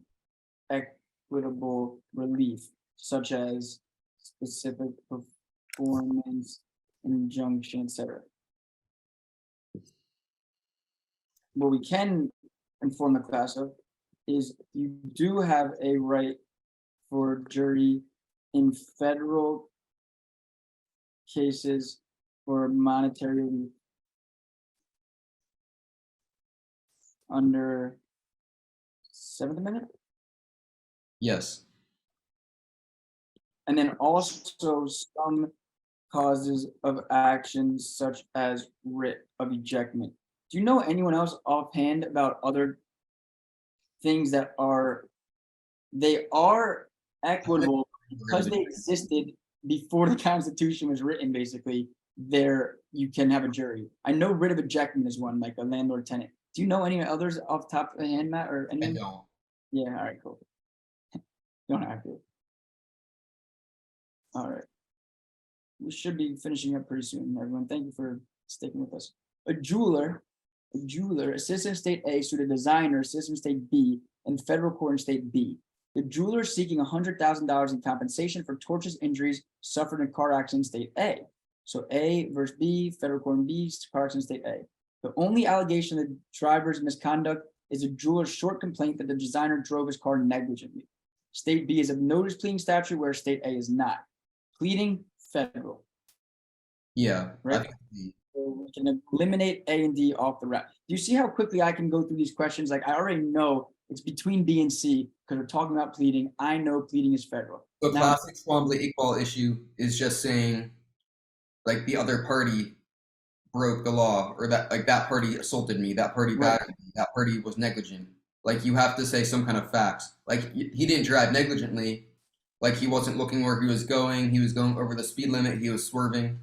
Speaker 1: equitable relief, such as specific performance, injunction, etc. What we can inform the class of is you do have a right for jury in federal cases for monetary relief under 7th Amendment.
Speaker 5: Yes.
Speaker 1: And then also some causes of action such as writ of ejectment. Do you know anyone else offhand about other things that are equitable because they existed before the Constitution was written? Basically, there you can have a jury. I know writ of ejectment is one, like a landlord tenant. Do you know any others off the top of the hand, Matt, or
Speaker 5: I
Speaker 1: anyone?
Speaker 5: don't.
Speaker 1: Yeah, all right, cool. Don't have to. All right. We should be finishing up pretty soon, everyone. Thank you for sticking with us. A jeweler, citizen of state A, sued a designer, citizen of state B, in federal court in state B. The jeweler is seeking $100,000 in compensation for tortious injuries suffered in a car accident in state A. So A versus B, federal court in B, car accident in state A. The only allegation of the driver's misconduct is a jeweler's short complaint that the designer drove his car negligently. State B is a notice pleading statute where state A is not. Pleading, federal.
Speaker 5: Yeah.
Speaker 1: Right.
Speaker 5: I think D.
Speaker 1: So we can eliminate A and D off the rack. Do you see how quickly I can go through these questions? Like I already know it's between B and C because we're talking about pleading. I know pleading is federal.
Speaker 5: The
Speaker 1: Now-
Speaker 5: classic Twombly-Iqbal issue is just saying, like, the other party broke the law, or that party assaulted me, that party
Speaker 1: Right.
Speaker 5: battered me, that party was negligent. Like, you have to say some kind of facts. Like, he didn't drive negligently. Like, he wasn't looking where he was going. He was going over the speed limit. He was swerving.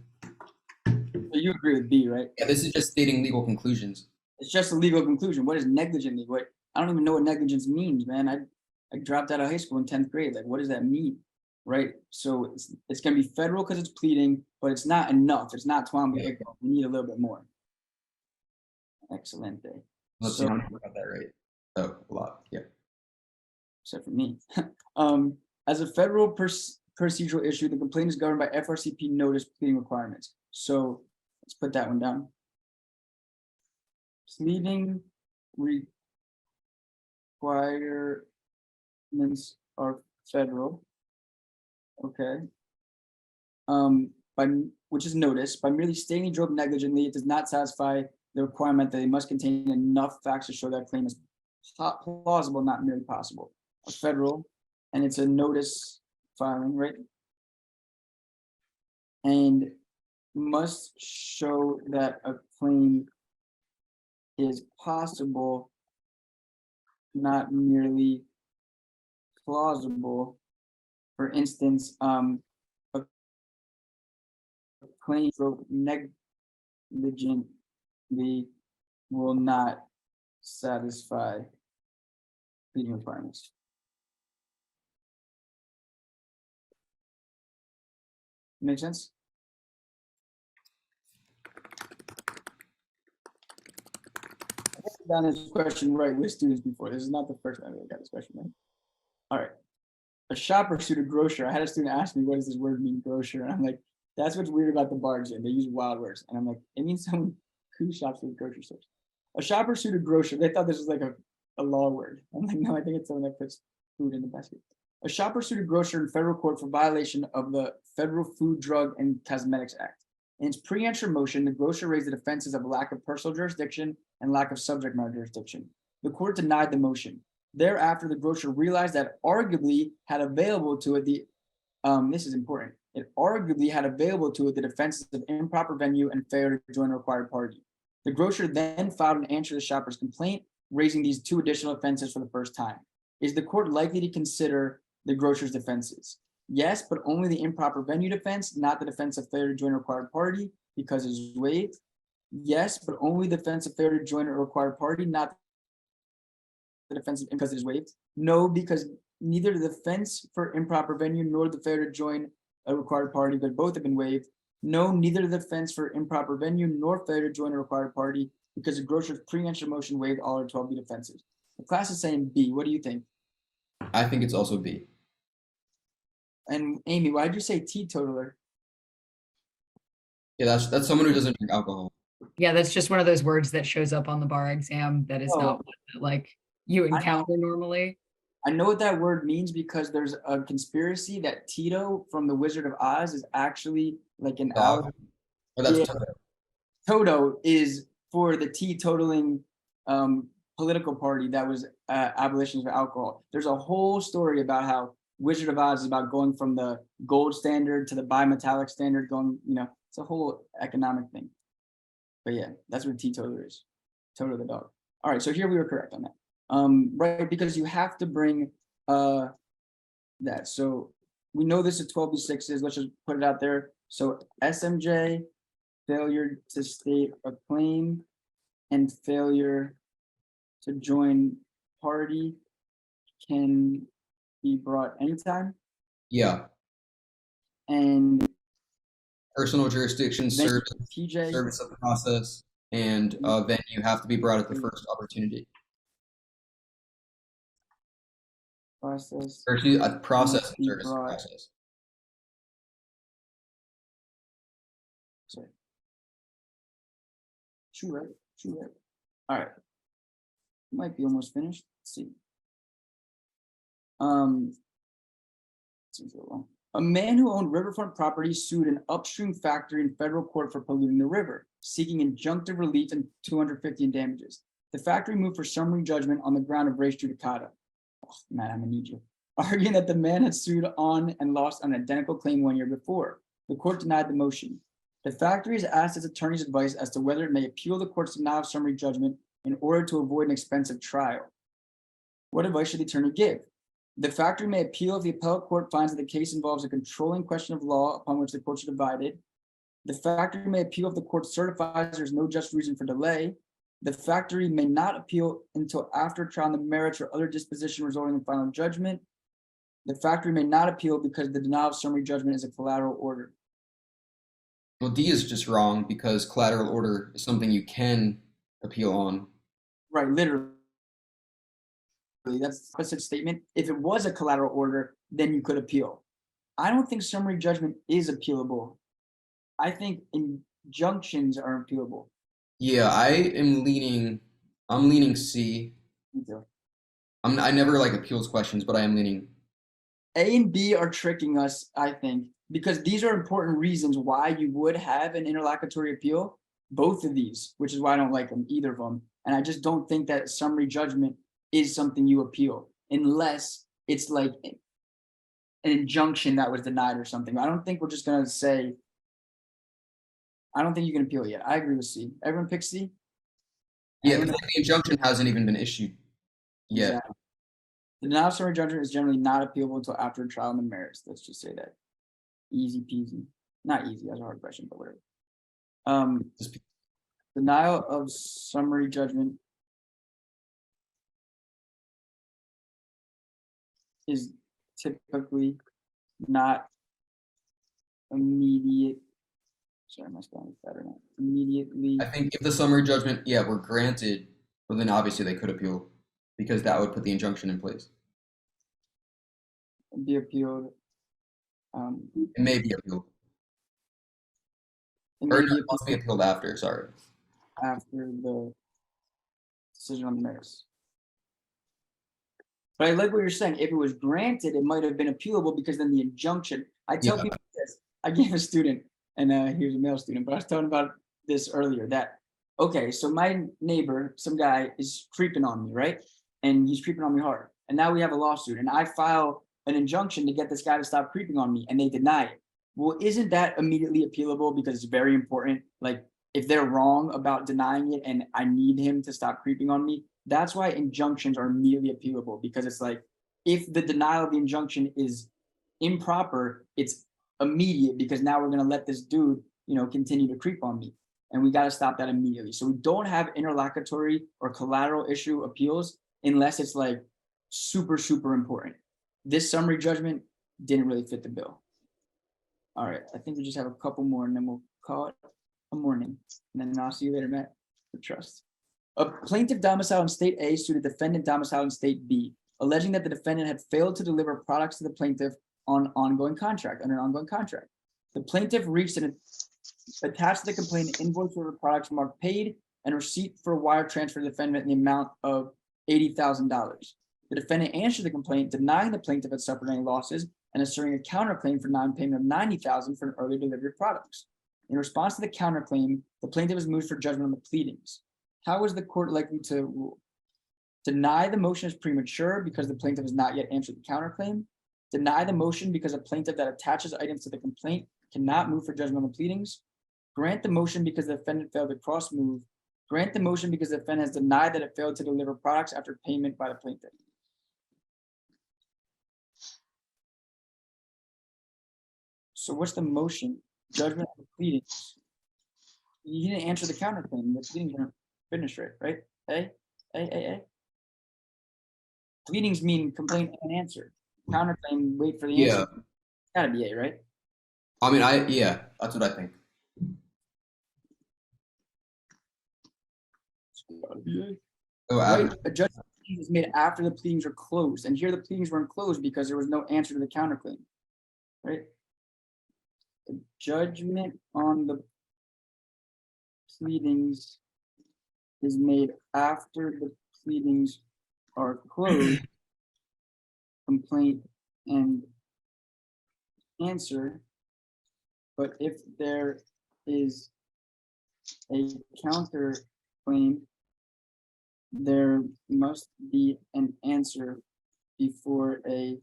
Speaker 1: So you agree with B, right?
Speaker 5: Yeah, this is just stating legal conclusions.
Speaker 1: It's just a legal conclusion. What is negligently? What I don't even know what negligence means, man. I dropped out of high school in 10th grade. Like, what does that mean? Right? So it's gonna be federal because it's pleading, but it's not enough. It's not Twombly-Iqbal. We need a little bit more. Excellent day.
Speaker 5: Let's see how many got that right. Oh, a lot. Yeah.
Speaker 1: Except for me. As a federal procedural issue, the complaint is governed by FRCP notice pleading requirements. So let's put that one down. Pleading require judgments are federal. Okay. Which is notice, by merely stating he drove negligently, it does not satisfy the requirement that they must contain enough facts to show that claim is plausible, not merely possible. A federal, and it's a notice filing, right? And must show that a claim is possible, not merely plausible. For instance, a claim drove negligently will not satisfy pleading requirements. Make sense? I've done this question right with students before. This is not the first time I got this question right. All right. A shopper sued a grocer. I had a student ask me, what does this word mean, grocer? And I'm like, that's what's weird about the bar exam. They use wild words. And I'm like, it means someone who shops at grocery stores. A shopper sued a grocer. They thought this was like a law word. I'm like, no, I think it's someone that puts food in the basket. A shopper sued a grocer in federal court for violation of the Federal Food, Drug, and Cosmetics Act. In its pre-answer motion, the grocer raised the defenses of lack of personal jurisdiction and lack of subject matter jurisdiction. The court denied the motion. Thereafter, the grocer realized that arguably had available to it this is important. It arguably had available to it the defenses of improper venue and failure to join a required party. The grocer then filed an answer to the shopper's complaint, raising these two additional offenses for the first time. Is the court likely to consider the grocer's defenses? Yes, but only the improper venue defense, not the defense of failure to join a required party, because it's waived. Yes, but only the defense of failure to join a required party, not the defense because it is waived. No, because neither the defense for improper venue nor the failure to join a required party, but both have been waived. No, neither the defense for improper venue nor failure to join a required party, because the grocer's pre-answer motion waived all or 12B defenses. The class is saying B. What do you think?
Speaker 5: I think it's also B.
Speaker 1: And Amy, why did you say teetotaler?
Speaker 5: Yeah, that's someone who doesn't drink alcohol.
Speaker 3: Yeah, that's just one of those words that shows up on the bar exam that is not one that, like, you encounter normally.
Speaker 1: I know what that word means because there's a conspiracy that Tito from the Wizard of Oz is actually like an
Speaker 5: Oh, that's
Speaker 1: yeah.
Speaker 5: Toto.
Speaker 1: Toto is for the teetotaling political party that was abolitionist of alcohol. There's a whole story about how Wizard of Oz is about going from the gold standard to the bimetallic standard, going, it's a whole economic thing. But yeah, that's what teetotaler is. Toto the dog. All right, so here we were correct on that. Right, because you have to bring that. So we know this is 12B6 is, let's just put it out there. So SMJ, failure to state a claim, and failure to join party can be brought anytime.
Speaker 5: Yeah.
Speaker 1: And
Speaker 5: personal jurisdiction, service,
Speaker 1: TJ,
Speaker 5: service of the process, and venue have to be brought at the first opportunity.
Speaker 1: Process.
Speaker 5: Or process and service of process.
Speaker 1: Sorry. True, right? All right. Might be almost finished. Let's see. Seems a little long. A man who owned riverfront property sued an upstream factory in federal court for polluting the river, seeking injunctive relief and $250 in damages. The factory moved for summary judgment on the ground of res judicata. Oh, man, I'm gonna need you. Arguing that the man had sued on and lost an identical claim 1 year before. The court denied the motion. The factory has asked its attorney's advice as to whether it may appeal the court's denial of summary judgment in order to avoid an expensive trial. What advice should the attorney give? The factory may appeal if the appellate court finds that the case involves a controlling question of law upon which the courts are divided. The factory may appeal if the court certifies there's no just reason for delay. The factory may not appeal until after trial on the merits or other disposition resulting in final judgment. The factory may not appeal because the denial of summary judgment is a collateral order.
Speaker 5: Well, D is just wrong because collateral order is something you can appeal on.
Speaker 1: Right, literally. That's the explicit statement. If it was a collateral order, then you could appeal. I don't think summary judgment is appealable. I think injunctions are appealable.
Speaker 5: Yeah, I'm leaning C.
Speaker 1: Me too.
Speaker 5: I never like appeals questions, but I am leaning.
Speaker 1: A and B are tricking us, I think, because these are important reasons why you would have an interlocutory appeal, both of these, which is why I don't like them, either of them. And I just don't think that summary judgment is something you appeal unless it's like an injunction that was denied or something. I don't think we're just gonna say, I don't think you can appeal yet. I agree with C. Everyone pick C?
Speaker 5: Yeah,
Speaker 1: Anyone-
Speaker 5: but the injunction hasn't even been issued yet.
Speaker 1: Exactly. The denial of summary judgment is generally not appealable until after a trial on the merits. Let's just say that. Easy peasy. Not easy, that's a hard question, but whatever. Denial of summary judgment is typically not immediate. Sorry, my spelling is better now. Immediately.
Speaker 5: I think if the summary judgment, were granted, well, then obviously they could appeal because that would put the injunction in place.
Speaker 1: Be appealed.
Speaker 5: It may be appealed.
Speaker 1: It
Speaker 5: Or
Speaker 1: may
Speaker 5: no,
Speaker 1: be
Speaker 5: it must be appealed after, sorry.
Speaker 1: after the decision on the merits. But I like what you're saying. If it was granted, it might have been appealable because then the injunction. I tell people this. I gave a student, and he was a male student, but I was talking about this earlier. That okay, so my neighbor, some guy, is creeping on me, right? And he's creeping on me hard. And now we have a lawsuit, and I file an injunction to get this guy to stop creeping on me, and they deny it. Well, isn't that immediately appealable because it's very important? Like if they're wrong about denying it and I need him to stop creeping on me, that's why injunctions are immediately appealable, because it's like if the denial of the injunction is improper, it's immediate because now we're going to let this dude, continue to creep on me, and we got to stop that immediately. So we don't have interlocutory or collateral issue appeals unless it's like super, super important. This summary judgment didn't really fit the bill. All right, I think we just have a couple more and then we'll call it a morning. And then I'll see you later, Matt, for trust. A plaintiff domiciled in state A sued a defendant domiciled in state B, alleging that the defendant had failed to deliver products to the plaintiff on under an ongoing contract. The plaintiff reached and attached to the complaint an invoice for the products marked paid and receipt for a wire transfer to the defendant in the amount of $80,000. The defendant answered the complaint, denying the plaintiff had suffered any losses and asserting a counterclaim for non-payment of $90,000 for an early delivery of products. In response to the counterclaim, the plaintiff was moved for judgment on the pleadings. How is the court likely to rule? Deny the motion as premature because the plaintiff has not yet answered the counterclaim. Deny the motion because a plaintiff that attaches items to the complaint cannot move for judgment on the pleadings. Grant the motion because the defendant failed to cross move. Grant the motion because the defendant has denied that it failed to deliver products after payment by the plaintiff. So what's the motion? Judgment on the pleadings. You didn't answer the counterclaim. The pleadings weren't finished, right? A. Pleadings mean complaint and answer. Counterclaim, wait for the answer.
Speaker 5: Yeah.
Speaker 1: It's gotta be A, right?
Speaker 5: I mean, that's what I think.
Speaker 1: It's gotta be A.
Speaker 5: Oh,
Speaker 1: Right, a judgment is made after the pleadings are closed, and here the pleadings weren't closed because there was no answer to the counterclaim, right? The judgment on the pleadings is made after the pleadings are closed, complaint and answer. But if there is a counterclaim, there must be an answer before a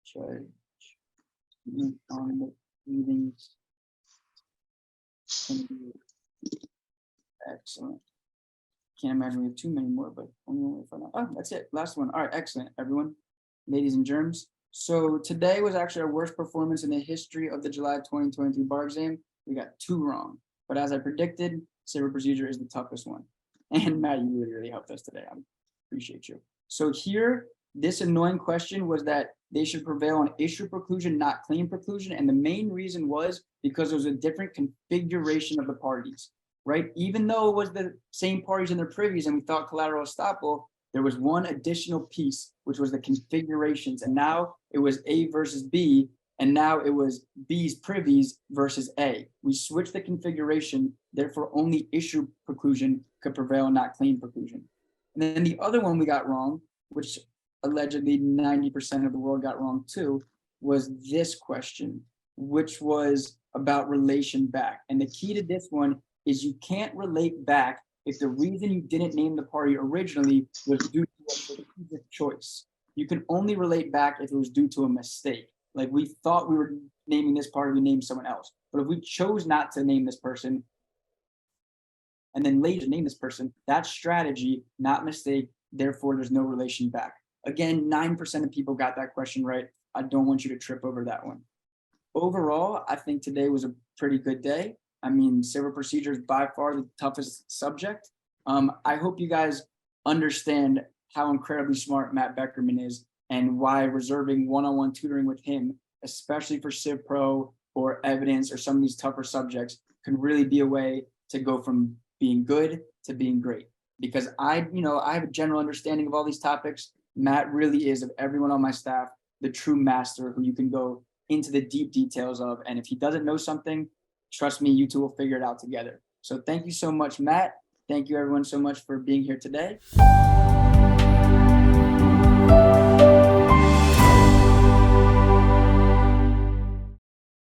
Speaker 1: judgment on the pleadings can be. Excellent. Can't imagine we have too many more, but only one way to find out. Oh, that's it. Last one. All right, excellent, everyone, ladies and germs. So today was actually our worst performance in the history of the July 2022 bar exam. We got 2 wrong, but as I predicted, civil procedure is the toughest one. And Matt, you really helped us today. I appreciate you. So here, this annoying question was that they should prevail on issue preclusion, not claim preclusion. And the main reason was because there was a different configuration of the parties, right? Even though it was the same parties in their privies and we thought collateral estoppel, there was one additional piece, which was the configurations. And now it was A versus B, and now it was B's privies versus A. We switched the configuration, therefore only issue preclusion could prevail and not claim preclusion. And then the other one we got wrong which allegedly 90% of the world got wrong too, was this question, which was about relation back. And the key to this one is you can't relate back if the reason you didn't name the party originally was due to a strategic choice. You can only relate back if it was due to a mistake. Like we thought we were naming this party, we named someone else. But if we chose not to name this person and then later name this person, that's strategy, not mistake. Therefore, there's no relation back. Again, 9% of people got that question right. I don't want you to trip over that one. Overall, I think today was a pretty good day. I mean, civil procedure is by far the toughest subject. I hope you guys understand how incredibly smart Matt Beckerman is and why reserving one-on-one tutoring with him, especially for Civ Pro or evidence or some of these tougher subjects, can really be a way to go from being good to being great. Because I have a general understanding of all these topics. Matt really is, of everyone on my staff, the true master who you can go into the deep details of. And if he doesn't know something, trust me, you two will figure it out together. So thank you so much, Matt. Thank you everyone so much for being here today.